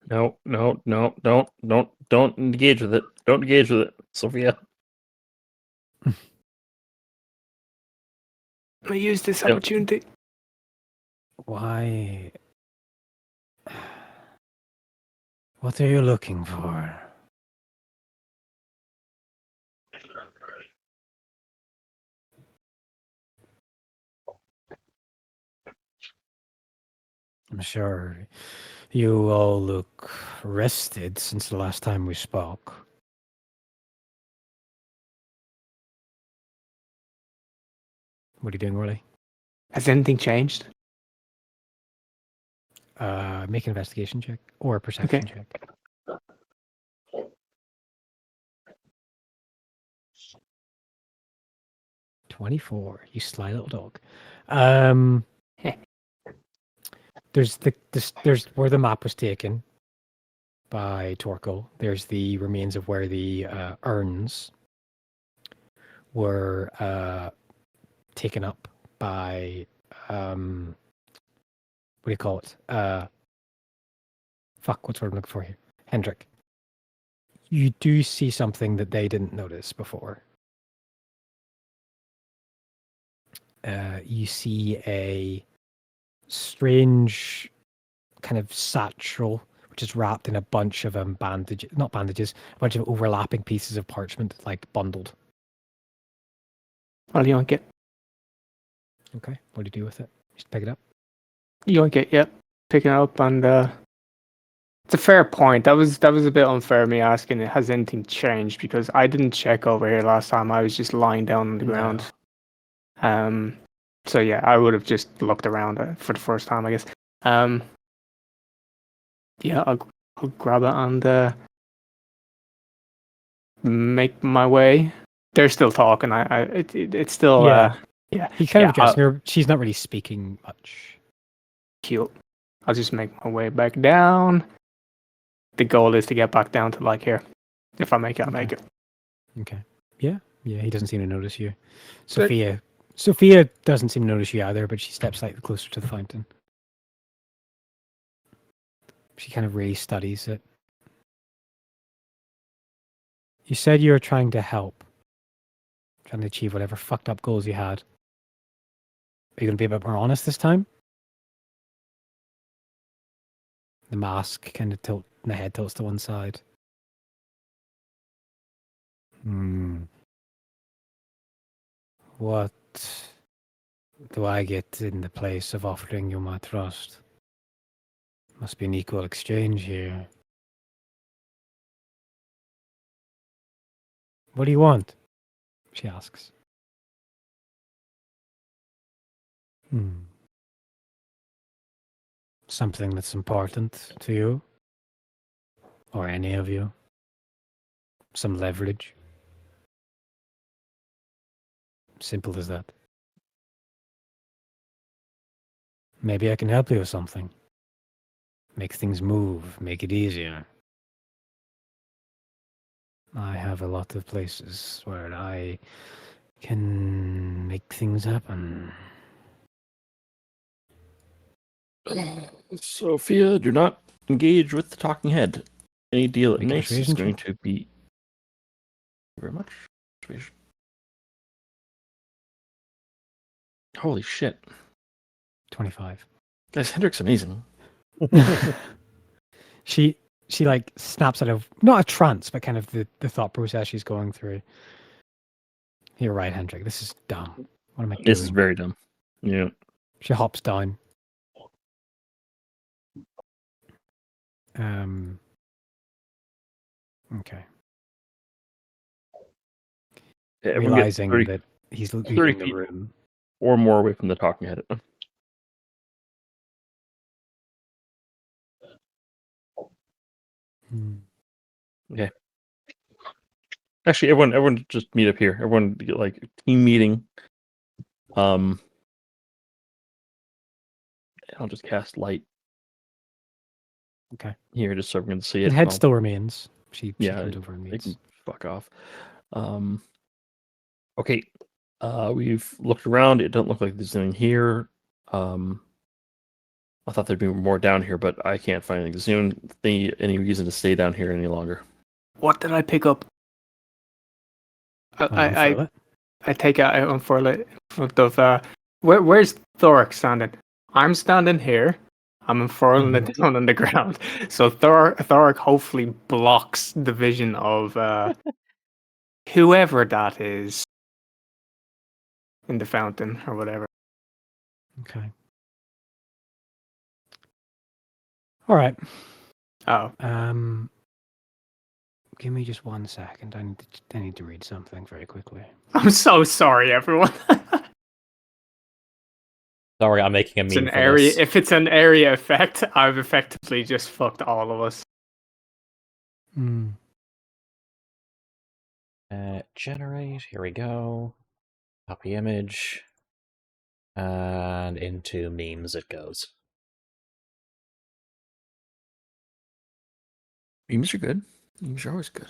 No, don't engage with it. Don't engage with it, Sophia. I use this Yep. opportunity. Why? What are you looking for? I'm sure you all look rested since the last time we spoke. What are you doing, Orly? Has anything changed? Make an investigation check or a perception check. 24. You sly little dog. There's there's where the map was taken by Torkel. There's the remains of where the urns were taken up by what do you call it? Fuck, what's the word I'm looking for here? Hendrik. You do see something that they didn't notice before. You see a strange kind of satchel, which is wrapped in a bunch of bandages, not bandages, a bunch of overlapping pieces of parchment, like bundled. I'll yoink it. Okay, what do you do with it? Just pick it up. Yoink it, yep. Picking it up, and it's a fair point. That was a bit unfair me asking, has anything changed? Because I didn't check over here last time. I was just lying down on the ground. So yeah, I would have just looked around for the first time, I guess. Yeah, I'll grab it and make my way. They're still talking. It's still Yeah. yeah. He kind of Yeah, addressed her. She's not really speaking much. Cute. I'll just make my way back down. The goal is to get back down to like here. If I make it, I make it. Okay. Yeah. Yeah. He doesn't seem to notice you. Sophia doesn't seem to notice you either, but she steps slightly closer to the fountain. She kind of really studies it. You said you were trying to help, trying to achieve whatever fucked up goals you had. Are you going to be a bit more honest this time? The mask kind of the head tilts to one side. What do I get in the place of offering you my trust? Must be an equal exchange here. What do you want? She asks. Something that's important to you? Or any of you? Some leverage? Simple as that. Maybe I can help you with something. Make things move, make it easier. I have a lot of places where I can make things happen. Sophia, do not engage with the talking head. Any deal it Make a makes is persuasion going check. to be. Thank you very much. Persuasion. Holy shit. 25. Guys, Hendrik's amazing. She like snaps out of not a trance, but kind of the thought process she's going through. You're right, Hendrik. This is dumb. What am I doing? This is very dumb. Yeah. She hops down. Okay. Everyone get realizing 30 that he's 30 leaving the feet. room. or more away from the talking head. Hmm. Okay. Actually, everyone just meet up here. Everyone get like team meeting. I'll just cast light. Okay. Here, just so everyone can see The it. head I'll- still remains. She yeah, comes over and they meets. can fuck off. Okay. We've looked around. It doesn't look like there's anything here. I thought there'd be more down here, but I can't find anything. Is there any reason to stay down here any longer? What did I pick up? Unfurl it. I take out, I unfurl it in front of, where's Thoric standing? I'm standing here. I'm unfurling it down on the ground. So Thoric hopefully blocks the vision of whoever that is in the fountain or whatever. Okay. All right. Oh, Give me just 1 second. I need to read something very quickly. I'm so sorry, everyone. Sorry, I'm making a It's meme an for area. this. If it's an area effect, I've effectively just fucked all of us. Hmm. Generate. Here we go. Copy image. And into memes it goes. Memes are good. Memes are always good.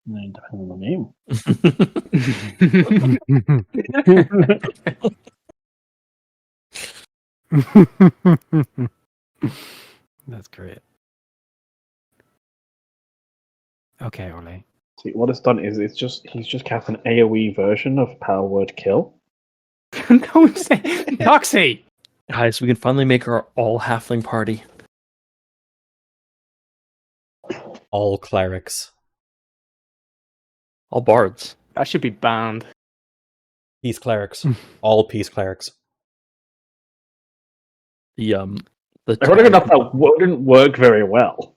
Depending on the name. That's great. Okay, Orli. See, what it's done is he's just cast an AoE version of Power Word Kill. Don't say Doxy. Guys, we can finally make our all halfling party. All clerics. All bards. That should be banned. Peace clerics. All peace clerics. The Ironically enough, that wouldn't work very well.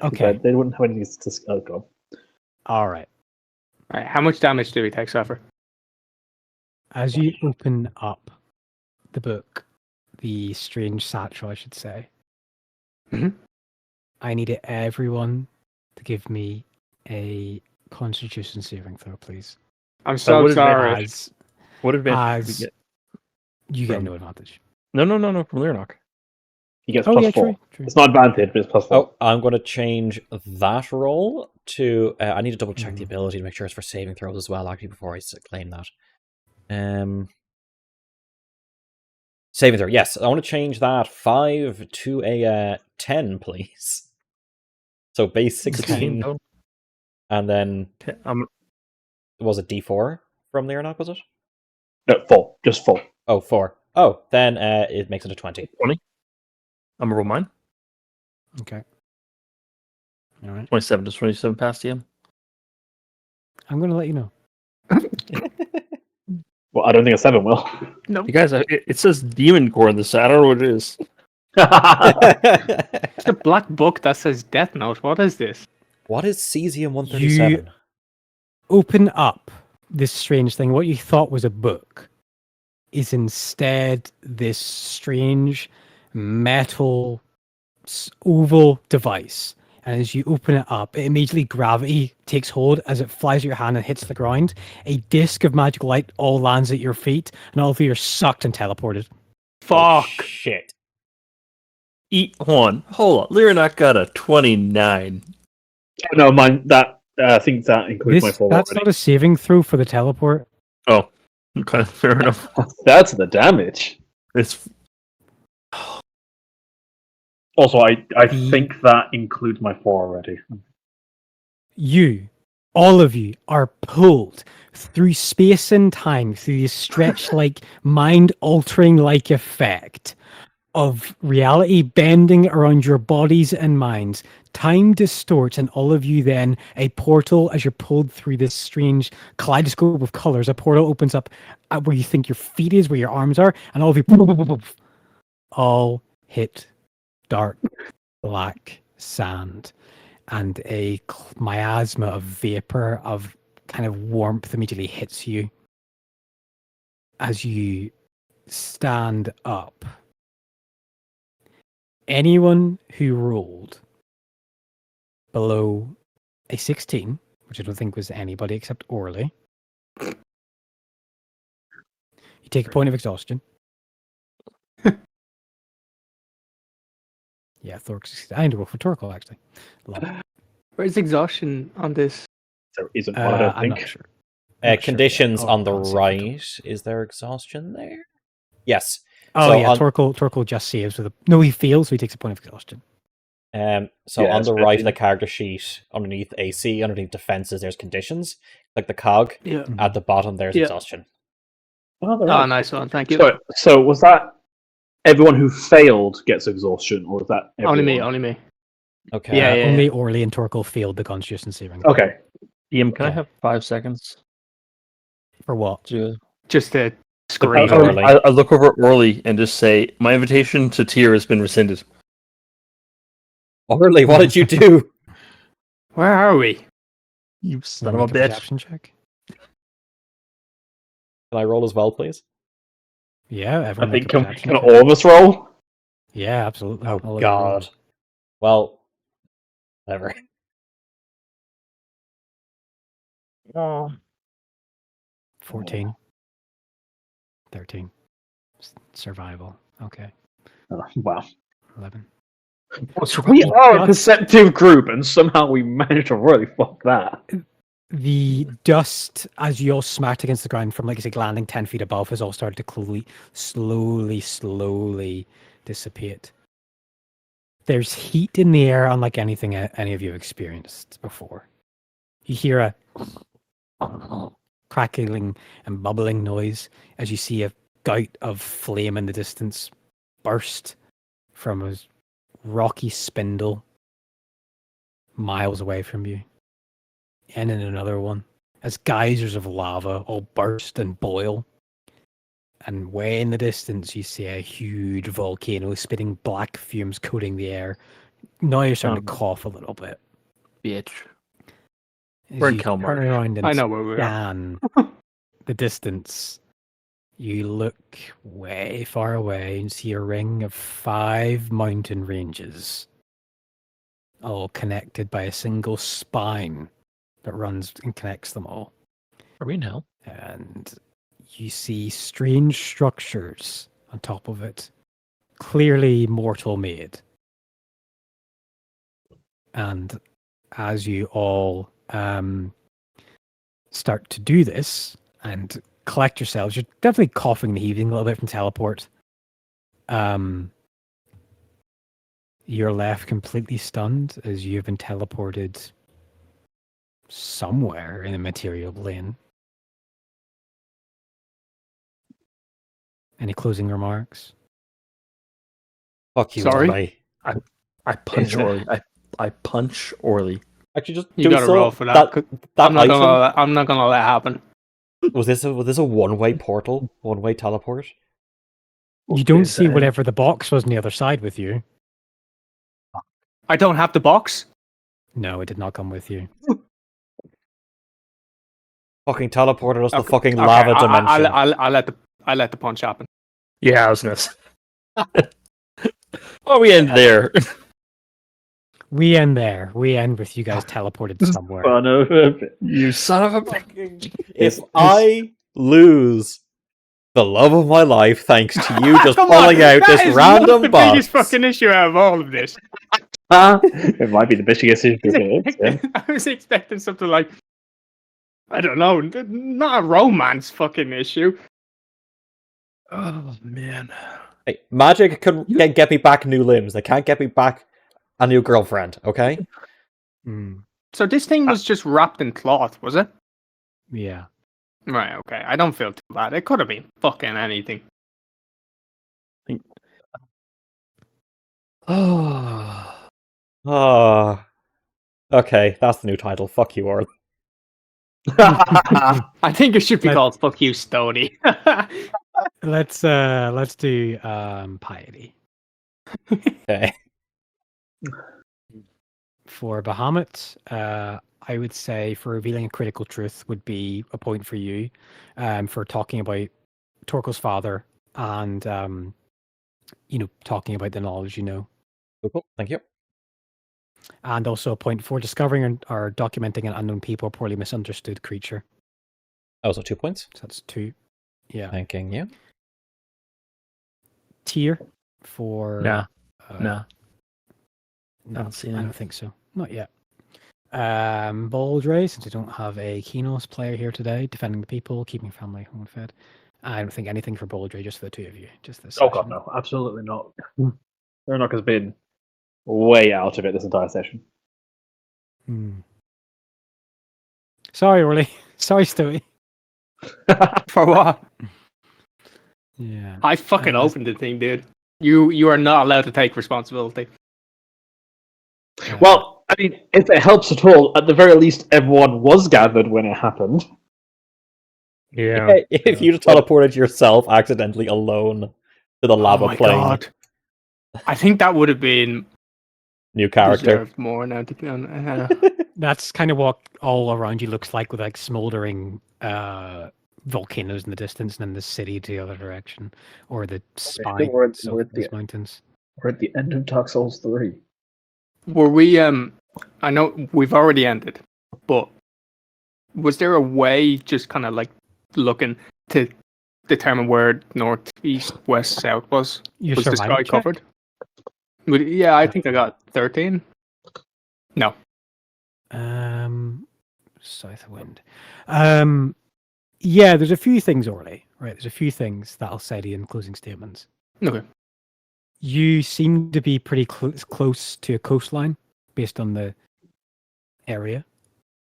Okay. They wouldn't have anything to. Oh god. All right. All right, how much damage do we take, Suffer? As you open up the book, the strange satchel, I should say, Mhm. I need everyone to give me a Constitution saving throw, please. I'm so what is sorry. As what advantage as do we get? you get from- no advantage. No, from Lyranok. He gets Oh plus yeah, 4. true. It's not advantage, but it's plus 4. Oh, I'm going to change that roll to... I need to double check the Mhm. ability to make sure it's for saving throws as well, actually, before I claim that. Saving throw, yes. I want to change that 5 to a 10, please. So base 16, total? and then... I'm Was it D4 from Lyranok, was it? No, 4. Just 4. Oh, 4. Oh, then it makes it a 20. 20. I'm gonna roll mine. Okay. All right. 27. Does 27 pass DM? I'm going to let you know. Well, I don't think a 7 will. No, You guys, it says Demon Core in this. I don't know what it is. it's a black book that says Death Note. What is this? What is Cesium 137? Open up this strange thing. What you thought was a book is instead this strange metal oval device. And as you open it up, immediately gravity takes hold as it flies at your hand and hits the ground. A disc of magical light all lands at your feet, and all of you are sucked and teleported. Oh, Fuck. shit. Eat one. Hold on. Lyranok got a 29. Oh, no, mine. That I think that includes my 4 That's already. not a saving throw for the teleport. Oh, okay, fair enough. That's the damage. It's Also, I The- think that includes my 4 already. You, all of you, are pulled through space and time through this stretch like mind altering like effect of reality bending around your bodies and minds. Time distorts, and all of you then, a portal, as you're pulled through this strange kaleidoscope of colors, a portal opens up at where you think your feet is, where your arms are, and all of you all hit dark black sand. and a miasma of vapor of kind of warmth immediately hits you as you stand up. Anyone who rolled below a 16, which I don't think was anybody except Orly, you take a point of exhaustion. Yeah, Thorx. I need to roll for Torkoal, actually. Love it. Where's exhaustion on this? There isn't one, I don't I'm think. not sure. Not sure yet. Conditions Oh, on the I'll see if I right. Is there exhaustion there? Yes. Oh So yeah, on- Torkoal just saves with a no. He fails, so he takes a point of exhaustion. So Yeah, on the it's right of 15. the character sheet, underneath AC, underneath defenses, there's conditions. Like the cog. Yeah. At the bottom, there's Yeah. exhaustion. Oh, there Oh, is. nice one. Thank you. So was that everyone who failed gets exhaustion, or was that everyone? Only me. Okay. Yeah, yeah. Only Orly and Torkoal failed the Constitution saving. Okay. Ian, can I Yeah. have 5 seconds For what? to... Just to scream. Oh, Orly. I look over at Orly and just say, my invitation to Tyr has been rescinded. Orly, what did you do? Where are we? You son Wanna of a make bitch. perception check. Can I roll as well, please? Yeah, I everyone think make a can perception check. all of us roll? Yeah, absolutely. Oh, I'll let God. Well, whatever. Oh. 14. 13. Survival. Okay. Oh, wow. 11. We are a perceptive group, and somehow we managed to really fuck that. The dust, as you all smacked against the ground from, like I said, landing 10 feet above, has all started to slowly dissipate. There's heat in the air unlike anything any of you experienced before. You hear a crackling and bubbling noise as you see a gout of flame in the distance burst from a rocky spindle miles away from you. And in another one, as geysers of lava all burst and boil. And way in the distance, you see a huge volcano spitting black fumes coating the air. Now you're starting to cough a little bit. Bitch. As We're in you Kelmarsh. turn around and I know where we are. scan the distance, you look way far away and see a ring of 5 mountain ranges, all connected by a single spine that runs and connects them all. Are we now? And you see strange structures on top of it, clearly mortal made. And as you all start to do this and collect yourselves, you're definitely coughing and heaving a little bit from teleport. You're left completely stunned as you've been teleported somewhere in a material plane. Any closing remarks? Fuck you, Sorry? Orly. I punch Is it- Orly. I punch Orly. Actually, just You do gotta so. roll for that. 'cause That I'm not item, gonna let it happen. was this a one-way portal? One-way teleport? You don't Is see that- whatever the box was on the other side with you. I don't have the box. No, it did not come with you. Fucking teleported us to Okay, fucking okay, lava dimension. I'll let the punch happen. Yeah, I was gonna say. Well, we end there. We end there. We end with you guys teleported somewhere. Fun of it. You son of a bitch. Fucking- if I lose the love of my life thanks to you just Come pulling on, out that this is not random the box, biggest fucking issue out of all of this. It might be the biggest issue. Yeah. I was expecting something like, I don't know, not a romance fucking issue. Oh man. hey, magic can get me back new limbs. They can't get me back a new girlfriend. Okay. Mm, So this thing was just wrapped in cloth, was it? yeah. Right, okay. I don't feel too bad. It could have been fucking anything. Oh. Oh. Okay, that's the new title. Fuck you, Orl. I think it should be Let- called "Fuck You, Stony." Let's do piety. Okay. for Bahamut, I would say for revealing a critical truth would be a point for you, for talking about Torko's father and talking about the knowledge you know. Cool. Thank you. And also a point for discovering or documenting an unknown people or poorly misunderstood creature. Also 2 points. So that's 2. Yeah. Thanking you. Tier for No. no, I don't see I any. don't think so. Not yet. Baldray, since I don't have a Kinos player here today, defending the people, keeping family home fed. I don't think anything for Baldray, just for the two of you. Just this. Oh god, no, absolutely not. Ronok has been way out of it this entire session. Sorry, Orly. Sorry, Stewie. For what? Yeah. I fucking opened the thing, dude. You are not allowed to take responsibility. Well, I mean, if it helps at all, at the very least, everyone was gathered when it happened. Yeah. If you just teleported yourself accidentally alone to the lava Oh my plane, god. I think that would have been new character. deserved more now, to be honest. That's kind of what all around you looks like, with like smoldering volcanoes in the distance, and then the city to the other direction, or the spine we're of at those the- mountains. We're at the end of Dark Souls 3. Were we I know we've already ended, but was there a way, just kind of like looking to determine where north, east, west, south was? Your Was the survival sky check? covered? Yeah, I think I got 13. No. South wind. Yeah, there's a few things, Orly. Right, there's a few things that I'll say to you in closing statements. Okay. You seem to be pretty close to a coastline, based on the area.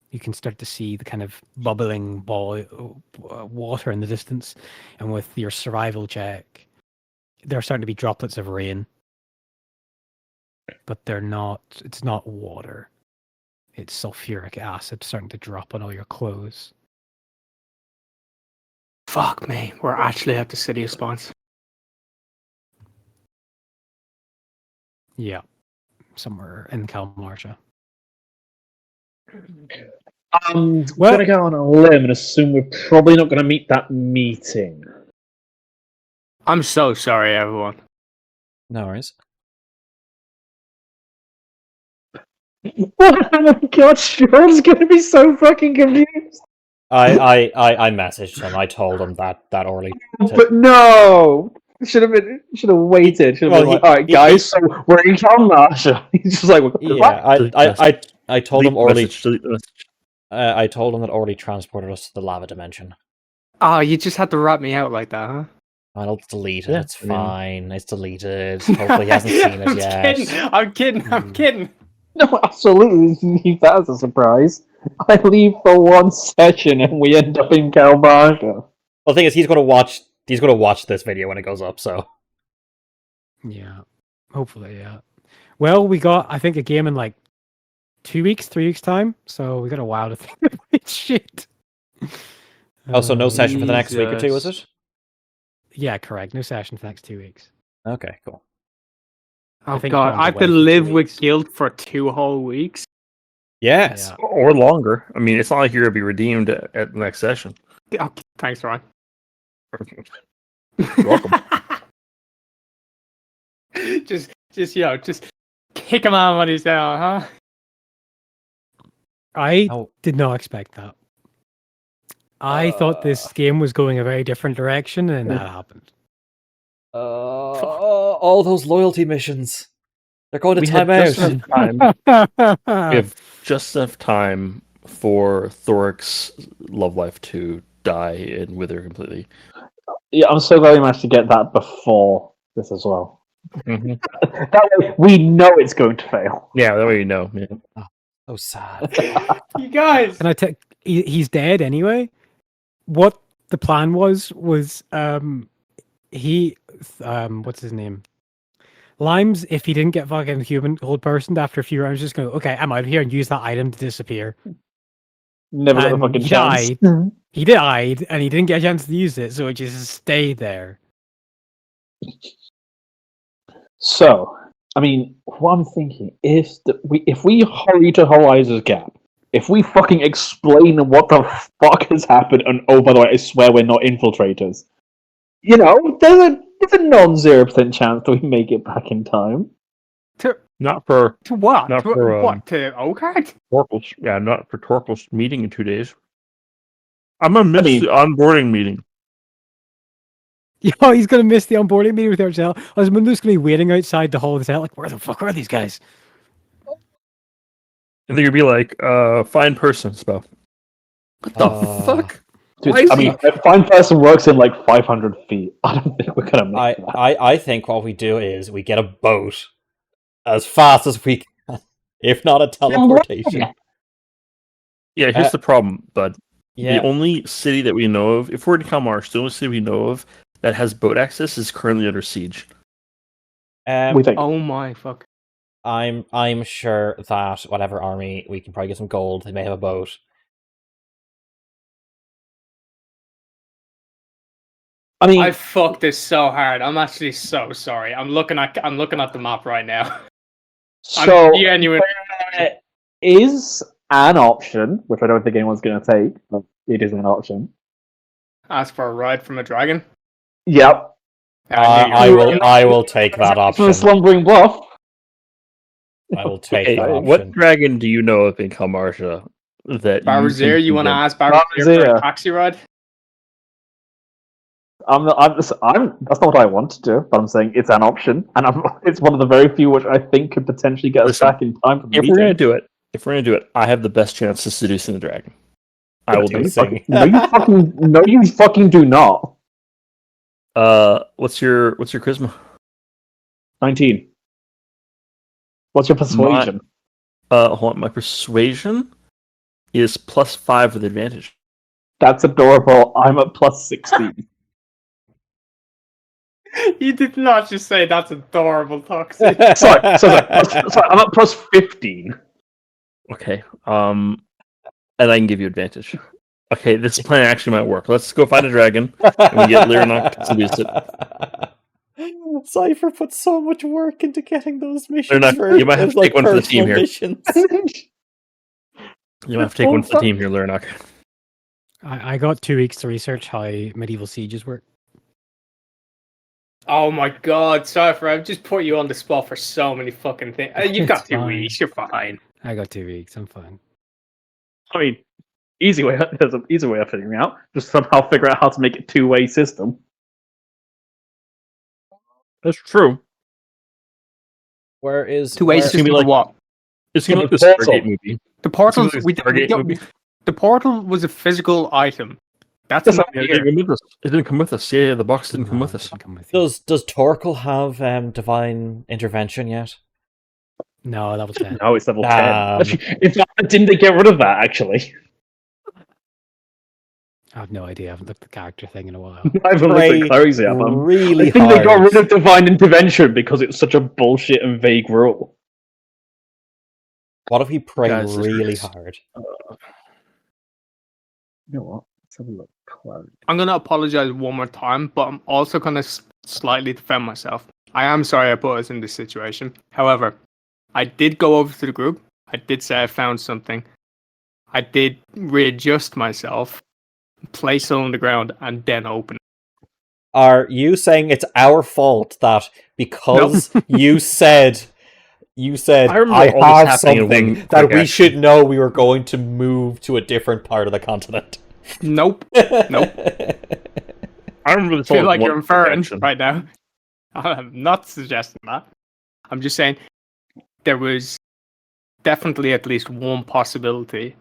You can start to see the kind of bubbling ball water in the distance, and with your survival check, there are starting to be droplets of rain, but they're not. It's not water. It's sulfuric acid starting to drop on all your clothes. Fuck me. We're actually at the city of spawns. Yeah, somewhere in Kalmarsha. I'm Well- gonna go on a limb and assume we're probably not gonna meet that meeting. I'm so sorry, everyone. No worries. Oh my god, Sean's gonna be so fucking confused. I messaged him. I told him that Orly. But no! Should have waited. Should have Well, been like, he- alright, he- guys, so we're in Kalmarsha. He's just like, what? Yeah, I told him Orly. Delete the message. I told him that Orly transported us to the lava dimension. Oh, you just had to wrap me out like that, huh? I'll delete it. Yeah, It's I mean- fine. It's deleted. Hopefully, he hasn't seen it yet. I'm kidding. No, absolutely. Leave that as a surprise. I leave for one session and we end up in Kalmarsha. Well, the thing is, he's gonna watch this video when it goes up. So Yeah, hopefully, yeah. Well, we got, I think, a game in like 2 weeks, 3 weeks time, so we got a while to think about shit. also no session for the next week or two, is it? Yeah, correct. No session for the next 2 weeks. Okay, cool. Oh think god, John's I have away to for 2 live with weeks. guilt for 2 whole weeks. Yes. Yeah. Or longer. I mean, it's not like you're going to be redeemed at the next session. Oh, thanks, Ryan. You're welcome. just kick him out when he's down, huh? I Oh. did not expect that. I thought this game was going a very different direction, and that happened. All those loyalty missions. They're going to We time had just out. enough time. We have just enough time for Thoric's love life to die and wither completely. Yeah, I'm so glad we managed to get that before this as well. Mm-hmm. That way, we know it's going to fail. Yeah, that way you know. Yeah. So sad. You guys. Can I take? He's dead anyway. What the plan was he what's his name? Limes, if he didn't get fucking human old person after a few rounds, just go, okay, I'm out of here, and use that item to disappear. Never got a And fucking he chance. died. He died, and he didn't get a chance to use it, so it just stayed there. So, I mean, what I'm thinking is that if we hurry to Horizon's Gap, if we fucking explain what the fuck has happened, and oh, by the way, I swear we're not infiltrators, you know, there's a non-0% chance that we make it back in time. Not for To what? Not to for, what? To Oakard? Torkel's. Yeah, not for Torkel's meeting in 2 days. I'm gonna miss mean- the onboarding meeting. Yo, he's gonna miss the onboarding meeting with Arzel. Osmundo's gonna be waiting outside the hall of the cell, like, where the fuck are these guys? And they're gonna be like, fine person spell. What the fuck? Dude, Why is I mean, a fine person works in like 500 feet. I don't think we're gonna make that. I think what we do is we get a boat as fast as we can, if not a teleportation. Yeah, here's the problem, bud. Yeah, The only city that we know of, if we're in Kalmarsh, the only city we know of that has boat access is currently under siege. We think. Oh my fuck. I'm sure that whatever army, we can probably get some gold. They may have a boat. I mean, I fucked this so hard. I'm actually so sorry. I'm looking at the map right now. so I'm genuine. there is an option, which I don't think anyone's gonna take, but it is an option. Ask for a ride from a dragon. Yep. I will take that From option. the Slumbering Bluff. I will take Okay, that option. what dragon do you know of in Kalmarsha that Barazir, you want to ask Barazir for Barazir. a taxi ride? That's not what I want to do, but I'm saying it's an option, and it's one of the very few which I think could potentially get us Listen, back in time for the If we're gonna meeting. do it, I have the best chance of seducing the dragon. I will do it. No, you fucking do not. What's your charisma? 19. What's your persuasion? Hold on, my persuasion is +5 with advantage. That's adorable. I'm at +16. You did not just say that's adorable, Toxic. sorry, I'm at +15. Okay. And I can give you advantage. Okay, this plan actually might work. Let's go find a dragon and we get Lyranok to seduce it. Cypher put so much work into getting those missions. Lyranok, you might have to take one for the team here. Missions. You might have to take one for the team here, Lyranok. I got 2 weeks to research how medieval sieges work. Oh my god, Cypher, I've just put you on the spot for so many fucking things. You've got It's 2 fine. weeks, you're fine. I got 2 weeks. I'm fine. I mean, there's an easy way of figuring out. Just somehow figure out how to make it two-way system. That's true. Where is 2 ways It's gonna system be for like- what? It's gonna be like the Portal. Stargate movie. The portal. It's like a Stargate movie. The portal was a physical item. That's Yes, not Yeah, it here. didn't come with us. It didn't come with us. Yeah, the box didn't come No, with it us. didn't come with you. does Torkel have divine intervention yet? No, that was 10. No, it's level 10. Damn. Actually, in fact, didn't they get rid of that, actually? I have no idea. I haven't looked at the character thing in a while. I haven't looked Pray at Clary's yet. I really think hard. they got rid of Divine Intervention because it's such a bullshit and vague rule. What if we pray Guys, this really is- hard? You know what? Let's have a look. Clary. I'm gonna apologize one more time, but I'm also gonna slightly defend myself. I am sorry I put us in this situation. However, I did go over to the group. I did say I found something. I did readjust myself, place it on the ground, and then open it. Are you saying it's our fault that because you said I remember I all this have happening in something one that quick we action. should know we were going to move to a different part of the continent? Nope. Nope. I remember this I feel all like in you're one quick inferring action. right now. I'm not suggesting that. I'm just saying there was definitely at least one possibility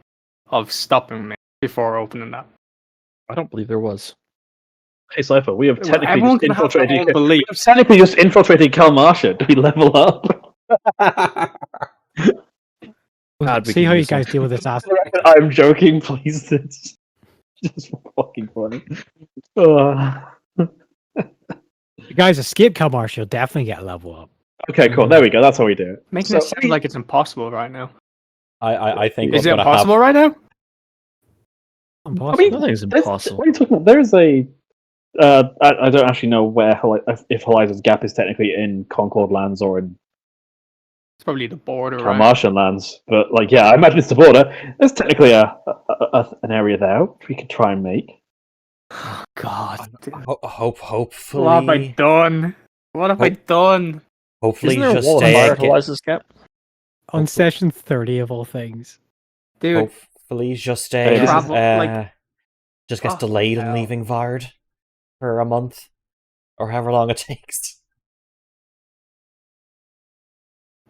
of stopping me before opening that. I don't believe there was. Hey, Cypher, we have Well, technically everyone just can have their infiltrated. own belief. We have technically just infiltrated Kalmarsha. Do we level up? God, we See can how you use guys that. deal with this aspect. I'm joking, please. It's just fucking funny. You guys escape Kalmarsh, you'll definitely get a level up. Okay, cool. There we go. That's how we do it. Making it sound like it's impossible right now. I think Is we're it gonna impossible right now? Impossible. Nothing's impossible. What are you talking about? There's a. I don't actually know where if Horizon's Gap is technically in Concord Lands or in It's probably the border, right? Martian lands, but like, yeah, I imagine it's the border. There's technically an area there which we could try and make. Oh, God. Hopefully. What have I done? What have I done? Hopefully, Isn't there a just wall of stay. fire to Liza's Cap? On session 30 of all things. Dude, Hopefully, just Hey, this is- travel, like, just gets oh, delayed in hell. leaving Vard for a month, or however long it takes.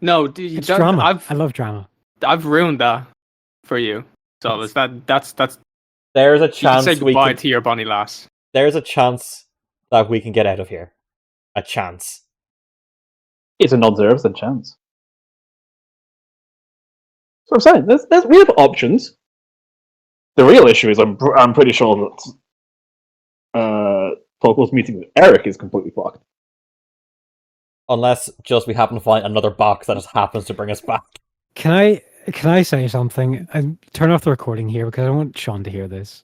no, dude, It's drama. I've I love drama. ruined that for you. So is that's There's a you can chance say we goodbye can. to your bunny lass. There's a chance that we can get out of here. A chance. It's a non-0% chance. So I'm saying, we have options. The real issue is I'm pretty sure that Tolkien's meeting with Eric is completely fucked. Unless just we happen to find another box that just happens to bring us back. Can I say something? And turn off the recording here because I don't want Sean to hear this.